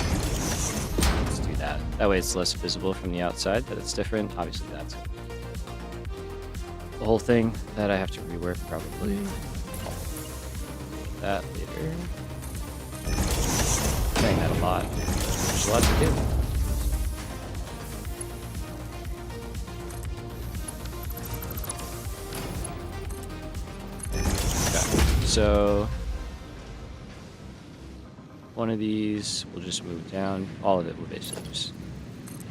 let's do that. That way it's less visible from the outside, but it's different. Obviously that's the whole thing that I have to rework probably. That later. Saying that a lot. There's a lot to do. Okay, so one of these will just move down. All of it will basically just,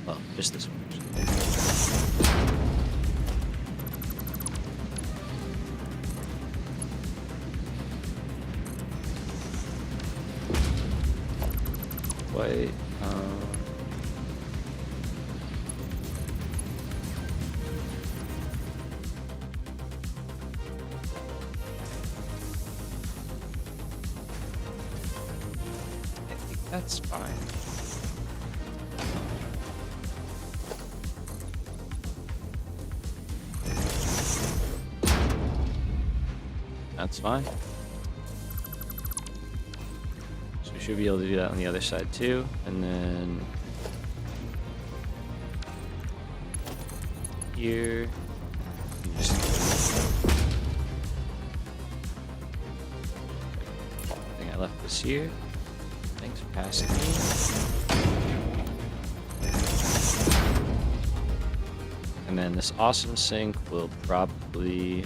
well, just this one. Wait, I think that's fine. That's fine. Should be able to do that on the other side too, and then here you just I think I left this here. Thanks for passing me. then this awesome sink will probably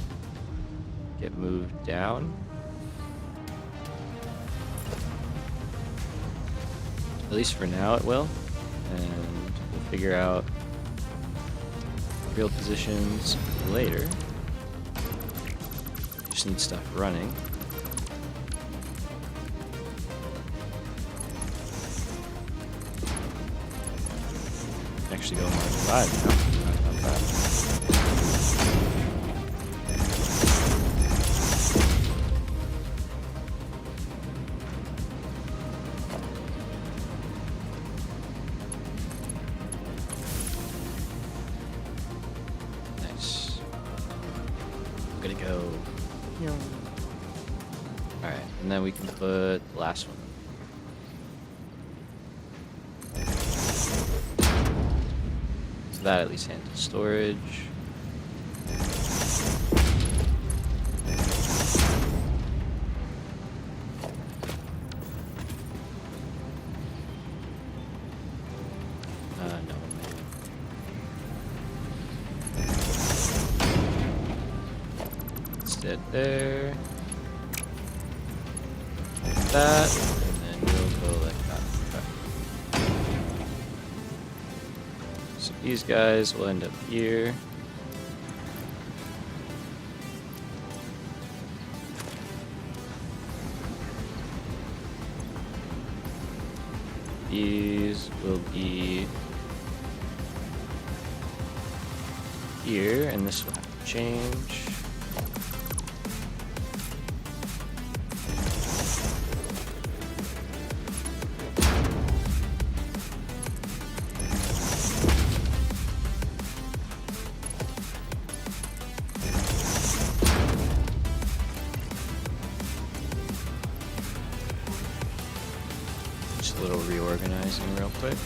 get moved down. At least for now it will. And we'll figure out real positions later. Just need stuff running. Actually go Mark 5 now. Not bad. Nice. I'm gonna go. Alright, and then we can put the last one. That at least handles storage. No. It's dead there. Like that, and then we'll go like that. So these guys will end up here. These will be here, and this will have to change. Just a little reorganizing real quick.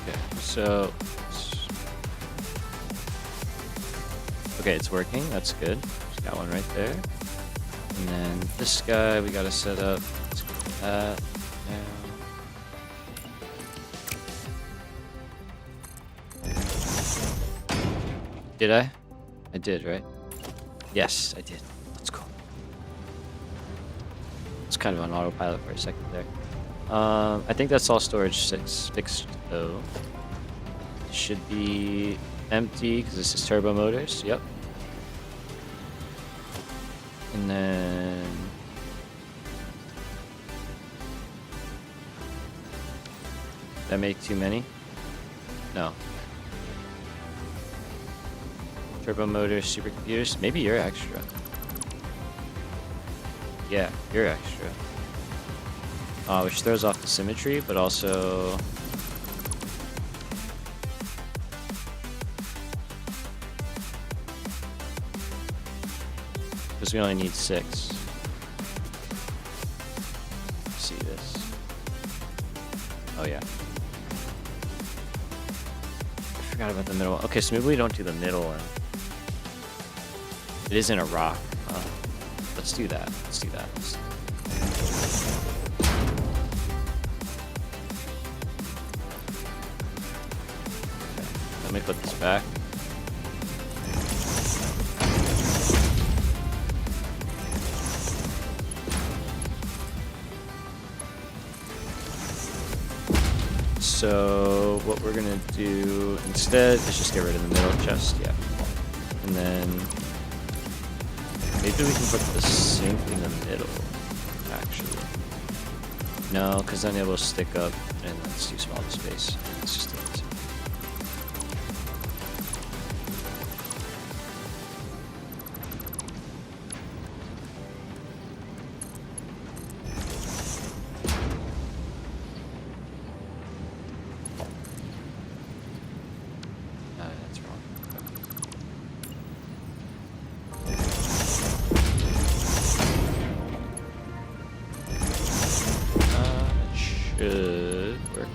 Okay, so okay, it's working. That's good. Just got one right there. And then this guy we gotta set up. Let's go with that now. Did I? I did, right? Yes, I did. Let's go. It's kind of on autopilot for a second there. I think that's all storage 6 fixed though. It should be empty because this is turbo motors. Yep. And then did that make too many? No. Turbo motors, supercomputers. Maybe you're extra. Yeah, you're extra. Which throws off the symmetry, but also because we only need 6. See this? Oh yeah. I forgot about the middle one. Okay, so maybe we don't do the middle one. It isn't a rock. Let's do that. Let's do that. Okay, let me put this back. So what we're gonna do instead is just get rid of the middle chest, yeah. And then maybe we can put the sink in the middle, actually. No, because then it will stick up and that's too small of space. Let's just do it. That's wrong. Should work.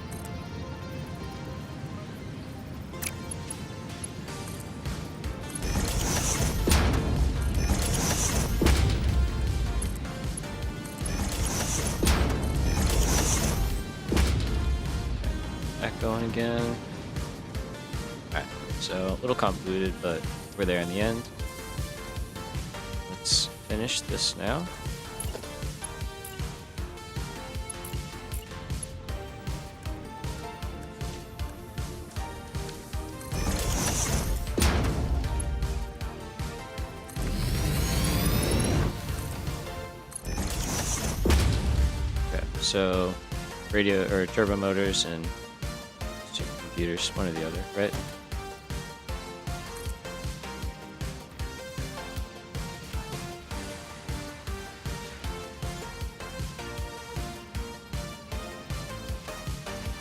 going again. Alright, so a little convoluted, but we're there in the end. Let's finish this now. So, radio or turbo motors and supercomputers, one or the other, right?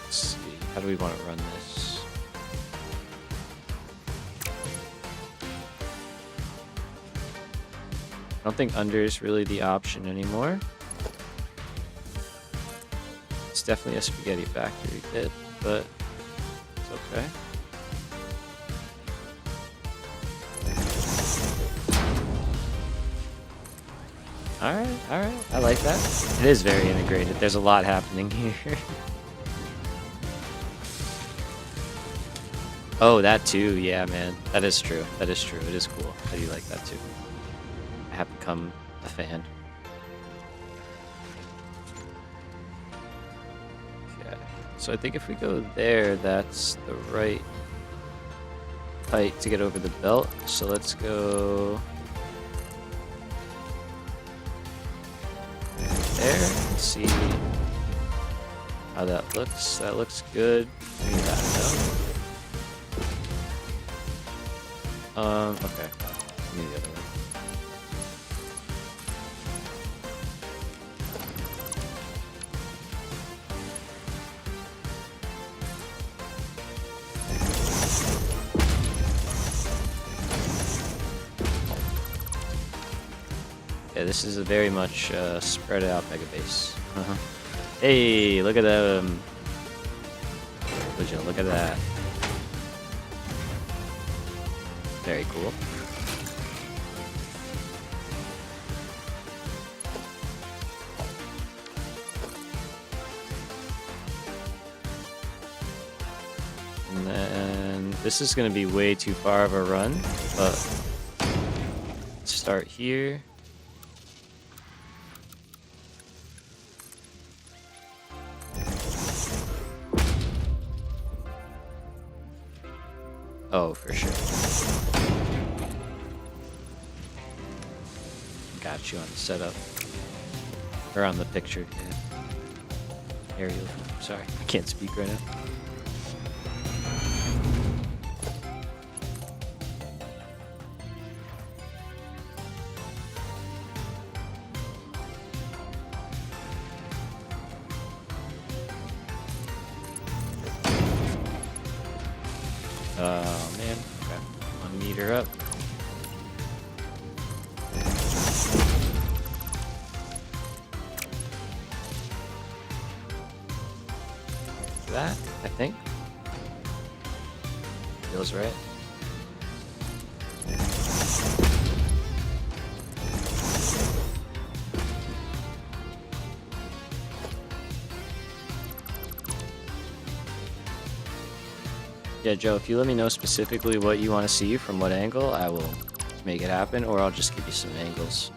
Let's see, how do we want to run this? I don't think under is really the option anymore. Definitely a spaghetti factory bit, but it's okay. Alright, I like that. It is very integrated. There's a lot happening here. Oh, that too, yeah, man. That is true. That is true. It is cool. I do like that too. I have become a fan. So I think if we go there, that's the right height to get over the belt. So let's go there and see how that looks. That looks good. Give me that, no? Okay. Give me the other one. Yeah, this is a very much spread out megabase. Hey, look at them. Would you look at that? Very cool. And then this is going to be way too far of a run, but let's start here. Oh, for sure. Got you on the setup. Or on the picture. Yeah. Aerial. Sorry, I can't speak right now. Oh man, okay. 1 meter up. That, I think. Feels right. Yeah, Joe, if you let me know specifically what you want to see from what angle, I will make it happen, or I'll just give you some angles.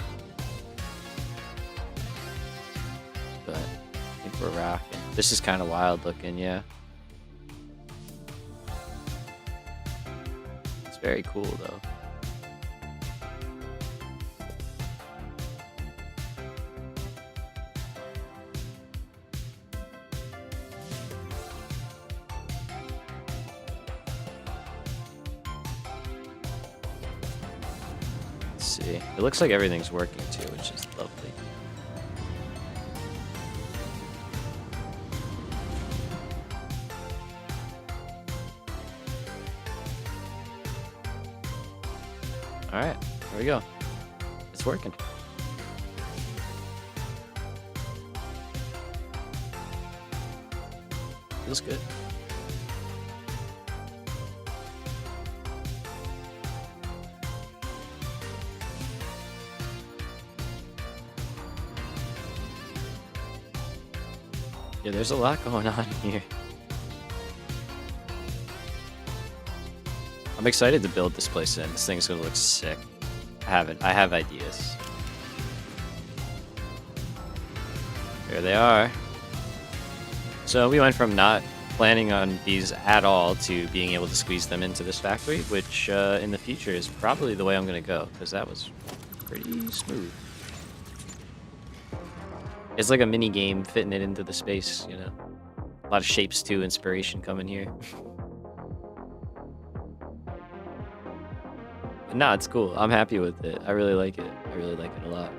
But I think we're rocking. This is kind of wild looking, yeah. It's very cool, though. See, it looks like everything's working too, which is lovely. All right, there we go. It's working. Feels good. Yeah, there's a lot going on here. I'm excited to build this place in. This thing's gonna look sick. I have ideas. There they are. So we went from not planning on these at all to being able to squeeze them into this factory, which in the future is probably the way I'm gonna go, because that was pretty smooth. It's like a mini game fitting it into the space, you know. A lot of shapes too, inspiration coming here. But nah, it's cool. I'm happy with it. I really like it. I really like it a lot.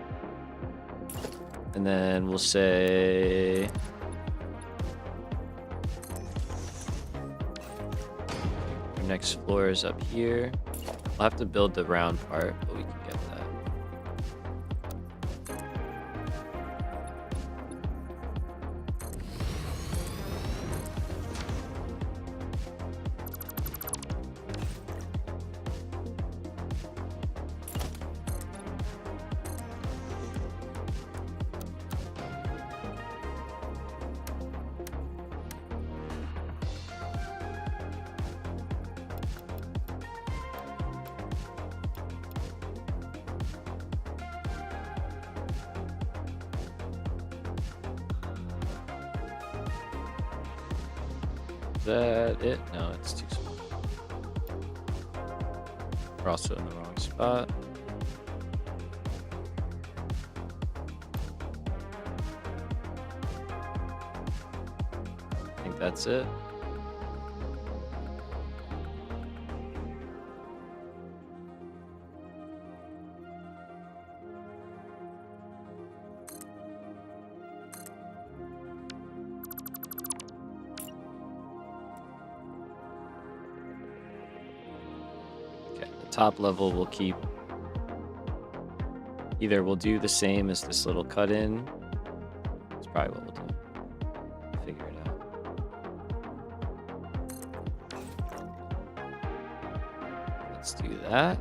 And then we'll say our next floor is up here. We'll have to build the round part, but we can get that. Is that it? No, it's too small. We're also in the wrong spot. I think that's it. Top level we'll keep. Either we'll do the same as this little cut in. That's probably what we'll do. Figure it out. Let's do that.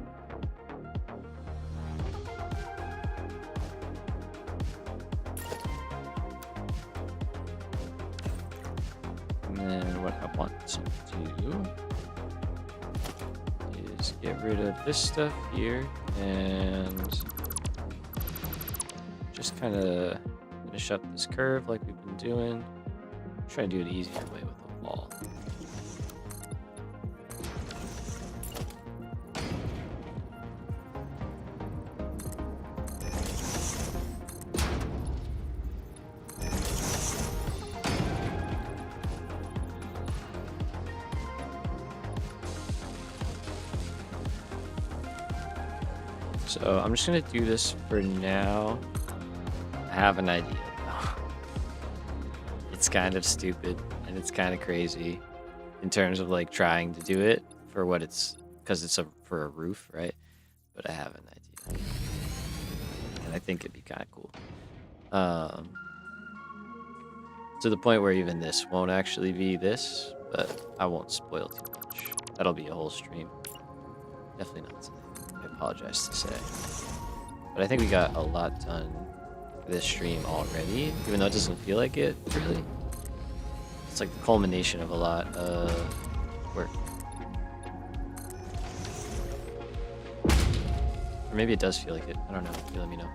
And then what I want to do is get rid of this stuff here and just kind of finish up this curve like we've been doing. Try to do it the easier way with a wall. So I'm just gonna do this for now. I have an idea though. It's kind of stupid and it's kind of crazy in terms of like trying to do it for what it's, because it's for a roof, right? But I have an idea, and I think it'd be kind of cool. To the point where even this won't actually be this, but I won't spoil too much. That'll be a whole stream. Definitely not today. I apologize to say. But I think we got a lot done for this stream already, even though it doesn't feel like it, really. It's like the culmination of a lot of work. Or maybe it does feel like it. I don't know. You let me know.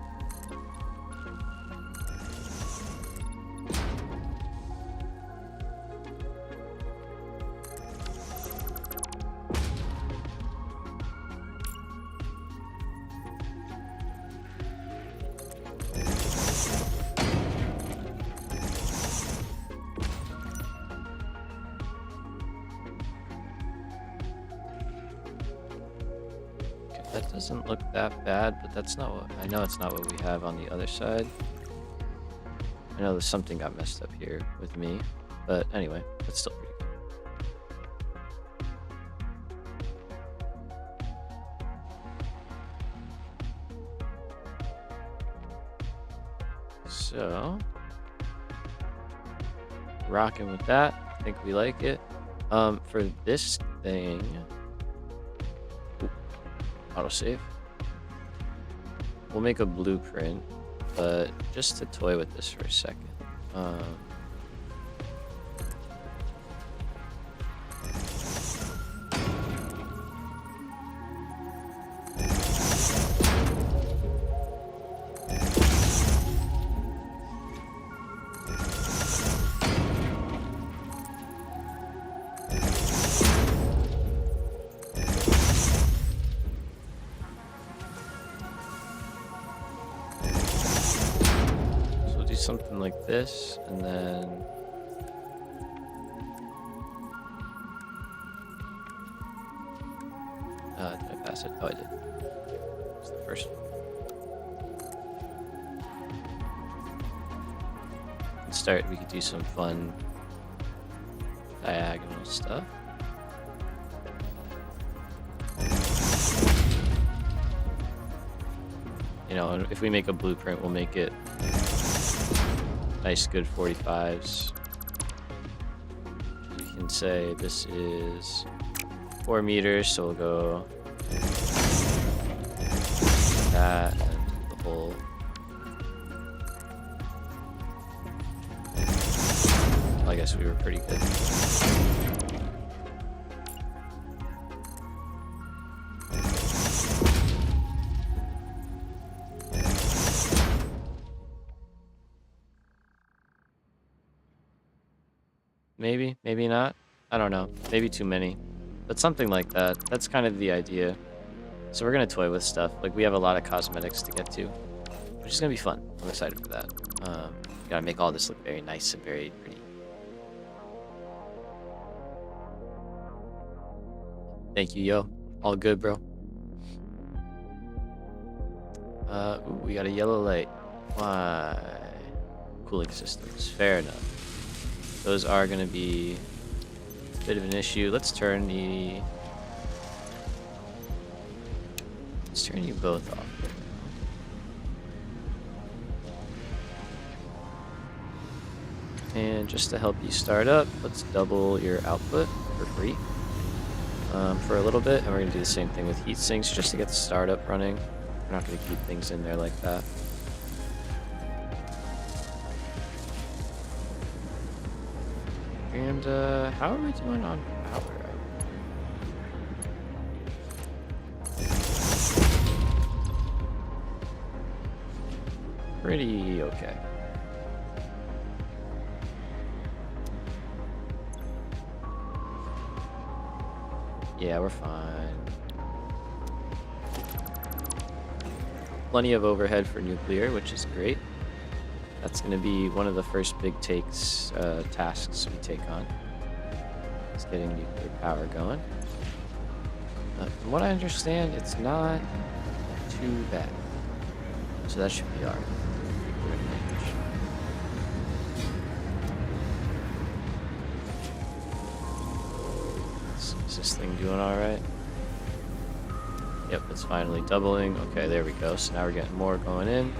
That doesn't look that bad, but that's not what, I know it's not what we have on the other side. I know there's something got messed up here with me, but anyway, it's still pretty good. So, rocking with that. I think we like it. For this thing, autosave. We'll make a blueprint, but just to toy with this for a second. something like this, and then did I pass it? Oh, I did. It's the first one. Let's start. We could do some fun diagonal stuff. You know, if we make a blueprint, we'll make it nice, good 45s. We can say this is 4 meters, so we'll go that and the whole. Well, I guess we were pretty good. Maybe, maybe not. I don't know. Maybe too many. But something like that. That's kind of the idea. So we're going to toy with stuff. Like, we have a lot of cosmetics to get to, which is going to be fun. I'm excited for that. Got to make all this look very nice and very pretty. Thank you, yo. All good, bro. Ooh, we got a yellow light. Why? Cooling systems. Fair enough. Those are going to be a bit of an issue. Let's turn you both off. And just to help you start up, let's double your output for free for a little bit. And we're going to do the same thing with heat sinks just to get the startup running. We're not going to keep things in there like that. And how are we doing on power? Pretty okay. Yeah, we're fine. Plenty of overhead for nuclear, which is great. That's going to be one of the first big tasks we take on. Is getting nuclear power going. From what I understand, it's not too bad. So that should be alright. Is this thing doing alright? Yep, it's finally doubling. Okay, there we go. So now we're getting more going in.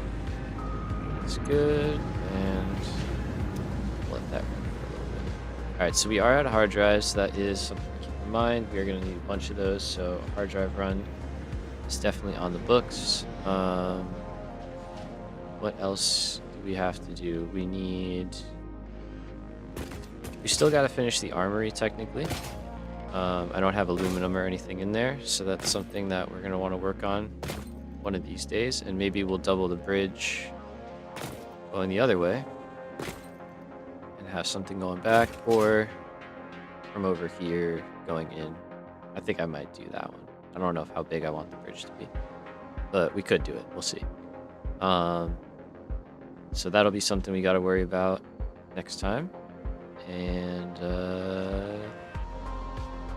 That's good, and let that run for a little bit. Alright, so we are out of hard drives. That is something to keep in mind. We are going to need a bunch of those, so a hard drive run is definitely on the books. What else do we have to do? We still got to finish the armory, technically. I don't have aluminum or anything in there, so that's something that we're going to want to work on one of these days, and maybe we'll double the bridge going the other way and have something going back, or from over here going in. I think I might do that one. I don't know how big I want the bridge to be, but we could do it. We'll see. So that'll be something we got to worry about next time. And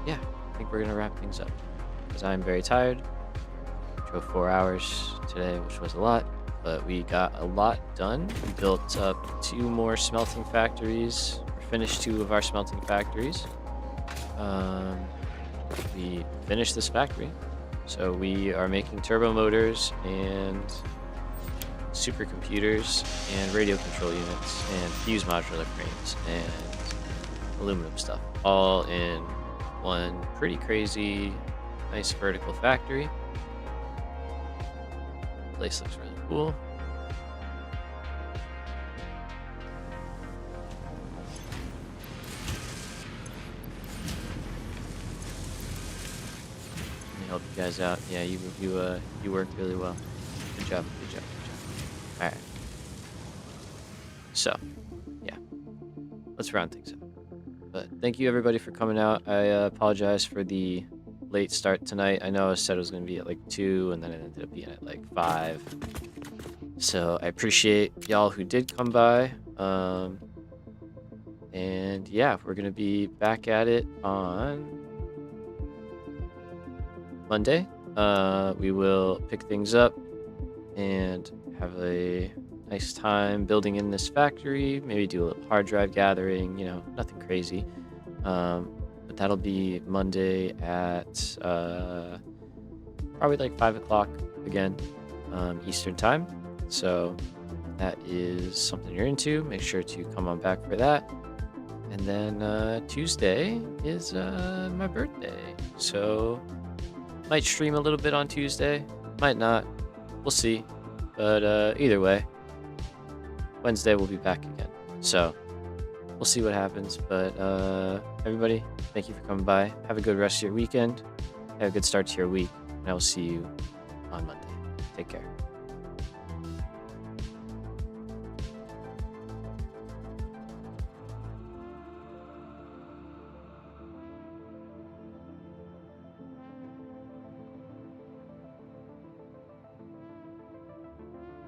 yeah, I think we're gonna wrap things up because I'm very tired. Drove 4 hours today, which was a lot, but we got a lot done. We built up 2 more smelting factories, or finished 2 of our smelting factories. We finished this factory, so we are making turbo motors and supercomputers and radio control units and fuse modular frames and aluminum stuff, all in one pretty crazy, nice vertical factory. Place looks really cool. Let me help you guys out. Yeah, you worked really well. Good job. Good job. Good job. All right. So, yeah, let's round things up. But thank you everybody for coming out. I apologize for the late start tonight. I know I said it was going to be at like 2, and then it ended up being at like 5. So I appreciate y'all who did come by. And yeah, we're gonna be back at it on Monday. We will pick things up and have a nice time building in this factory. Maybe do a little hard drive gathering. Nothing crazy. But that'll be Monday at probably like 5 o'clock again, Eastern time. So that is something you're into. Make sure to come on back for that. And then Tuesday is my birthday. So might stream a little bit on Tuesday. Might not. We'll see. But either way, Wednesday we'll be back again. So we'll see what happens. But everybody, thank you for coming by. Have a good rest of your weekend. Have a good start to your week. And I will see you on Monday. Take care.